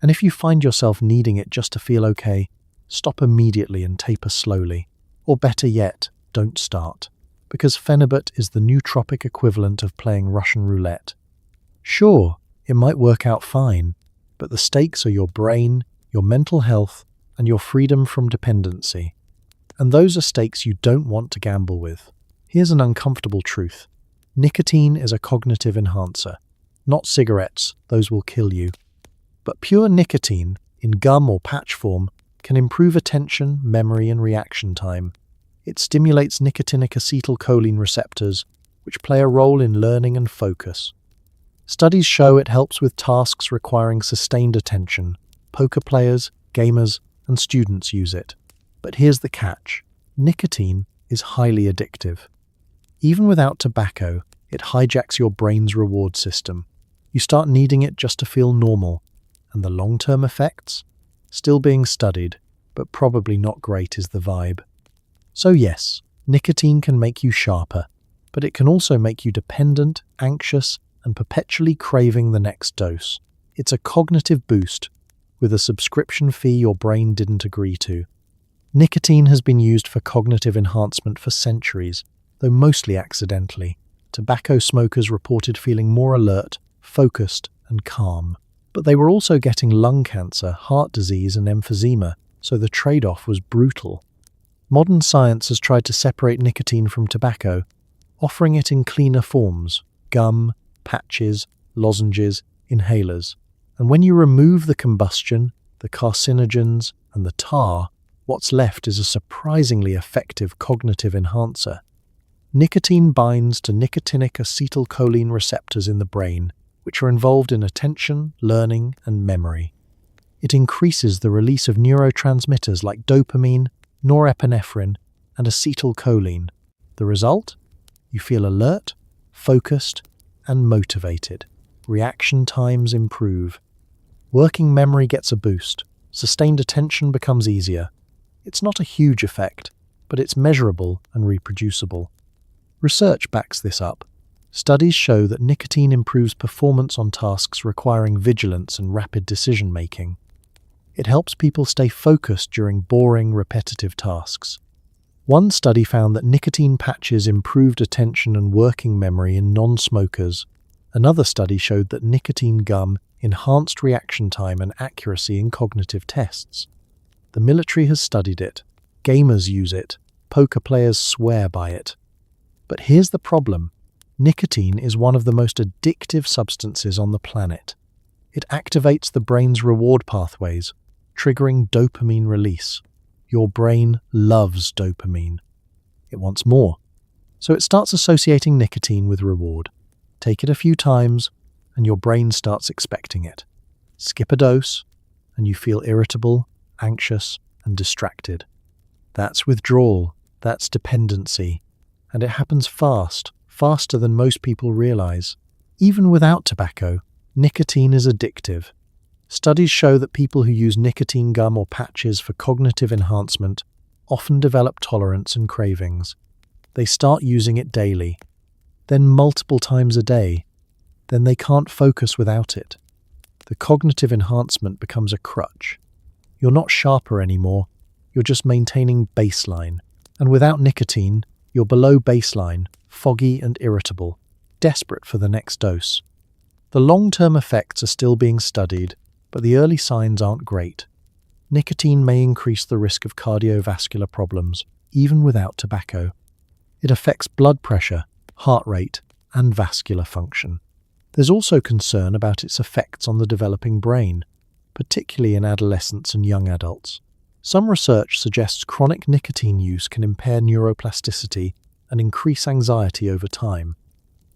And if you find yourself needing it just to feel okay, stop immediately and taper slowly. Or better yet, don't start. Because Phenibut is the nootropic equivalent of playing Russian roulette. Sure, it might work out fine, but the stakes are your brain, your mental health, and your freedom from dependency. And those are stakes you don't want to gamble with. Here's an uncomfortable truth. Nicotine is a cognitive enhancer. Not cigarettes, those will kill you. But pure nicotine, in gum or patch form, can improve attention, memory, and reaction time. It stimulates nicotinic acetylcholine receptors, which play a role in learning and focus. Studies show it helps with tasks requiring sustained attention. Poker players, gamers, and students use it. But here's the catch. Nicotine is highly addictive. Even without tobacco, it hijacks your brain's reward system. You start needing it just to feel normal. And the long-term effects? Still being studied, but probably not great is the vibe. So yes, nicotine can make you sharper, but it can also make you dependent, anxious, and perpetually craving the next dose. It's a cognitive boost, with a subscription fee your brain didn't agree to. Nicotine has been used for cognitive enhancement for centuries, though mostly accidentally. Tobacco smokers reported feeling more alert, focused, and calm. But they were also getting lung cancer, heart disease, and emphysema, so the trade-off was brutal. Modern science has tried to separate nicotine from tobacco, offering it in cleaner forms: gum, patches, lozenges, inhalers. And when you remove the combustion, the carcinogens, and the tar, what's left is a surprisingly effective cognitive enhancer. Nicotine binds to nicotinic acetylcholine receptors in the brain, which are involved in attention, learning, and memory. It increases the release of neurotransmitters like dopamine, norepinephrine, and acetylcholine. The result? You feel alert, focused, and motivated. Reaction times improve. Working memory gets a boost. Sustained attention becomes easier. It's not a huge effect, but it's measurable and reproducible. Research backs this up. Studies show that nicotine improves performance on tasks requiring vigilance and rapid decision-making. It helps people stay focused during boring, repetitive tasks. One study found that nicotine patches improved attention and working memory in non-smokers. Another study showed that nicotine gum enhanced reaction time and accuracy in cognitive tests. The military has studied it. Gamers use it. Poker players swear by it. But here's the problem. Nicotine is one of the most addictive substances on the planet. It activates the brain's reward pathways, triggering dopamine release. Your brain loves dopamine. It wants more. So it starts associating nicotine with reward. Take it a few times, and your brain starts expecting it. Skip a dose, and you feel irritable, anxious, and distracted. That's withdrawal. That's dependency. And it happens fast. Faster than most people realize. Even without tobacco, nicotine is addictive. Studies show that people who use nicotine gum or patches for cognitive enhancement often develop tolerance and cravings. They start using it daily, then multiple times a day. Then they can't focus without it. The cognitive enhancement becomes a crutch. You're not sharper anymore, you're just maintaining baseline. And without nicotine, you're below baseline, foggy and irritable, desperate for the next dose. The long-term effects are still being studied, but the early signs aren't great. Nicotine may increase the risk of cardiovascular problems, even without tobacco. It affects blood pressure, heart rate, and vascular function. There's also concern about its effects on the developing brain, particularly in adolescents and young adults. Some research suggests chronic nicotine use can impair neuroplasticity and increase anxiety over time.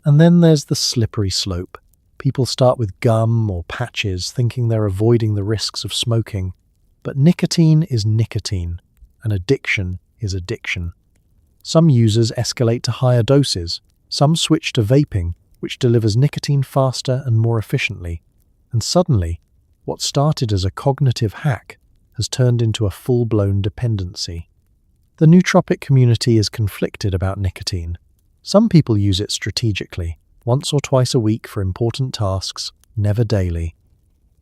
And then there's the slippery slope. People start with gum or patches thinking they're avoiding the risks of smoking. But nicotine is nicotine, and addiction is addiction. Some users escalate to higher doses. Some switch to vaping, which delivers nicotine faster and more efficiently. And suddenly, what started as a cognitive hack has turned into a full-blown dependency. The nootropic community is conflicted about nicotine. Some people use it strategically, once or twice a week for important tasks, never daily.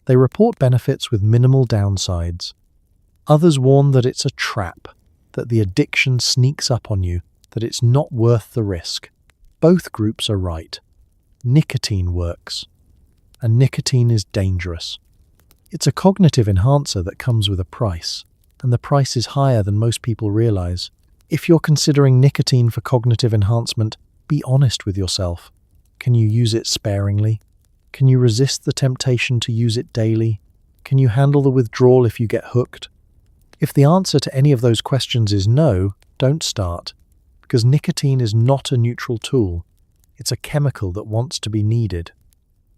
They report benefits with minimal downsides. Others warn that it's a trap, that the addiction sneaks up on you, that it's not worth the risk. Both groups are right. Nicotine works, and nicotine is dangerous. It's a cognitive enhancer that comes with a price. and the price is higher than most people realize. If you're considering nicotine for cognitive enhancement, be honest with yourself. Can you use it sparingly? Can you resist the temptation to use it daily? Can you handle the withdrawal if you get hooked? If the answer to any of those questions is no, don't start, because nicotine is not a neutral tool. It's a chemical that wants to be needed.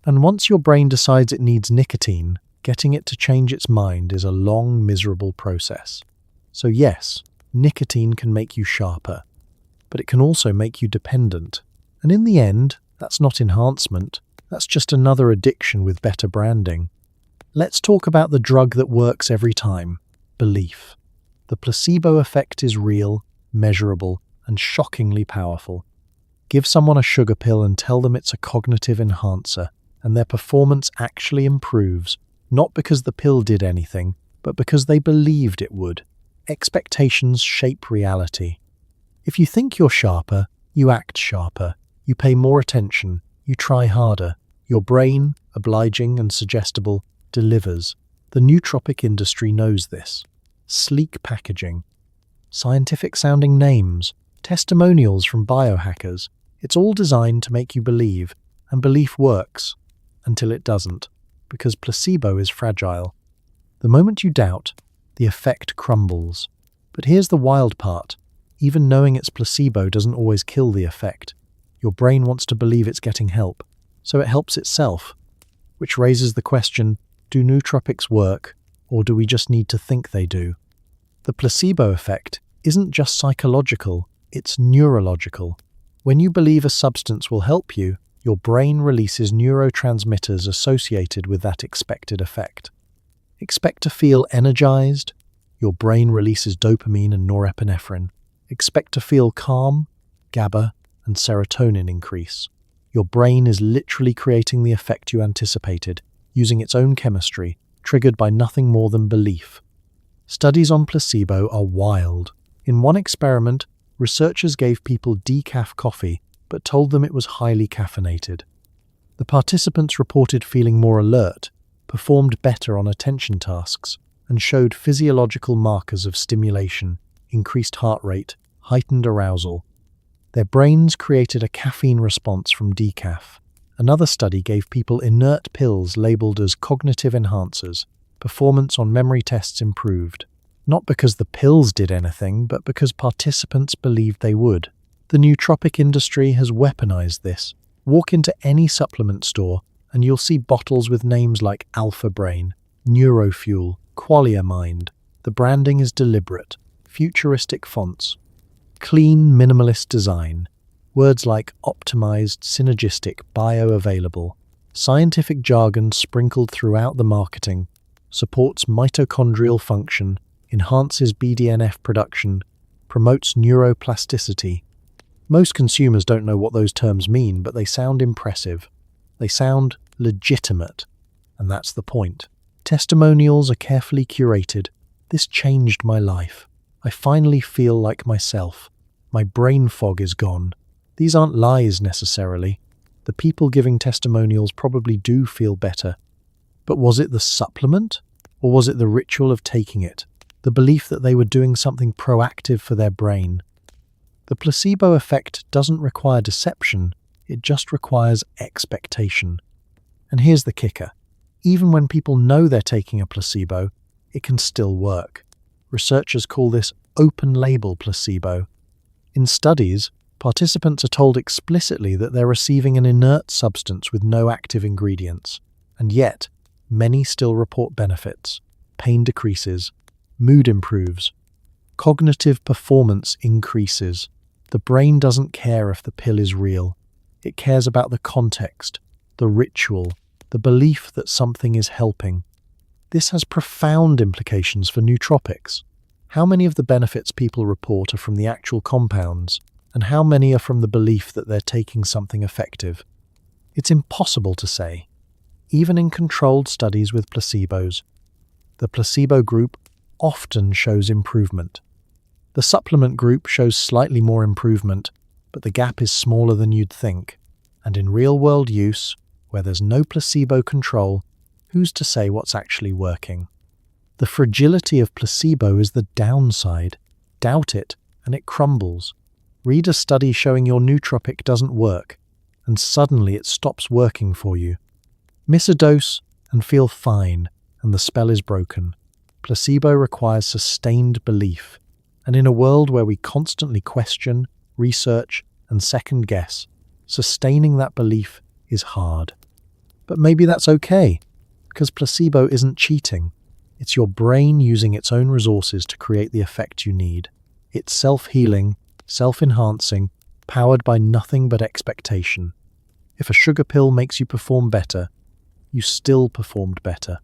And once your brain decides it needs nicotine, getting it to change its mind is a long, miserable process. So yes, nicotine can make you sharper, but it can also make you dependent. And in the end, that's not enhancement, that's just another addiction with better branding. Let's talk about the drug that works every time: belief. The placebo effect is real, measurable, and shockingly powerful. Give someone a sugar pill and tell them it's a cognitive enhancer, and their performance actually improves, not because the pill did anything, but because they believed it would. Expectations shape reality. If you think you're sharper, you act sharper, you pay more attention, you try harder. Your brain, obliging and suggestible, delivers. The nootropic industry knows this. Sleek packaging, scientific-sounding names, testimonials from biohackers. It's all designed to make you believe, and belief works, until it doesn't, because placebo is fragile. The moment you doubt, the effect crumbles. But here's the wild part. Even knowing it's placebo doesn't always kill the effect. Your brain wants to believe it's getting help, so it helps itself. Which raises the question, do nootropics work, or do we just need to think they do? The placebo effect isn't just psychological, it's neurological. When you believe a substance will help you, your brain releases neurotransmitters associated with that expected effect. Expect to feel energized? Your brain releases dopamine and norepinephrine. Expect to feel calm? GABA and serotonin increase. Your brain is literally creating the effect you anticipated, using its own chemistry, triggered by nothing more than belief. Studies on placebo are wild. In one experiment, researchers gave people decaf coffee, but told them it was highly caffeinated. The participants reported feeling more alert, performed better on attention tasks, and showed physiological markers of stimulation, increased heart rate, heightened arousal. Their brains created a caffeine response from decaf. Another study gave people inert pills labeled as cognitive enhancers. Performance on memory tests improved. Not because the pills did anything, but because participants believed they would. The nootropic industry has weaponized this. Walk into any supplement store, and you'll see bottles with names like Alpha Brain, Neurofuel, Qualia Mind. The branding is deliberate. Futuristic fonts. Clean, minimalist design. Words like optimized, synergistic, bioavailable. Scientific jargon sprinkled throughout the marketing. Supports mitochondrial function, enhances BDNF production, promotes neuroplasticity. Most consumers don't know what those terms mean, but they sound impressive. They sound legitimate, and that's the point. Testimonials are carefully curated. This changed my life. I finally feel like myself. My brain fog is gone. These aren't lies necessarily. The people giving testimonials probably do feel better. But was it the supplement? Or was it the ritual of taking it? The belief that they were doing something proactive for their brain? The placebo effect doesn't require deception, it just requires expectation. And here's the kicker. Even when people know they're taking a placebo, it can still work. Researchers call this open-label placebo. In studies, participants are told explicitly that they're receiving an inert substance with no active ingredients, and yet, many still report benefits. Pain decreases, mood improves, cognitive performance increases. The brain doesn't care if the pill is real. It cares about the context, the ritual, the belief that something is helping. This has profound implications for nootropics. How many of the benefits people report are from the actual compounds, and how many are from the belief that they're taking something effective? It's impossible to say. Even in controlled studies with placebos, the placebo group often shows improvement. The supplement group shows slightly more improvement, but the gap is smaller than you'd think. And in real-world use, where there's no placebo control, who's to say what's actually working? The fragility of placebo is the downside. Doubt it, and it crumbles. Read a study showing your nootropic doesn't work, and suddenly it stops working for you. Miss a dose and feel fine, and the spell is broken. Placebo requires sustained belief, and in a world where we constantly question, research, and second-guess, sustaining that belief is hard. But maybe that's okay, because placebo isn't cheating. It's your brain using its own resources to create the effect you need. It's self-healing, self-enhancing, powered by nothing but expectation. If a sugar pill makes you perform better, you still performed better.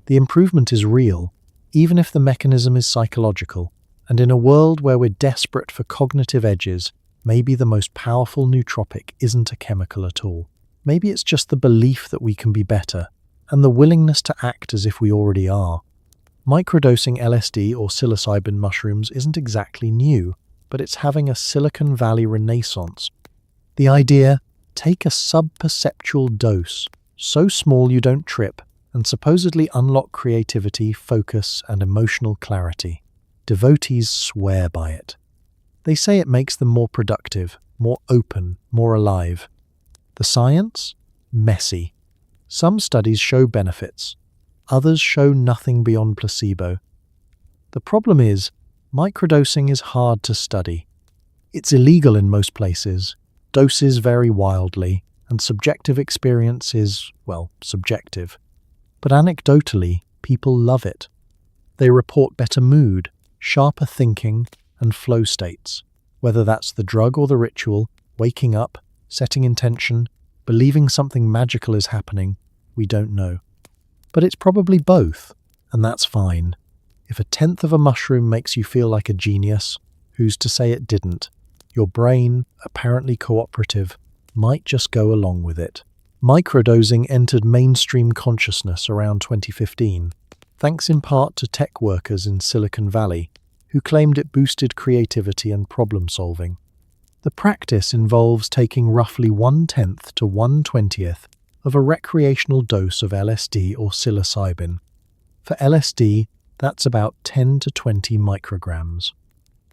The improvement is real, even if the mechanism is psychological. And in a world where we're desperate for cognitive edges, maybe the most powerful nootropic isn't a chemical at all. Maybe it's just the belief that we can be better, and the willingness to act as if we already are. Microdosing LSD or psilocybin mushrooms isn't exactly new, but it's having a Silicon Valley renaissance. The idea, take a sub-perceptual dose, so small you don't trip, and supposedly unlock creativity, focus, and emotional clarity. Devotees swear by it. They say it makes them more productive, more open, more alive. The science? Messy. Some studies show benefits. Others show nothing beyond placebo. The problem is, microdosing is hard to study. It's illegal in most places. Doses vary wildly, and subjective experience is, well, subjective. But anecdotally, people love it. They report better mood, sharper thinking, and flow states. Whether that's the drug or the ritual, waking up, setting intention, believing something magical is happening, we don't know. But it's probably both, and that's fine. If a tenth of a mushroom makes you feel like a genius, who's to say it didn't? Your brain, apparently cooperative, might just go along with it. Microdosing entered mainstream consciousness around 2015, thanks in part to tech workers in Silicon Valley, who claimed it boosted creativity and problem-solving. The practice involves taking roughly 1/10 to 1/20 of a recreational dose of LSD or psilocybin. For LSD, that's about 10 to 20 micrograms.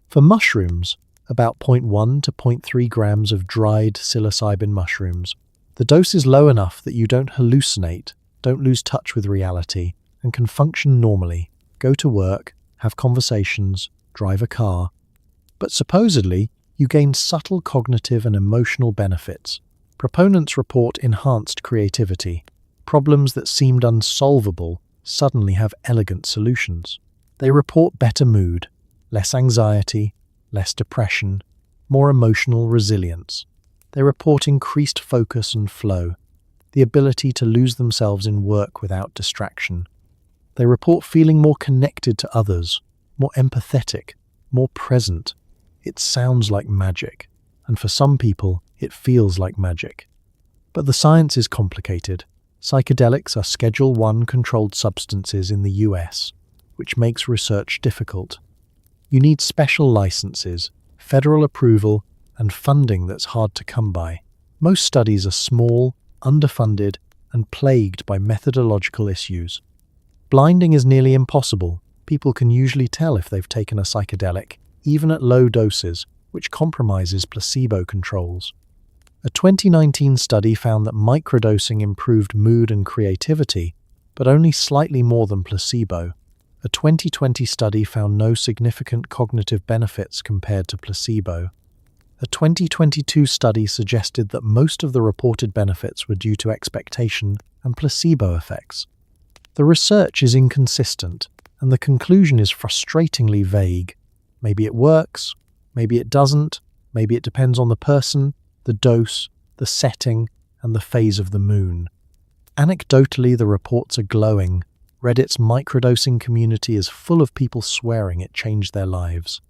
For mushrooms, about 0.1 to 0.3 grams of dried psilocybin mushrooms. The dose is low enough that you don't hallucinate, don't lose touch with reality, and can function normally, go to work, have conversations, drive a car. But supposedly, you gain subtle cognitive and emotional benefits. Proponents report enhanced creativity. Problems that seemed unsolvable suddenly have elegant solutions. They report better mood, less anxiety, less depression, more emotional resilience. They report increased focus and flow, the ability to lose themselves in work without distraction. They report feeling more connected to others, more empathetic, more present. It sounds like magic, and for some people, it feels like magic. But the science is complicated. Psychedelics are Schedule I controlled substances in the US, which makes research difficult. You need special licenses, federal approval, and funding that's hard to come by. Most studies are small, underfunded, and plagued by methodological issues. Blinding is nearly impossible. People can usually tell if they've taken a psychedelic, even at low doses, which compromises placebo controls. A 2019 study found that microdosing improved mood and creativity, but only slightly more than placebo. A 2020 study found no significant cognitive benefits compared to placebo. A 2022 study suggested that most of the reported benefits were due to expectation and placebo effects. The research is inconsistent, and the conclusion is frustratingly vague. Maybe it works, maybe it doesn't, maybe it depends on the person, the dose, the setting, and the phase of the moon. Anecdotally, the reports are glowing. Reddit's microdosing community is full of people swearing it changed their lives.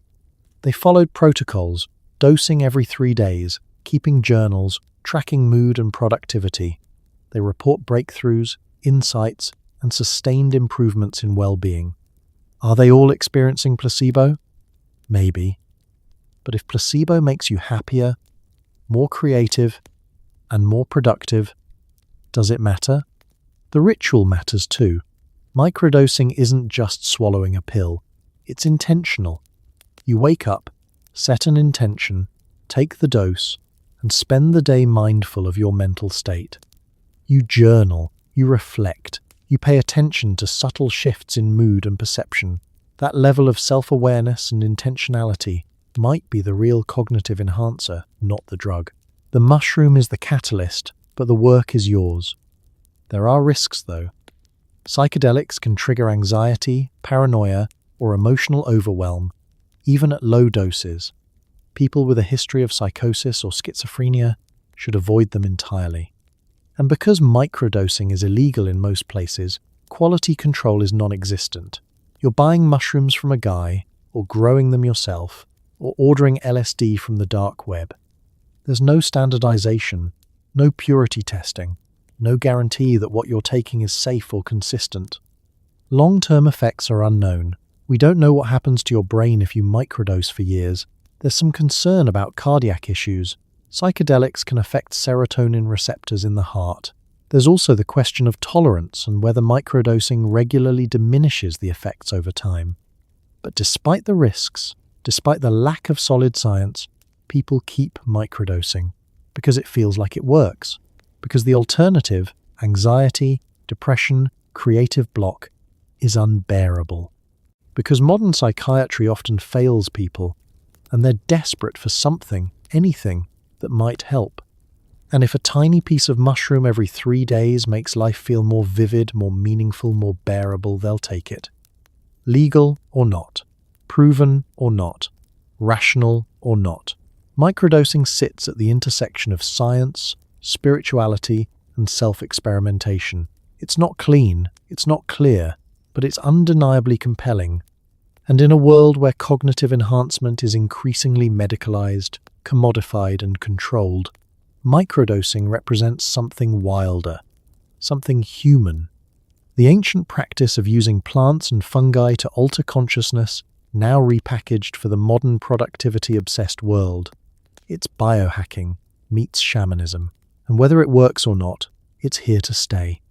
They followed protocols, dosing every 3 days, keeping journals, tracking mood and productivity. They report breakthroughs, insights, and sustained improvements in well-being. Are they all experiencing placebo? Maybe. But if placebo makes you happier, more creative, and more productive, does it matter? The ritual matters too. Microdosing isn't just swallowing a pill, it's intentional. You wake up, set an intention, take the dose, and spend the day mindful of your mental state. You journal, you reflect, you pay attention to subtle shifts in mood and perception. That level of self-awareness and intentionality might be the real cognitive enhancer, not the drug. The mushroom is the catalyst, but the work is yours. There are risks, though. Psychedelics can trigger anxiety, paranoia, or emotional overwhelm, even at low doses. People with a history of psychosis or schizophrenia should avoid them entirely. And because microdosing is illegal in most places, quality control is non-existent. You're buying mushrooms from a guy, or growing them yourself, or ordering LSD from the dark web. There's no standardization, no purity testing, no guarantee that what you're taking is safe or consistent. Long-term effects are unknown. We don't know what happens to your brain if you microdose for years. There's some concern about cardiac issues. Psychedelics can affect serotonin receptors in the heart. There's also the question of tolerance and whether microdosing regularly diminishes the effects over time. But despite the risks, despite the lack of solid science, people keep microdosing because it feels like it works. Because the alternative, anxiety, depression, creative block, is unbearable. Because modern psychiatry often fails people, and they're desperate for something, anything, that might help. And if a tiny piece of mushroom every 3 days makes life feel more vivid, more meaningful, more bearable, they'll take it. Legal or not, proven or not, rational or not, microdosing sits at the intersection of science, spirituality, and self-experimentation. It's not clean, it's not clear, but it's undeniably compelling. And in a world where cognitive enhancement is increasingly medicalized, commodified, and controlled, microdosing represents something wilder, something human. The ancient practice of using plants and fungi to alter consciousness, now repackaged for the modern productivity-obsessed world. It's biohacking meets shamanism, and whether it works or not, it's here to stay.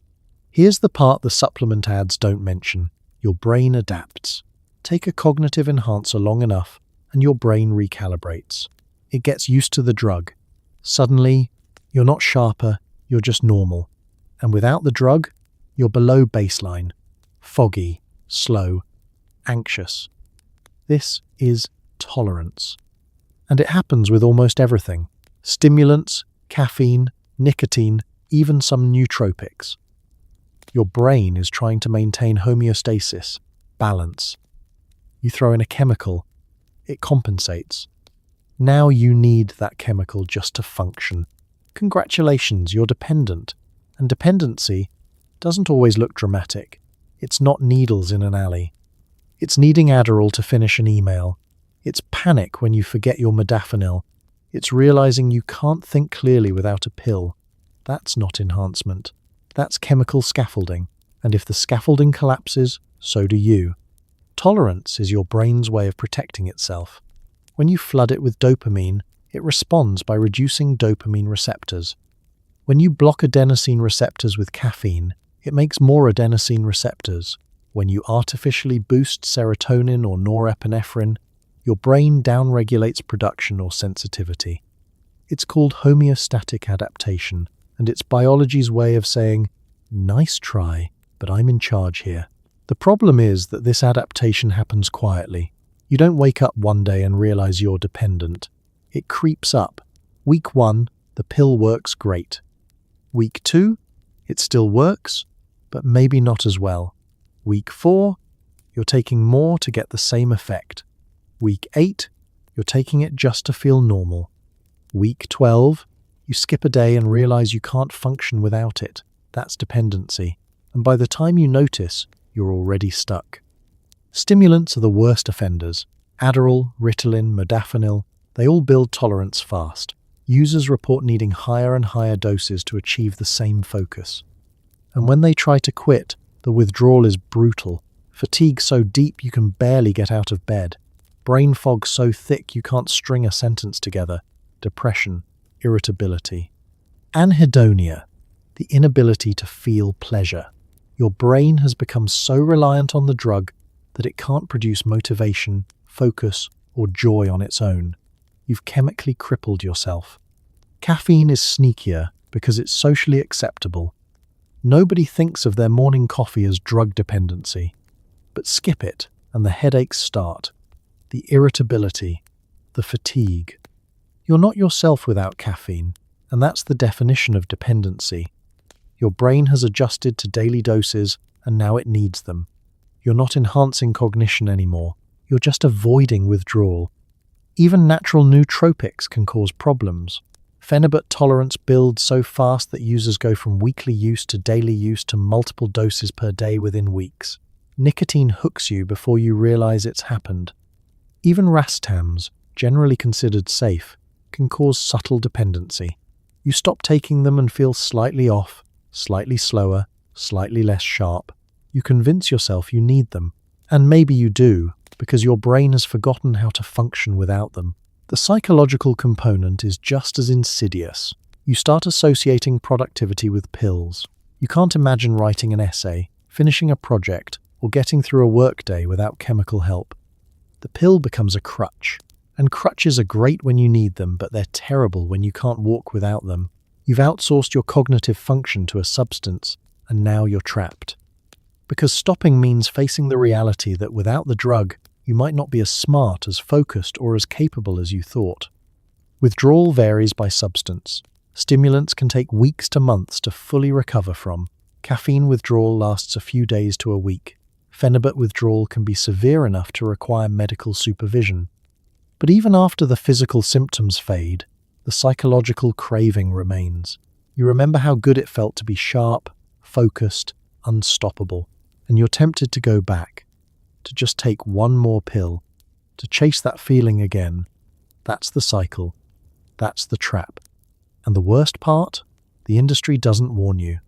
Here's the part the supplement ads don't mention. Your brain adapts. Take a cognitive enhancer long enough, and your brain recalibrates. It gets used to the drug. Suddenly, you're not sharper, you're just normal. And without the drug, you're below baseline, foggy, slow, anxious. This is tolerance. And it happens with almost everything. Stimulants, caffeine, nicotine, even some nootropics. Your brain is trying to maintain homeostasis, balance. You throw in a chemical, it compensates. Now you need that chemical just to function. Congratulations, you're dependent. And dependency doesn't always look dramatic. It's not needles in an alley. It's needing Adderall to finish an email. It's panic when you forget your Modafinil. It's realizing you can't think clearly without a pill. That's not enhancement. That's chemical scaffolding. And if the scaffolding collapses, so do you. Tolerance is your brain's way of protecting itself. When you flood it with dopamine, it responds by reducing dopamine receptors. When you block adenosine receptors with caffeine, it makes more adenosine receptors. When you artificially boost serotonin or norepinephrine, your brain downregulates production or sensitivity. It's called homeostatic adaptation, and it's biology's way of saying, "Nice try, but I'm in charge here." The problem is that this adaptation happens quietly. You don't wake up one day and realize you're dependent. It creeps up. Week 1, the pill works great. Week 2, it still works, but maybe not as well. Week 4, you're taking more to get the same effect. Week 8, you're taking it just to feel normal. Week 12, you skip a day and realize you can't function without it. That's dependency. And by the time you notice, you're already stuck. Stimulants are the worst offenders. Adderall, Ritalin, Modafinil, they all build tolerance fast. Users report needing higher and higher doses to achieve the same focus. And when they try to quit, the withdrawal is brutal. Fatigue so deep you can barely get out of bed. Brain fog so thick you can't string a sentence together. Depression, irritability. Anhedonia, the inability to feel pleasure. Your brain has become so reliant on the drug that it can't produce motivation, focus, or joy on its own. You've chemically crippled yourself. Caffeine is sneakier because it's socially acceptable. Nobody thinks of their morning coffee as drug dependency. But skip it, and the headaches start. The irritability, the fatigue. You're not yourself without caffeine, and that's the definition of dependency. Your brain has adjusted to daily doses, and now it needs them. You're not enhancing cognition anymore. You're just avoiding withdrawal. Even natural nootropics can cause problems. Phenibut tolerance builds so fast that users go from weekly use to daily use to multiple doses per day within weeks. Nicotine hooks you before you realize it's happened. Even Rastams, generally considered safe, can cause subtle dependency. You stop taking them and feel slightly off, slightly slower, slightly less sharp. You convince yourself you need them. And maybe you do, because your brain has forgotten how to function without them. The psychological component is just as insidious. You start associating productivity with pills. You can't imagine writing an essay, finishing a project, or getting through a workday without chemical help. The pill becomes a crutch. And crutches are great when you need them, but they're terrible when you can't walk without them. You've outsourced your cognitive function to a substance, and now you're trapped. Because stopping means facing the reality that without the drug, you might not be as smart, as focused, or as capable as you thought. Withdrawal varies by substance. Stimulants can take weeks to months to fully recover from. Caffeine withdrawal lasts a few days to a week. Phenibut withdrawal can be severe enough to require medical supervision. But even after the physical symptoms fade, the psychological craving remains. You remember how good it felt to be sharp, focused, unstoppable, and you're tempted to go back, to just take one more pill, to chase that feeling again. That's the cycle. That's the trap. And the worst part? The industry doesn't warn you.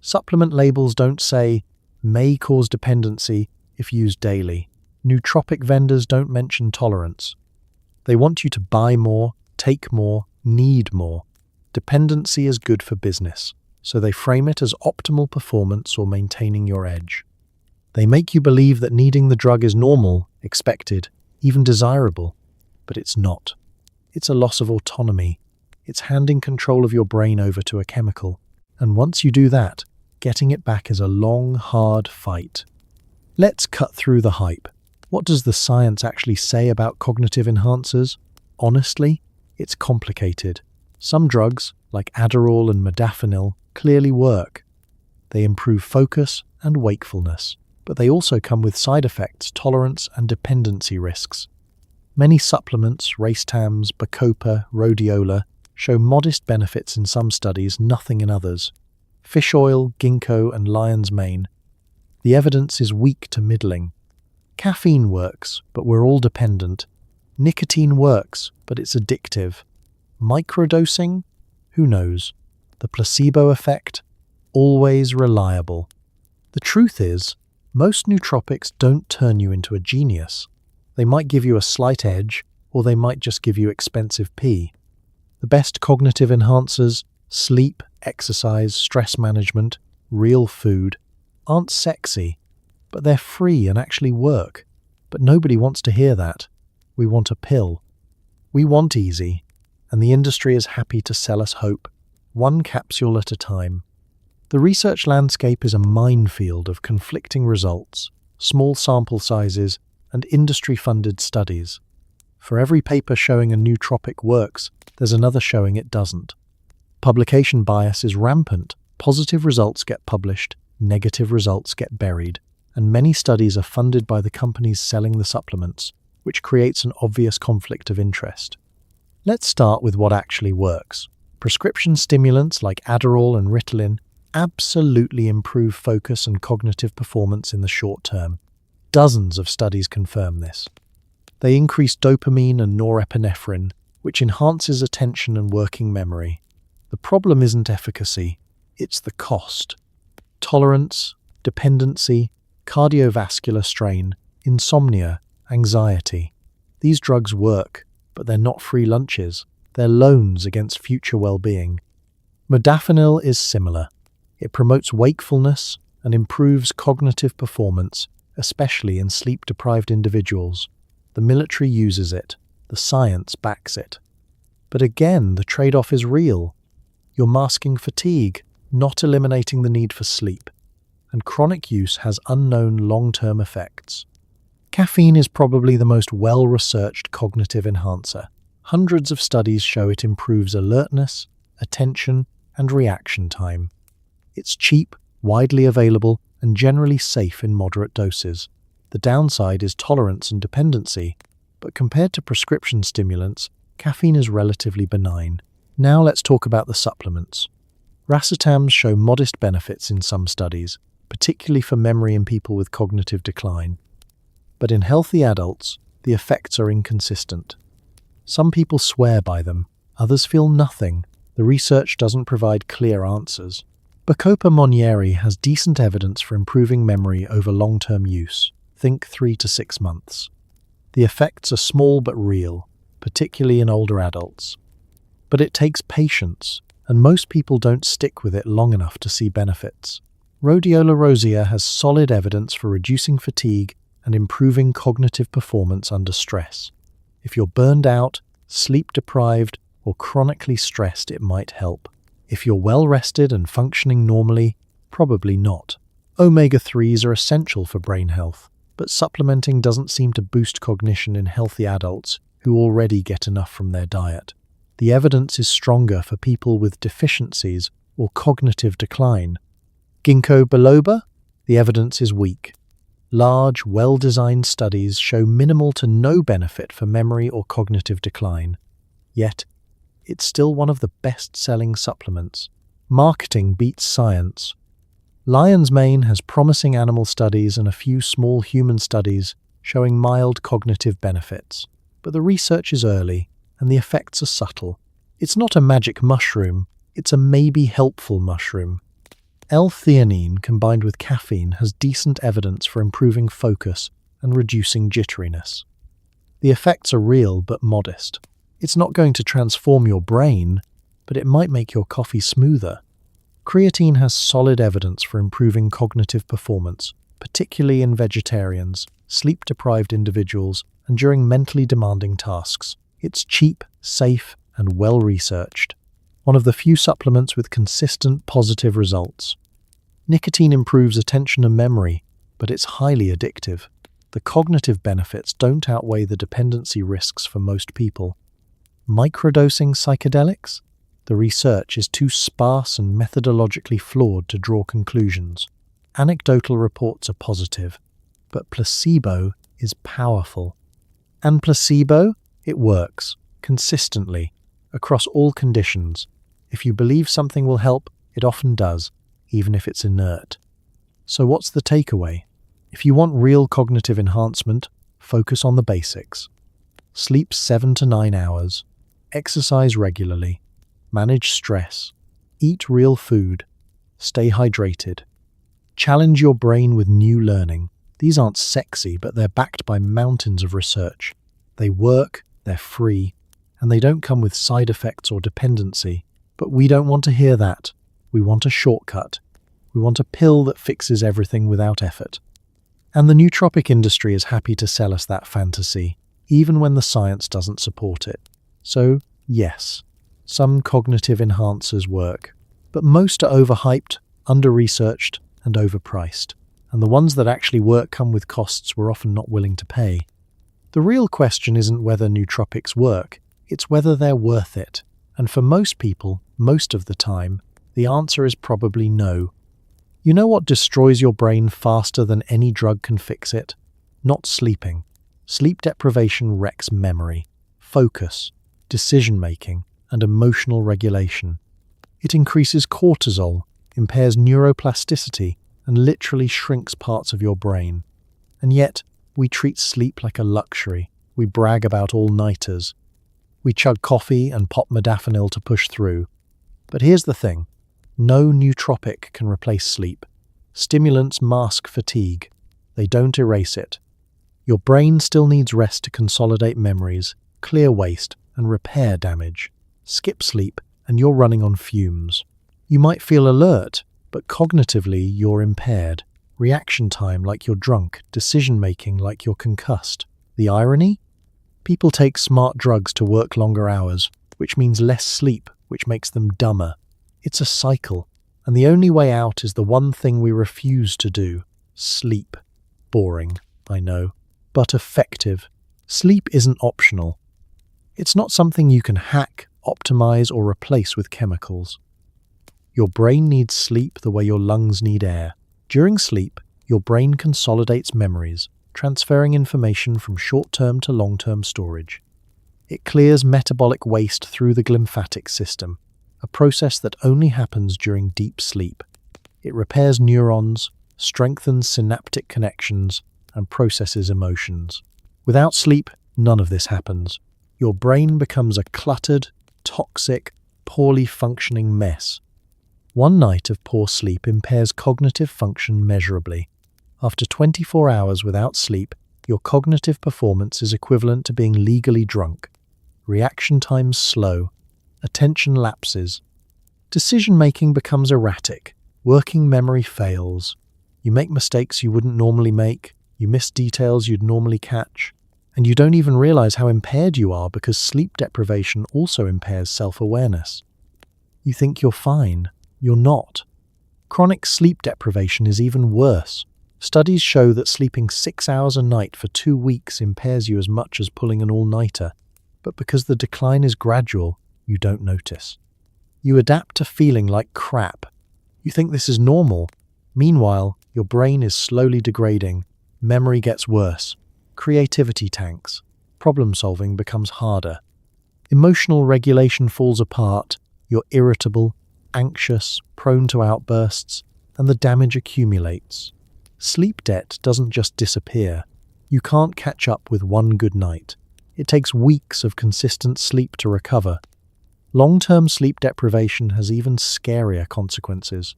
Supplement labels don't say, may cause dependency if used daily. Nootropic vendors don't mention tolerance. They want you to buy more, take more, need more. Dependency is good for business, so they frame it as optimal performance or maintaining your edge. They make you believe that needing the drug is normal, expected, even desirable, but it's not. It's a loss of autonomy. It's handing control of your brain over to a chemical, and once you do that, getting it back is a long, hard fight. Let's cut through the hype. What does the science actually say about cognitive enhancers? Honestly, it's complicated. Some drugs, like Adderall and Modafinil, clearly work. They improve focus and wakefulness, but they also come with side effects, tolerance, and dependency risks. Many supplements, Rastams, Bacopa, Rhodiola, show modest benefits in some studies, nothing in others. Fish oil, ginkgo, and lion's mane. The evidence is weak to middling. Caffeine works, but we're all dependent. Nicotine works, but it's addictive. Microdosing? Who knows? The placebo effect? Always reliable. The truth is, most nootropics don't turn you into a genius. They might give you a slight edge, or they might just give you expensive pee. The best cognitive enhancers, sleep, exercise, stress management, real food, aren't sexy, but they're free and actually work. But nobody wants to hear that. We want a pill. We want easy, and the industry is happy to sell us hope, one capsule at a time. The research landscape is a minefield of conflicting results, small sample sizes, and industry-funded studies. For every paper showing a nootropic works, there's another showing it doesn't. Publication bias is rampant. Positive results get published, negative results get buried, and many studies are funded by the companies selling the supplements, which creates an obvious conflict of interest. Let's start with what actually works. Prescription stimulants like Adderall and Ritalin absolutely improve focus and cognitive performance in the short term. Dozens of studies confirm this. They increase dopamine and norepinephrine, which enhances attention and working memory. The problem isn't efficacy, it's the cost. Tolerance, dependency, cardiovascular strain, insomnia, anxiety. These drugs work, but they're not free lunches. They're loans against future well-being. Modafinil is similar. It promotes wakefulness, and improves cognitive performance, especially in sleep-deprived individuals. The military uses it. The science backs it. But again, the trade-off is real. You're masking fatigue, not eliminating the need for sleep, and chronic use has unknown long-term effects. Caffeine is probably the most well-researched cognitive enhancer. Hundreds of studies show it improves alertness, attention, and reaction time. It's cheap, widely available, and generally safe in moderate doses. The downside is tolerance and dependency, but compared to prescription stimulants, caffeine is relatively benign. Now let's talk about the supplements. Racetams show modest benefits in some studies, particularly for memory in people with cognitive decline. But in healthy adults, the effects are inconsistent. Some people swear by them, others feel nothing. The research doesn't provide clear answers. Bacopa Monnieri has decent evidence for improving memory over long-term use. Think 3 to 6 months. The effects are small but real, particularly in older adults. But it takes patience, and most people don't stick with it long enough to see benefits. Rhodiola rosea has solid evidence for reducing fatigue and improving cognitive performance under stress. If you're burned out, sleep-deprived, or chronically stressed, it might help. If you're well-rested and functioning normally, probably not. Omega-3s are essential for brain health, but supplementing doesn't seem to boost cognition in healthy adults who already get enough from their diet. The evidence is stronger for people with deficiencies or cognitive decline. Ginkgo biloba? The evidence is weak. Large, well-designed studies show minimal to no benefit for memory or cognitive decline. Yet, it's still one of the best-selling supplements. Marketing beats science. Lion's mane has promising animal studies and a few small human studies showing mild cognitive benefits. But the research is early, and the effects are subtle. It's not a magic mushroom, it's a maybe helpful mushroom. L-theanine combined with caffeine has decent evidence for improving focus and reducing jitteriness. The effects are real but modest. It's not going to transform your brain, but it might make your coffee smoother. Creatine has solid evidence for improving cognitive performance, particularly in vegetarians, sleep-deprived individuals, and during mentally demanding tasks. It's cheap, safe, and well-researched. One of the few supplements with consistent positive results. Nicotine improves attention and memory, but it's highly addictive. The cognitive benefits don't outweigh the dependency risks for most people. Microdosing psychedelics? The research is too sparse and methodologically flawed to draw conclusions. Anecdotal reports are positive, but placebo is powerful. And placebo? It works, consistently, across all conditions. If you believe something will help, it often does, even if it's inert. So what's the takeaway? If you want real cognitive enhancement, focus on the basics. Sleep 7 to 9 hours. Exercise regularly. Manage stress. Eat real food. Stay hydrated. Challenge your brain with new learning. These aren't sexy, but they're backed by mountains of research. They work, they're free, and they don't come with side effects or dependency. But we don't want to hear that. We want a shortcut. We want a pill that fixes everything without effort. And the nootropic industry is happy to sell us that fantasy, even when the science doesn't support it. So, yes, some cognitive enhancers work, but most are overhyped, under-researched, and overpriced. And the ones that actually work come with costs we're often not willing to pay. The real question isn't whether nootropics work, it's whether they're worth it. And for most people, most of the time, the answer is probably no. You know what destroys your brain faster than any drug can fix it? Not sleeping. Sleep deprivation wrecks memory, focus, decision-making, and emotional regulation. It increases cortisol, impairs neuroplasticity, and literally shrinks parts of your brain. And yet, we treat sleep like a luxury. We brag about all-nighters. We chug coffee and pop Modafinil to push through. But here's the thing. No nootropic can replace sleep. Stimulants mask fatigue. They don't erase it. Your brain still needs rest to consolidate memories, clear waste, and repair damage. Skip sleep, and you're running on fumes. You might feel alert, but cognitively you're impaired. Reaction time like you're drunk, decision-making like you're concussed. The irony? People take smart drugs to work longer hours, which means less sleep, which makes them dumber. It's a cycle, and the only way out is the one thing we refuse to do: sleep. Boring, I know, but effective. Sleep isn't optional. It's not something you can hack, optimize, or replace with chemicals. Your brain needs sleep the way your lungs need air. During sleep, your brain consolidates memories, transferring information from short-term to long-term storage. It clears metabolic waste through the glymphatic system, a process that only happens during deep sleep. It repairs neurons, strengthens synaptic connections, and processes emotions. Without sleep, none of this happens. Your brain becomes a cluttered, toxic, poorly functioning mess. One night of poor sleep impairs cognitive function measurably. After 24 hours without sleep, your cognitive performance is equivalent to being legally drunk. Reaction times slow. Attention lapses. Decision-making becomes erratic. Working memory fails. You make mistakes you wouldn't normally make. You miss details you'd normally catch. And you don't even realize how impaired you are because sleep deprivation also impairs self-awareness. You think you're fine. You're not. Chronic sleep deprivation is even worse. Studies show that sleeping 6 hours a night for 2 weeks impairs you as much as pulling an all-nighter. But because the decline is gradual, you don't notice. You adapt to feeling like crap. You think this is normal. Meanwhile, your brain is slowly degrading. Memory gets worse. Creativity tanks. Problem-solving becomes harder. Emotional regulation falls apart. You're irritable, anxious, prone to outbursts, and the damage accumulates. Sleep debt doesn't just disappear. You can't catch up with one good night. It takes weeks of consistent sleep to recover. Long-term sleep deprivation has even scarier consequences.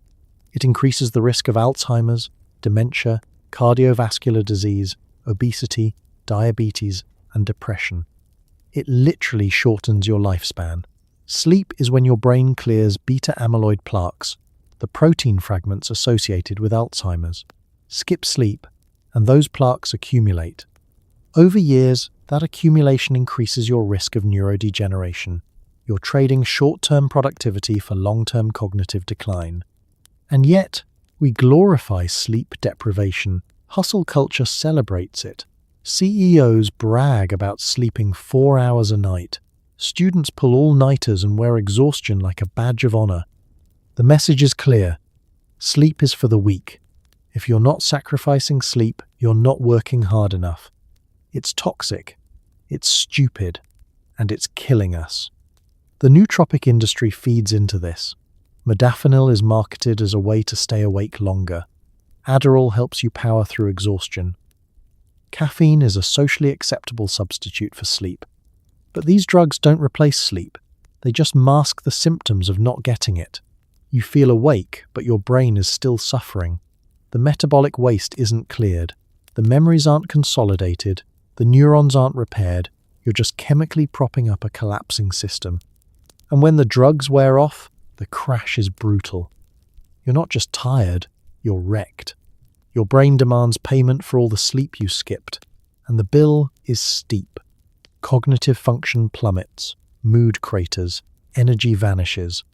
It increases the risk of Alzheimer's, dementia, cardiovascular disease, obesity, diabetes, and depression. It literally shortens your lifespan. Sleep is when your brain clears beta-amyloid plaques, the protein fragments associated with Alzheimer's. Skip sleep, and those plaques accumulate. Over years, that accumulation increases your risk of neurodegeneration. You're trading short-term productivity for long-term cognitive decline. And yet, we glorify sleep deprivation. Hustle culture celebrates it. CEOs brag about sleeping 4 hours a night. Students pull all-nighters and wear exhaustion like a badge of honor. The message is clear. Sleep is for the weak. If you're not sacrificing sleep, you're not working hard enough. It's toxic, it's stupid, and it's killing us. The nootropic industry feeds into this. Modafinil is marketed as a way to stay awake longer. Adderall helps you power through exhaustion. Caffeine is a socially acceptable substitute for sleep. But these drugs don't replace sleep. They just mask the symptoms of not getting it. You feel awake, but your brain is still suffering. The metabolic waste isn't cleared. The memories aren't consolidated. The neurons aren't repaired. You're just chemically propping up a collapsing system. And when the drugs wear off, the crash is brutal. You're not just tired, you're wrecked. Your brain demands payment for all the sleep you skipped, and the bill is steep. Cognitive function plummets, mood craters, energy vanishes.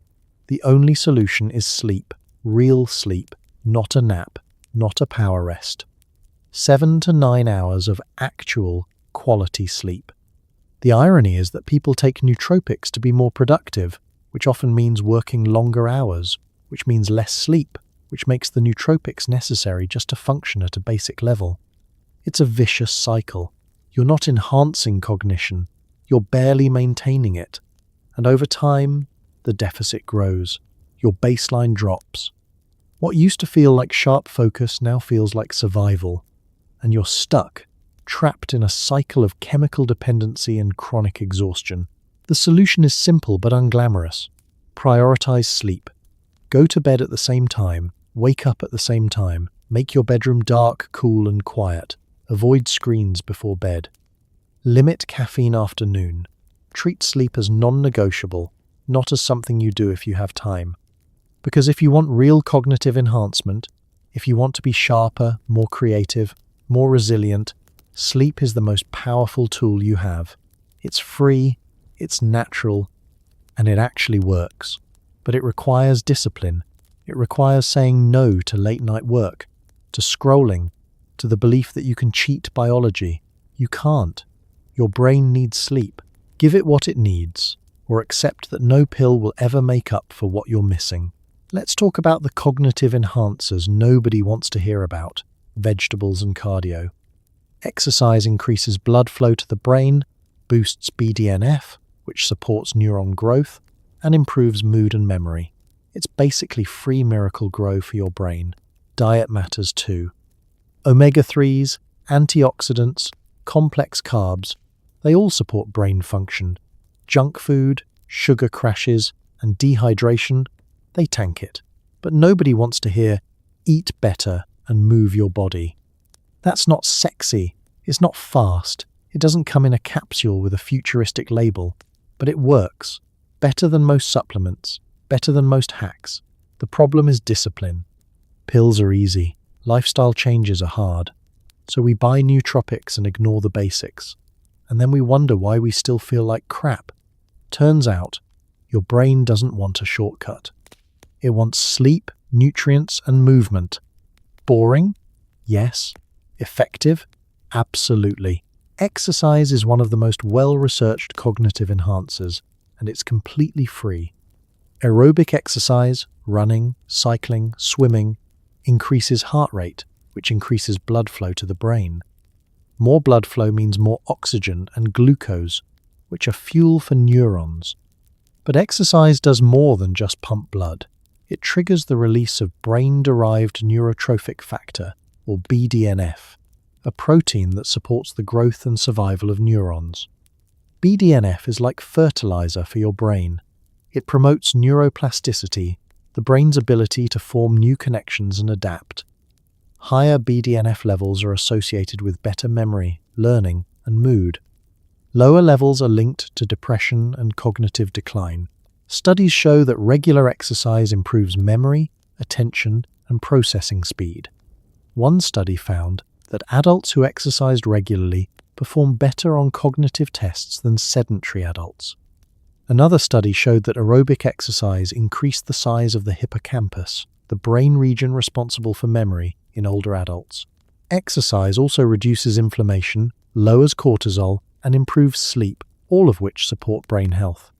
The only solution is sleep, real sleep, not a nap, not a power rest. 7 to 9 hours of actual, quality sleep. The irony is that people take nootropics to be more productive, which often means working longer hours, which means less sleep, which makes the nootropics necessary just to function at a basic level. It's a vicious cycle. You're not enhancing cognition, you're barely maintaining it. And over time, the deficit grows. Your baseline drops. What used to feel like sharp focus now feels like survival. And you're stuck, trapped in a cycle of chemical dependency and chronic exhaustion. The solution is simple but unglamorous. Prioritize sleep. Go to bed at the same time, wake up at the same time, make your bedroom dark, cool, and quiet. Avoid screens before bed. Limit caffeine after noon. Treat sleep as non-negotiable, not as something you do if you have time. Because if you want real cognitive enhancement, if you want to be sharper, more creative, more resilient, sleep is the most powerful tool you have. It's free, it's natural, and it actually works. But it requires discipline. It requires saying no to late-night work, to scrolling, to the belief that you can cheat biology. You can't. Your brain needs sleep. Give it what it needs, or accept that no pill will ever make up for what you're missing. Let's talk about the cognitive enhancers nobody wants to hear about: vegetables and cardio. Exercise increases blood flow to the brain, boosts BDNF, which supports neuron growth, and improves mood and memory. It's basically free miracle grow for your brain. Diet matters too. Omega-3s, antioxidants, complex carbs, they all support brain function. Junk food, sugar crashes, and dehydration, they tank it. But nobody wants to hear, eat better and move your body. That's not sexy, it's not fast, it doesn't come in a capsule with a futuristic label, but it works. Better than most supplements, better than most hacks. The problem is discipline. Pills are easy, lifestyle changes are hard. So we buy nootropics and ignore the basics. And then we wonder why we still feel like crap. Turns out, your brain doesn't want a shortcut. It wants sleep, nutrients, and movement. Boring? Yes. Effective? Absolutely. Exercise is one of the most well-researched cognitive enhancers, and it's completely free. Aerobic exercise, running, cycling, swimming, increases heart rate, which increases blood flow to the brain. More blood flow means more oxygen and glucose, which are fuel for neurons. But exercise does more than just pump blood. It triggers the release of brain-derived neurotrophic factor, or BDNF, a protein that supports the growth and survival of neurons. BDNF is like fertilizer for your brain. It promotes neuroplasticity, the brain's ability to form new connections and adapt. Higher BDNF levels are associated with better memory, learning, and mood. Lower levels are linked to depression and cognitive decline. Studies show that regular exercise improves memory, attention, and processing speed. One study found that adults who exercised regularly perform better on cognitive tests than sedentary adults. Another study showed that aerobic exercise increased the size of the hippocampus, the brain region responsible for memory, in older adults. Exercise also reduces inflammation, lowers cortisol, and improves sleep, all of which support brain health.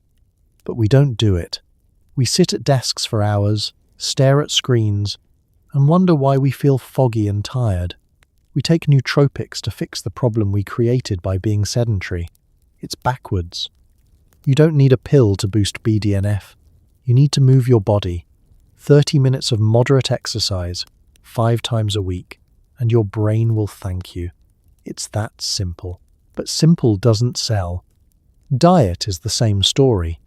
But we don't do it. We sit at desks for hours, stare at screens, and wonder why we feel foggy and tired. We take nootropics to fix the problem we created by being sedentary. It's backwards. You don't need a pill to boost BDNF. You need to move your body. 30 minutes of moderate exercise, 5 times a week, and your brain will thank you. It's that simple. But simple doesn't sell. Diet is the same story.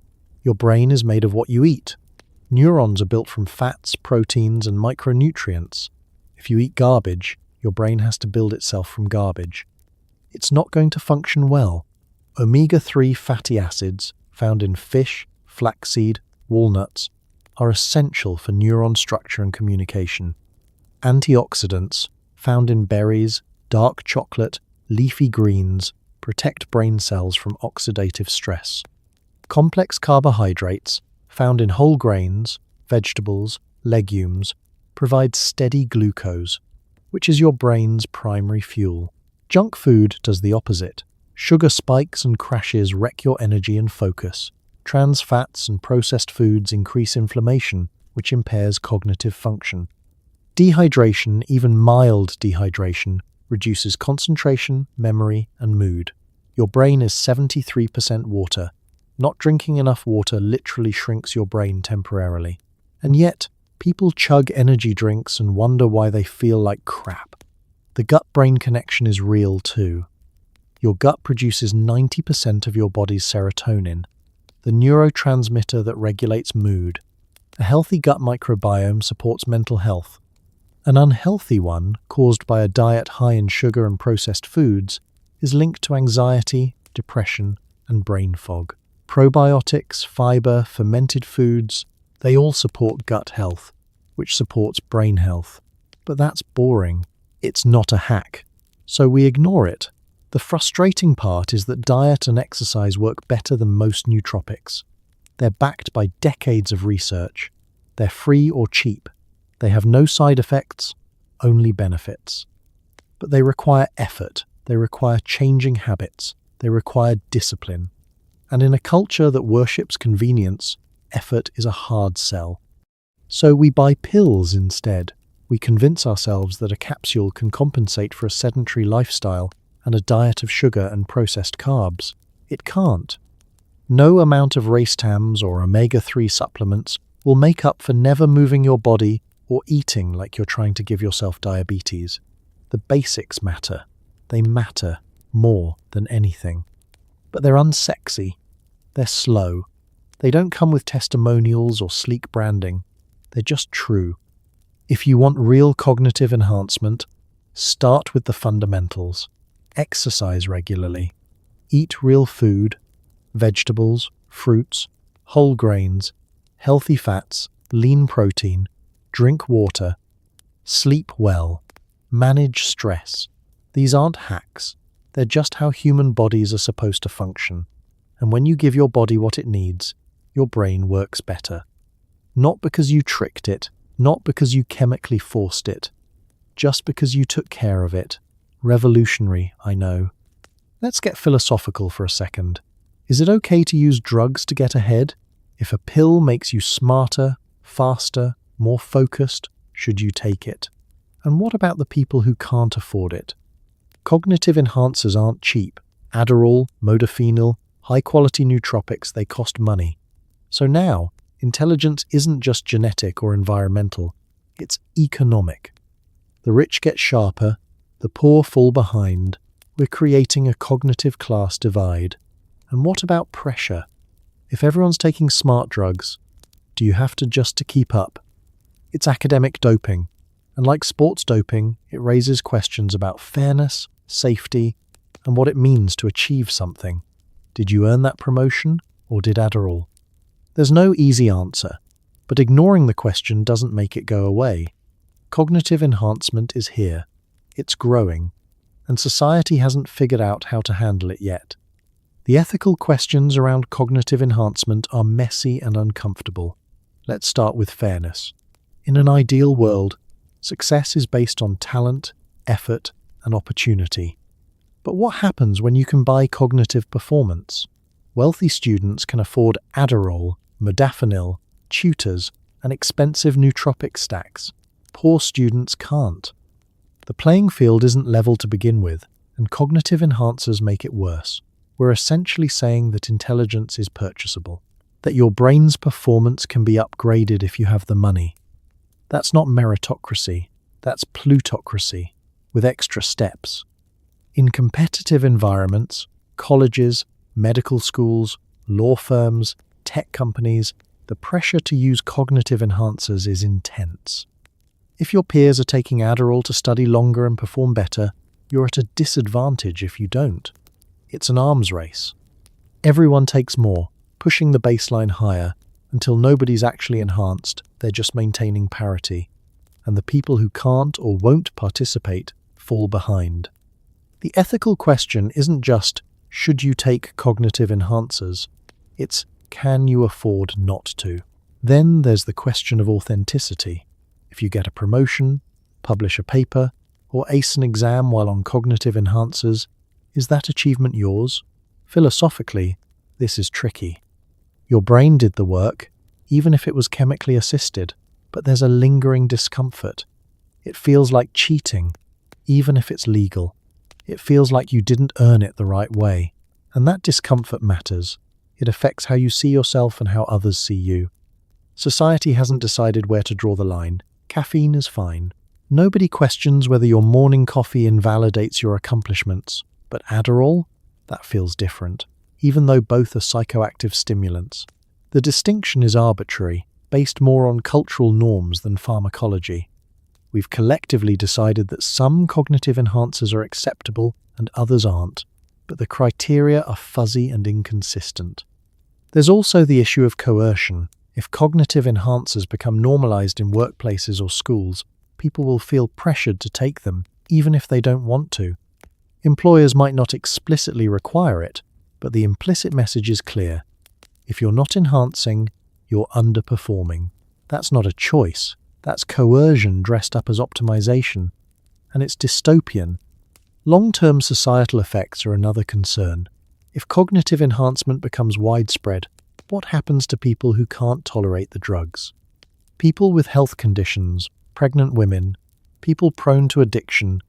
Your brain is made of what you eat. Neurons are built from fats, proteins, and micronutrients. If you eat garbage, your brain has to build itself from garbage. It's not going to function well. Omega-3 fatty acids, found in fish, flaxseed, walnuts, are essential for neuron structure and communication. Antioxidants, found in berries, dark chocolate, leafy greens, protect brain cells from oxidative stress. Complex carbohydrates, found in whole grains, vegetables, legumes, provide steady glucose, which is your brain's primary fuel. Junk food does the opposite. Sugar spikes and crashes wreck your energy and focus. Trans fats and processed foods increase inflammation, which impairs cognitive function. Dehydration, even mild dehydration, reduces concentration, memory, and mood. Your brain is 73% water. Not drinking enough water literally shrinks your brain temporarily. And yet, people chug energy drinks and wonder why they feel like crap. The gut-brain connection is real too. Your gut produces 90% of your body's serotonin, the neurotransmitter that regulates mood. A healthy gut microbiome supports mental health. An unhealthy one, caused by a diet high in sugar and processed foods, is linked to anxiety, depression, and brain fog. Probiotics, fiber, fermented foods, They all support gut health, which supports brain health. But that's boring. It's not a hack. So we ignore it. The frustrating part is that diet and exercise work better than most nootropics. They're backed by decades of research. They're free or cheap. They have no side effects, only benefits. But they require effort. They require changing habits. They require discipline. And in a culture that worships convenience, effort is a hard sell. So we buy pills instead. We convince ourselves that a capsule can compensate for a sedentary lifestyle and a diet of sugar and processed carbs. It can't. No amount of racetams or omega-3 supplements will make up for never moving your body or eating like you're trying to give yourself diabetes. The basics matter. They matter more than anything. But they're unsexy. They're slow. They don't come with testimonials or sleek branding. They're just true. If you want real cognitive enhancement, start with the fundamentals. Exercise regularly. Eat real food, vegetables, fruits, whole grains, healthy fats, lean protein, drink water, sleep well, manage stress. These aren't hacks. They're just how human bodies are supposed to function. And when you give your body what it needs, your brain works better. Not because you tricked it, not because you chemically forced it, just because you took care of it. Revolutionary, I know. Let's get philosophical for a second. Is it okay to use drugs to get ahead? If a pill makes you smarter, faster, more focused, should you take it? And what about the people who can't afford it? Cognitive enhancers aren't cheap. Adderall, Modafinil, high-quality nootropics, they cost money. So now, intelligence isn't just genetic or environmental, it's economic. The rich get sharper, the poor fall behind. We're creating a cognitive class divide. And what about pressure? If everyone's taking smart drugs, do you have to just to keep up? It's academic doping, and like sports doping, it raises questions about fairness, safety, and what it means to achieve something. Did you earn that promotion, or did Adderall? There's no easy answer, but ignoring the question doesn't make it go away. Cognitive enhancement is here. It's growing, and society hasn't figured out how to handle it yet. The ethical questions around cognitive enhancement are messy and uncomfortable. Let's start with fairness. In an ideal world, success is based on talent, effort, and opportunity. But what happens when you can buy cognitive performance? Wealthy students can afford Adderall, Modafinil, tutors, and expensive nootropic stacks. Poor students can't. The playing field isn't level to begin with, and cognitive enhancers make it worse. We're essentially saying that intelligence is purchasable, that your brain's performance can be upgraded if you have the money. That's not meritocracy, that's plutocracy, with extra steps. In competitive environments, colleges, medical schools, law firms, tech companies, the pressure to use cognitive enhancers is intense. If your peers are taking Adderall to study longer and perform better, you're at a disadvantage if you don't. It's an arms race. Everyone takes more, pushing the baseline higher, until nobody's actually enhanced, they're just maintaining parity. And the people who can't or won't participate fall behind. The ethical question isn't just, should you take cognitive enhancers? It's, can you afford not to? Then there's the question of authenticity. If you get a promotion, publish a paper, or ace an exam while on cognitive enhancers, is that achievement yours? Philosophically, this is tricky. Your brain did the work, even if it was chemically assisted, but there's a lingering discomfort. It feels like cheating, even if it's legal. It feels like you didn't earn it the right way. And that discomfort matters. It affects how you see yourself and how others see you. Society hasn't decided where to draw the line. Caffeine is fine. Nobody questions whether your morning coffee invalidates your accomplishments. But Adderall? That feels different, even though both are psychoactive stimulants. The distinction is arbitrary, based more on cultural norms than pharmacology. We've collectively decided that some cognitive enhancers are acceptable and others aren't, but the criteria are fuzzy and inconsistent. There's also the issue of coercion. If cognitive enhancers become normalized in workplaces or schools, people will feel pressured to take them, even if they don't want to. Employers might not explicitly require it, but the implicit message is clear. If you're not enhancing, you're underperforming. That's not a choice. That's coercion dressed up as optimization. And it's dystopian. Long-term societal effects are another concern. If cognitive enhancement becomes widespread, what happens to people who can't tolerate the drugs? People with health conditions, pregnant women, people prone to addiction,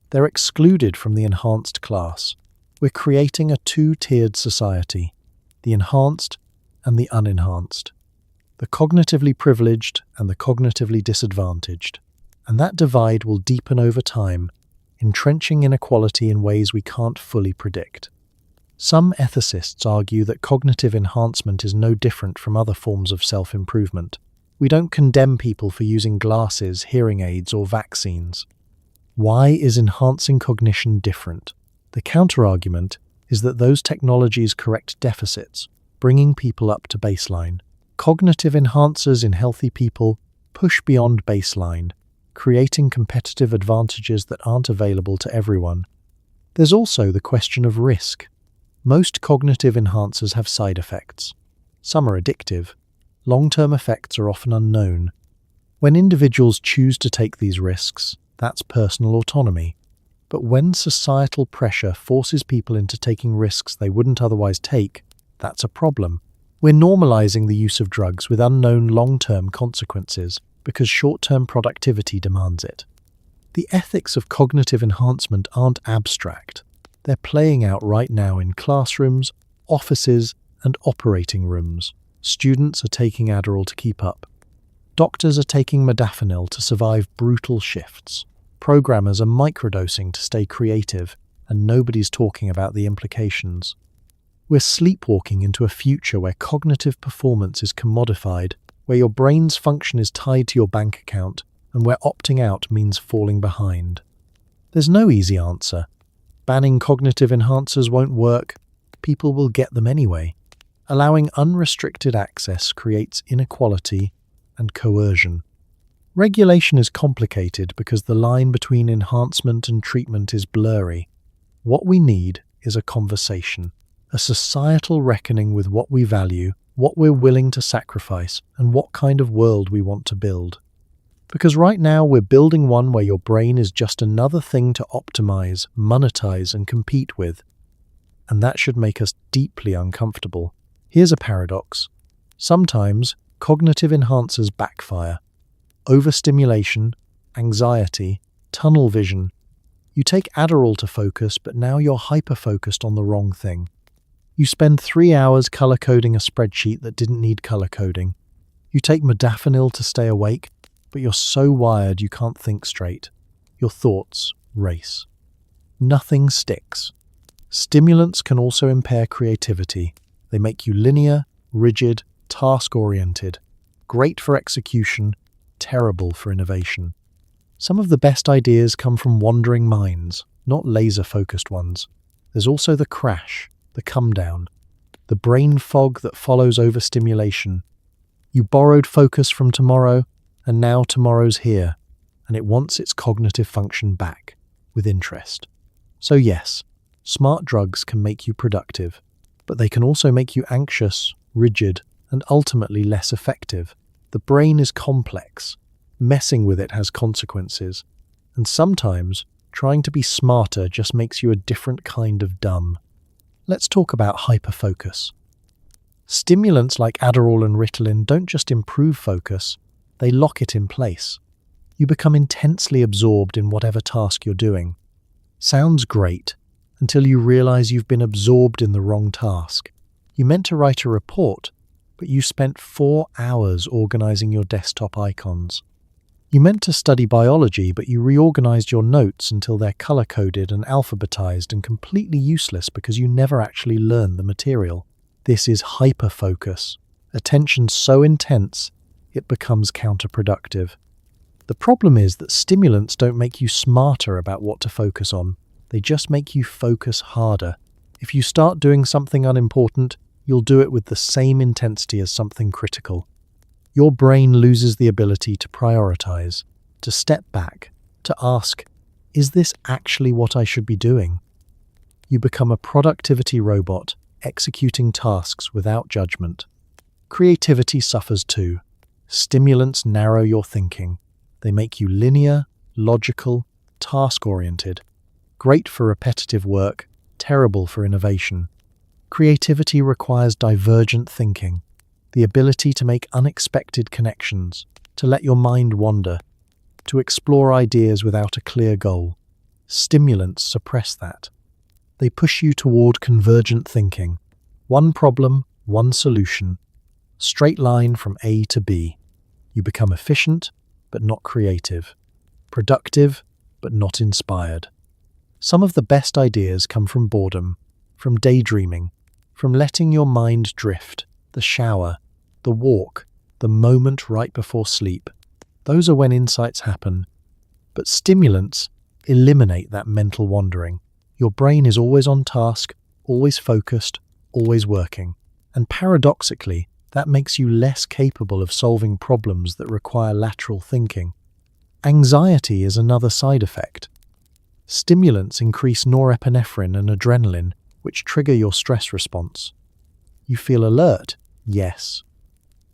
they're excluded from the enhanced class. We're creating a two-tiered society, the enhanced and the unenhanced, the cognitively privileged and the cognitively disadvantaged. And that divide will deepen over time, entrenching inequality in ways we can't fully predict. Some ethicists argue that cognitive enhancement is no different from other forms of self-improvement. We don't condemn people for using glasses, hearing aids, or vaccines. Why is enhancing cognition different? The counterargument is that those technologies correct deficits, bringing people up to baseline. Cognitive enhancers in healthy people push beyond baseline, creating competitive advantages that aren't available to everyone. There's also the question of risk. Most cognitive enhancers have side effects. Some are addictive. Long-term effects are often unknown. When individuals choose to take these risks, that's personal autonomy. But when societal pressure forces people into taking risks they wouldn't otherwise take, that's a problem. We're normalizing the use of drugs with unknown long-term consequences because short-term productivity demands it. The ethics of cognitive enhancement aren't abstract. They're playing out right now in classrooms, offices, and operating rooms. Students are taking Adderall to keep up. Doctors are taking Modafinil to survive brutal shifts. Programmers are microdosing to stay creative, and nobody's talking about the implications. We're sleepwalking into a future where cognitive performance is commodified, where your brain's function is tied to your bank account, and where opting out means falling behind. There's no easy answer. Banning cognitive enhancers won't work. People will get them anyway. Allowing unrestricted access creates inequality and coercion. Regulation is complicated because the line between enhancement and treatment is blurry. What we need is a conversation, a societal reckoning with what we value, what we're willing to sacrifice, and what kind of world we want to build. Because right now we're building one where your brain is just another thing to optimize, monetize, and compete with. And that should make us deeply uncomfortable. Here's a paradox. Sometimes cognitive enhancers backfire. Overstimulation, anxiety, tunnel vision. You take Adderall to focus, but now you're hyper-focused on the wrong thing. You spend 3 hours color-coding a spreadsheet that didn't need color-coding. You take Modafinil to stay awake, but you're so wired you can't think straight. Your thoughts race. Nothing sticks. Stimulants can also impair creativity. They make you linear, rigid, task-oriented. Great for execution, terrible for innovation. Some of the best ideas come from wandering minds, not laser-focused ones. There's also the crash, the come-down, the brain fog that follows overstimulation. You borrowed focus from tomorrow, and now tomorrow's here, and it wants its cognitive function back, with interest. So yes, smart drugs can make you productive, but they can also make you anxious, rigid, and ultimately less effective. The brain is complex. Messing with it has consequences. And sometimes, trying to be smarter just makes you a different kind of dumb. Let's talk about hyperfocus. Stimulants like Adderall and Ritalin don't just improve focus, they lock it in place. You become intensely absorbed in whatever task you're doing. Sounds great, until you realize you've been absorbed in the wrong task. You meant to write a report, but you spent 4 hours organizing your desktop icons. You meant to study biology, but you reorganized your notes until they're color-coded and alphabetized and completely useless because you never actually learned the material. This is hyperfocus. Attention so intense, it becomes counterproductive. The problem is that stimulants don't make you smarter about what to focus on. They just make you focus harder. If you start doing something unimportant, you'll do it with the same intensity as something critical. Your brain loses the ability to prioritize, to step back, to ask, is this actually what I should be doing? You become a productivity robot, executing tasks without judgment. Creativity suffers too. Stimulants narrow your thinking. They make you linear, logical, task-oriented. Great for repetitive work, terrible for innovation. Creativity requires divergent thinking, the ability to make unexpected connections, to let your mind wander, to explore ideas without a clear goal. Stimulants suppress that. They push you toward convergent thinking. One problem, one solution. Straight line from A to B. You become efficient, but not creative. Productive, but not inspired. Some of the best ideas come from boredom, from daydreaming, from letting your mind drift, the shower, the walk, the moment right before sleep. Those are when insights happen. But stimulants eliminate that mental wandering. Your brain is always on task, always focused, always working. And paradoxically, that makes you less capable of solving problems that require lateral thinking. Anxiety is another side effect. Stimulants increase norepinephrine and adrenaline, which trigger your stress response. You feel alert, yes,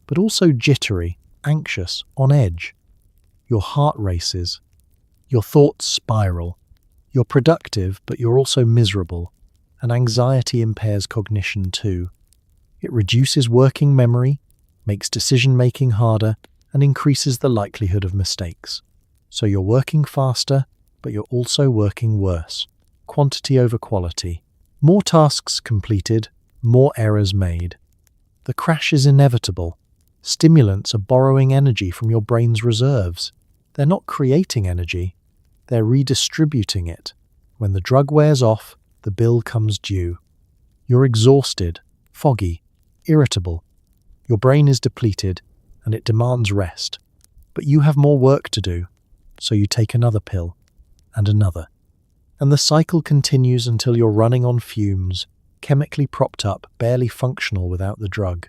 but also jittery, anxious, on edge. Your heart races. Your thoughts spiral. You're productive, but you're also miserable. And anxiety impairs cognition too. It reduces working memory, makes decision-making harder, and increases the likelihood of mistakes. So you're working faster, but you're also working worse. Quantity over quality. More tasks completed, more errors made. The crash is inevitable. Stimulants are borrowing energy from your brain's reserves. They're not creating energy, they're redistributing it. When the drug wears off, the bill comes due. You're exhausted, foggy, irritable. Your brain is depleted, and it demands rest. But you have more work to do, so you take another pill, and another. And the cycle continues until you're running on fumes, chemically propped up, barely functional without the drug.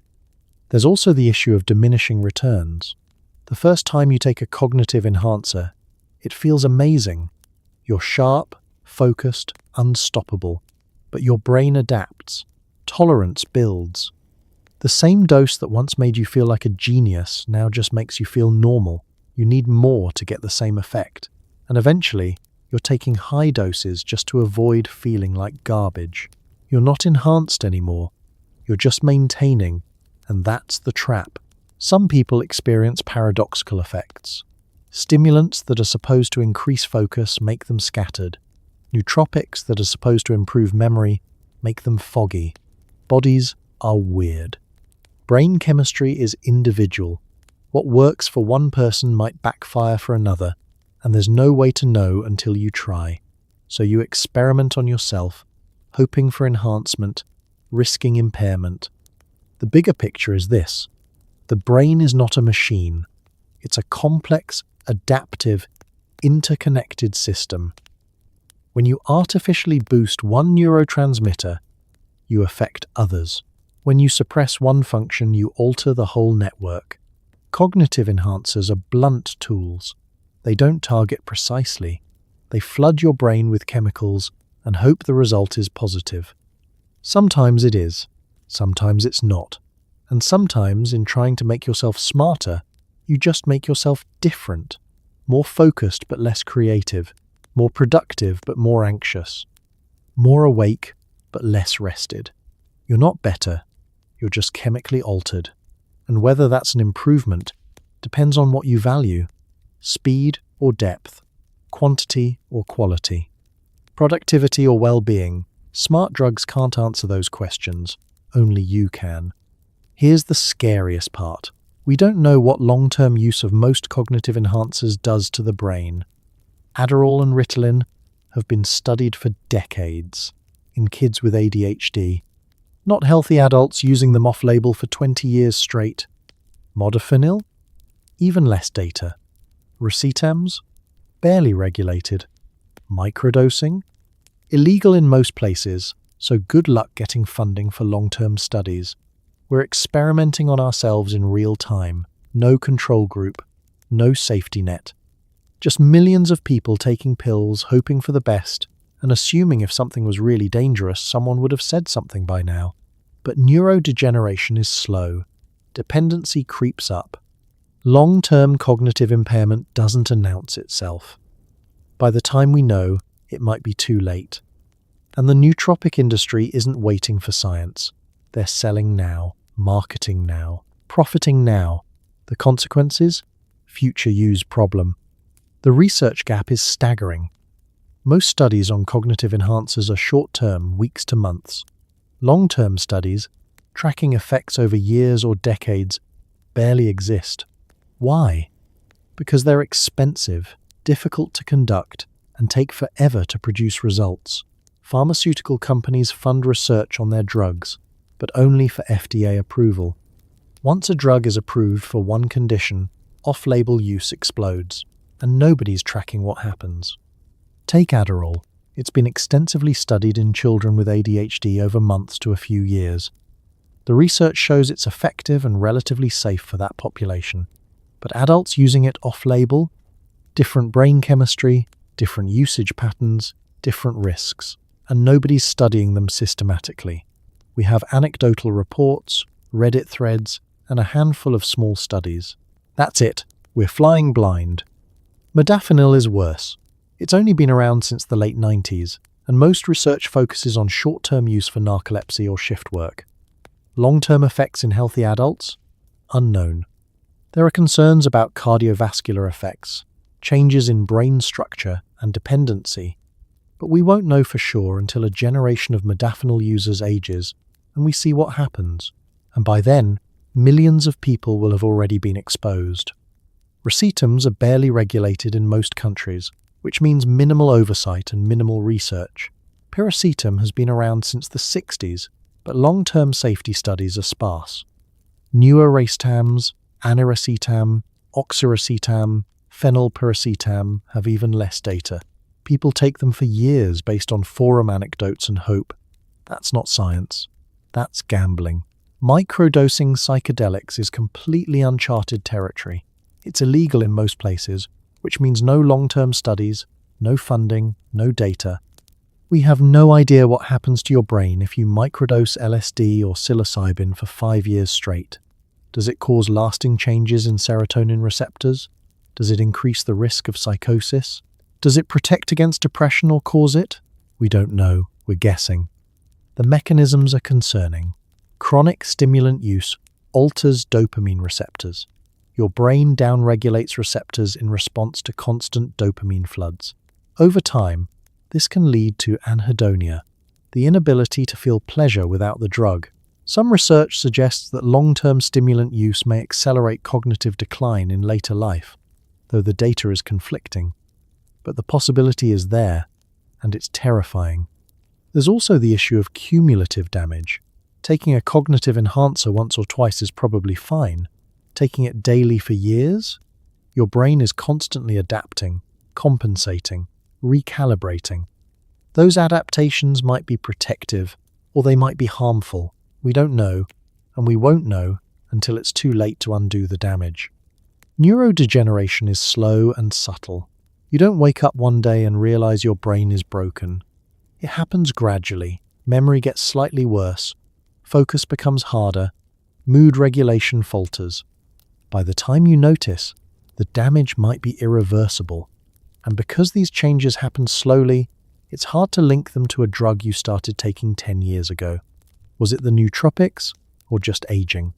There's also the issue of diminishing returns. The first time you take a cognitive enhancer, it feels amazing. You're sharp, focused, unstoppable. But your brain adapts. Tolerance builds. The same dose that once made you feel like a genius now just makes you feel normal. You need more to get the same effect. And eventually, you're taking high doses just to avoid feeling like garbage. You're not enhanced anymore. You're just maintaining, and that's the trap. Some people experience paradoxical effects. Stimulants that are supposed to increase focus make them scattered. Nootropics that are supposed to improve memory make them foggy. Bodies are weird. Brain chemistry is individual. What works for one person might backfire for another, and there's no way to know until you try. So you experiment on yourself, hoping for enhancement, risking impairment. The bigger picture is this. The brain is not a machine. It's a complex, adaptive, interconnected system. When you artificially boost one neurotransmitter, you affect others. When you suppress one function, you alter the whole network. Cognitive enhancers are blunt tools. They don't target precisely. They flood your brain with chemicals and hope the result is positive. Sometimes it is, sometimes it's not. And sometimes, in trying to make yourself smarter, you just make yourself different, more focused but less creative, more productive but more anxious, more awake but less rested. You're not better, you're just chemically altered. And whether that's an improvement depends on what you value, speed or depth, quantity or quality, productivity or well-being. Smart drugs can't answer those questions, only you can. Here's the scariest part. We don't know what long-term use of most cognitive enhancers does to the brain. Adderall and Ritalin have been studied for decades in kids with ADHD, not healthy adults using them off-label for 20 years straight. Modafinil? Even less data. Racetams? Barely regulated. Microdosing? Illegal in most places, so good luck getting funding for long-term studies. We're experimenting on ourselves in real time, No control group, no safety net. Just millions of people taking pills, hoping for the best, and assuming if something was really dangerous, someone would have said something by now. But neurodegeneration is slow. Dependency creeps up. Long-term cognitive impairment doesn't announce itself. By the time we know, it might be too late. And the nootropic industry isn't waiting for science. They're selling now, marketing now, profiting now. The consequences? Future use problem. The research gap is staggering. Most studies on cognitive enhancers are short-term, weeks to months. Long-term studies, tracking effects over years or decades, barely exist. Why? Because they're expensive, difficult to conduct, and take forever to produce results. Pharmaceutical companies fund research on their drugs, but only for FDA approval. Once a drug is approved for one condition, off-label use explodes, and nobody's tracking what happens. Take Adderall. It's been extensively studied in children with ADHD over months to a few years. The research shows it's effective and relatively safe for that population. But adults using it off-label? Different brain chemistry, different usage patterns, different risks, and nobody's studying them systematically. We have anecdotal reports, Reddit threads, and a handful of small studies. That's it. We're flying blind. Modafinil is worse. It's only been around since the late 90s, and most research focuses on short-term use for narcolepsy or shift work. Long-term effects in healthy adults? Unknown. There are concerns about cardiovascular effects, changes in brain structure, and dependency. But we won't know for sure until a generation of modafinil users ages and we see what happens. And by then, millions of people will have already been exposed. Recetams are barely regulated in most countries, which means minimal oversight and minimal research. Piracetam has been around since the 60s, but long-term safety studies are sparse. Newer racetams, aniracetam, oxiracetam, phenylpiracetam have even less data. People take them for years based on forum anecdotes and hope. That's not science. That's gambling. Microdosing psychedelics is completely uncharted territory. It's illegal in most places, which means no long-term studies, no funding, no data. We have no idea what happens to your brain if you microdose LSD or psilocybin for 5 years straight. Does it cause lasting changes in serotonin receptors? Does it increase the risk of psychosis? Does it protect against depression or cause it? We don't know. We're guessing. The mechanisms are concerning. Chronic stimulant use alters dopamine receptors. Your brain downregulates receptors in response to constant dopamine floods. Over time, this can lead to anhedonia, the inability to feel pleasure without the drug. Some research suggests that long-term stimulant use may accelerate cognitive decline in later life, though the data is conflicting. But the possibility is there, and it's terrifying. There's also the issue of cumulative damage. Taking a cognitive enhancer once or twice is probably fine. Taking it daily for years? Your brain is constantly adapting, compensating, recalibrating. Those adaptations might be protective, or they might be harmful. We don't know, and we won't know until it's too late to undo the damage. Neurodegeneration is slow and subtle. You don't wake up one day and realize your brain is broken. It happens gradually. Memory gets slightly worse. Focus becomes harder. Mood regulation falters. By the time you notice, the damage might be irreversible. And because these changes happen slowly, it's hard to link them to a drug you started taking 10 years ago. Was it the nootropics or just aging?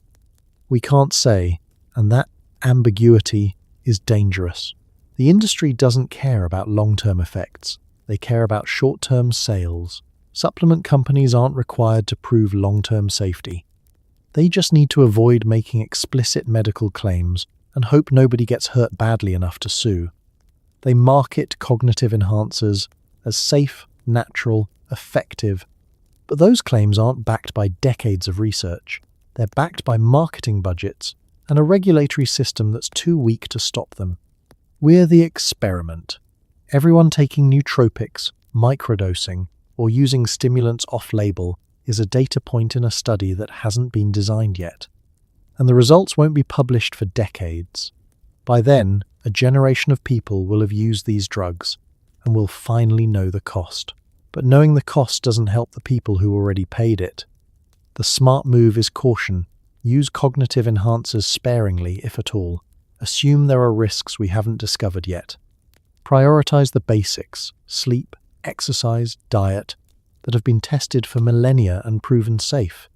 We can't say, and that ambiguity is dangerous. The industry doesn't care about long-term effects. They care about short-term sales. Supplement companies aren't required to prove long-term safety. They just need to avoid making explicit medical claims and hope nobody gets hurt badly enough to sue. They market cognitive enhancers as safe, natural, effective, but those claims aren't backed by decades of research. They're backed by marketing budgets and a regulatory system that's too weak to stop them. We're the experiment. Everyone taking nootropics, microdosing, or using stimulants off-label is a data point in a study that hasn't been designed yet. and the results won't be published for decades. By then, a generation of people will have used these drugs and will finally know the cost. But knowing the cost doesn't help the people who already paid it. The smart move is caution. Use cognitive enhancers sparingly, if at all. Assume there are risks we haven't discovered yet. Prioritize the basics: sleep, exercise, diet, that have been tested for millennia and proven safe.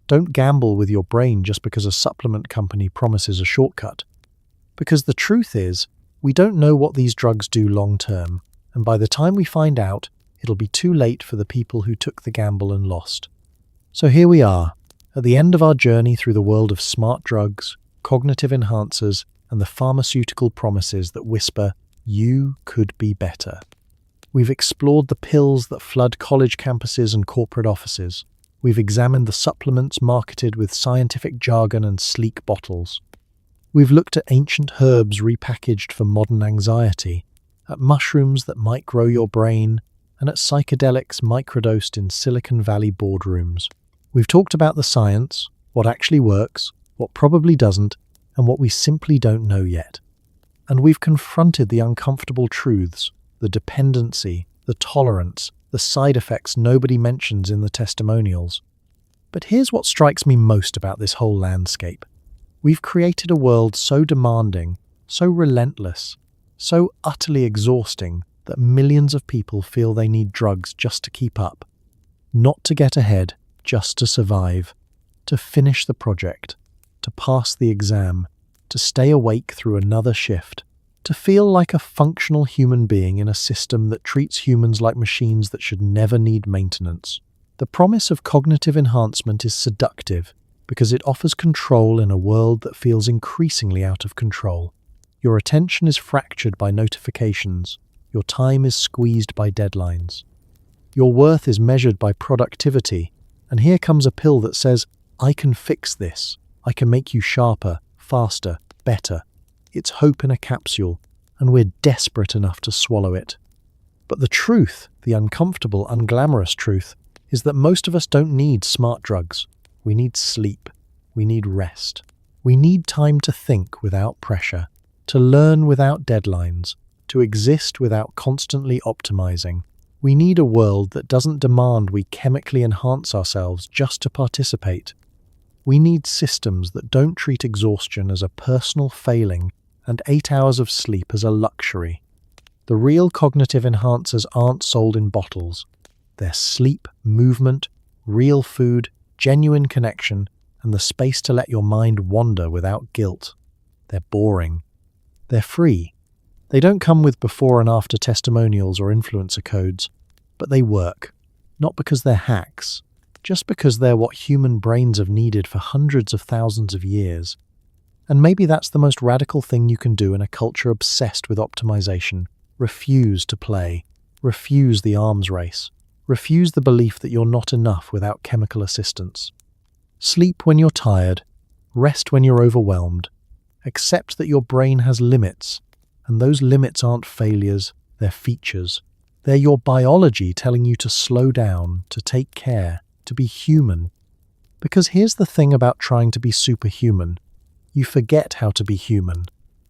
Don't gamble with your brain just because a supplement company promises a shortcut. Because the truth is, we don't know what these drugs do long term, and by the time we find out, it'll be too late for the people who took the gamble and lost. So here we are, at the end of our journey through the world of smart drugs, cognitive enhancers, and the pharmaceutical promises that whisper, "You could be better." We've explored the pills that flood college campuses and corporate offices. We've examined the supplements marketed with scientific jargon and sleek bottles. We've looked at ancient herbs repackaged for modern anxiety, at mushrooms that might grow your brain, and at psychedelics microdosed in Silicon Valley boardrooms. We've talked about the science, what actually works, what probably doesn't, and what we simply don't know yet. And we've confronted the uncomfortable truths, the dependency, the tolerance, the side effects nobody mentions in the testimonials. But here's what strikes me most about this whole landscape. We've created a world so demanding, so relentless, so utterly exhausting that millions of people feel they need drugs just to keep up. Not to get ahead, just to survive, to finish the project, to pass the exam, to stay awake through another shift, to feel like a functional human being in a system that treats humans like machines that should never need maintenance. The promise of cognitive enhancement is seductive because it offers control in a world that feels increasingly out of control. Your attention is fractured by notifications. Your time is squeezed by deadlines. Your worth is measured by productivity. And here comes a pill that says, "I can fix this. I can make you sharper, faster, better." It's hope in a capsule, and we're desperate enough to swallow it. But the truth, the uncomfortable, unglamorous truth, is that most of us don't need smart drugs. We need sleep. We need rest. We need time to think without pressure, to learn without deadlines, to exist without constantly optimizing. We need a world that doesn't demand we chemically enhance ourselves just to participate. We need systems that don't treat exhaustion as a personal failing and 8 hours of sleep as a luxury. The real cognitive enhancers aren't sold in bottles. They're sleep, movement, real food, genuine connection, and the space to let your mind wander without guilt. They're boring. They're free. They don't come with before and after testimonials or influencer codes, but they work. Not because they're hacks, just because they're what human brains have needed for hundreds of thousands of years. And maybe that's the most radical thing you can do in a culture obsessed with optimization. Refuse to play. Refuse the arms race. Refuse the belief that you're not enough without chemical assistance. Sleep when you're tired. Rest when you're overwhelmed. Accept that your brain has limits, and those limits aren't failures, they're features. They're your biology telling you to slow down, to take care, to be human. Because here's the thing about trying to be superhuman. You forget how to be human.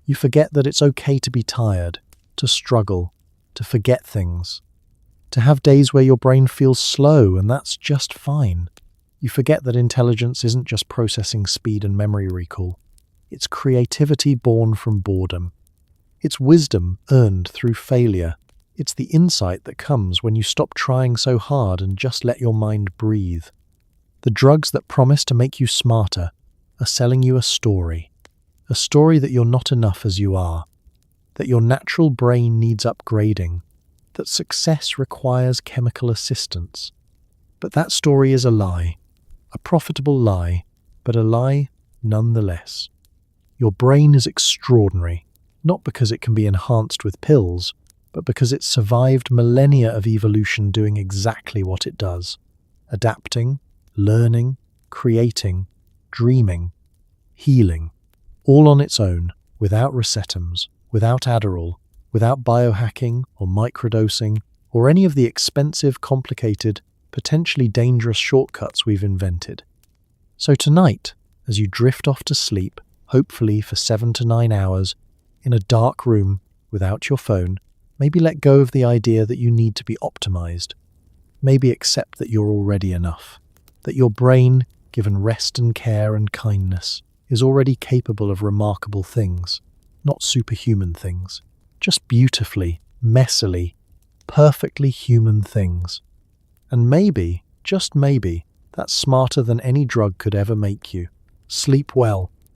You forget that it's okay to be tired, to struggle, to forget things, to have days where your brain feels slow, and that's just fine. You forget that intelligence isn't just processing speed and memory recall. It's creativity born from boredom. It's wisdom earned through failure. It's the insight that comes when you stop trying so hard and just let your mind breathe. The drugs that promise to make you smarter are selling you a story that you're not enough as you are, that your natural brain needs upgrading, that success requires chemical assistance. But that story is a lie, a profitable lie, but a lie nonetheless. Your brain is extraordinary, not because it can be enhanced with pills, but because it survived millennia of evolution doing exactly what it does: adapting, learning, creating, dreaming, healing, all on its own, without resetums, without Adderall, without biohacking or microdosing, or any of the expensive, complicated, potentially dangerous shortcuts we've invented. So tonight, as you drift off to sleep, hopefully for 7 to 9 hours, in a dark room without your phone. Maybe let go of the idea that you need to be optimized. Maybe accept that you're already enough, that your brain, given rest and care and kindness, is already capable of remarkable things, not superhuman things, just beautifully, messily, perfectly human things. And maybe, just maybe, that's smarter than any drug could ever make you. Sleep well,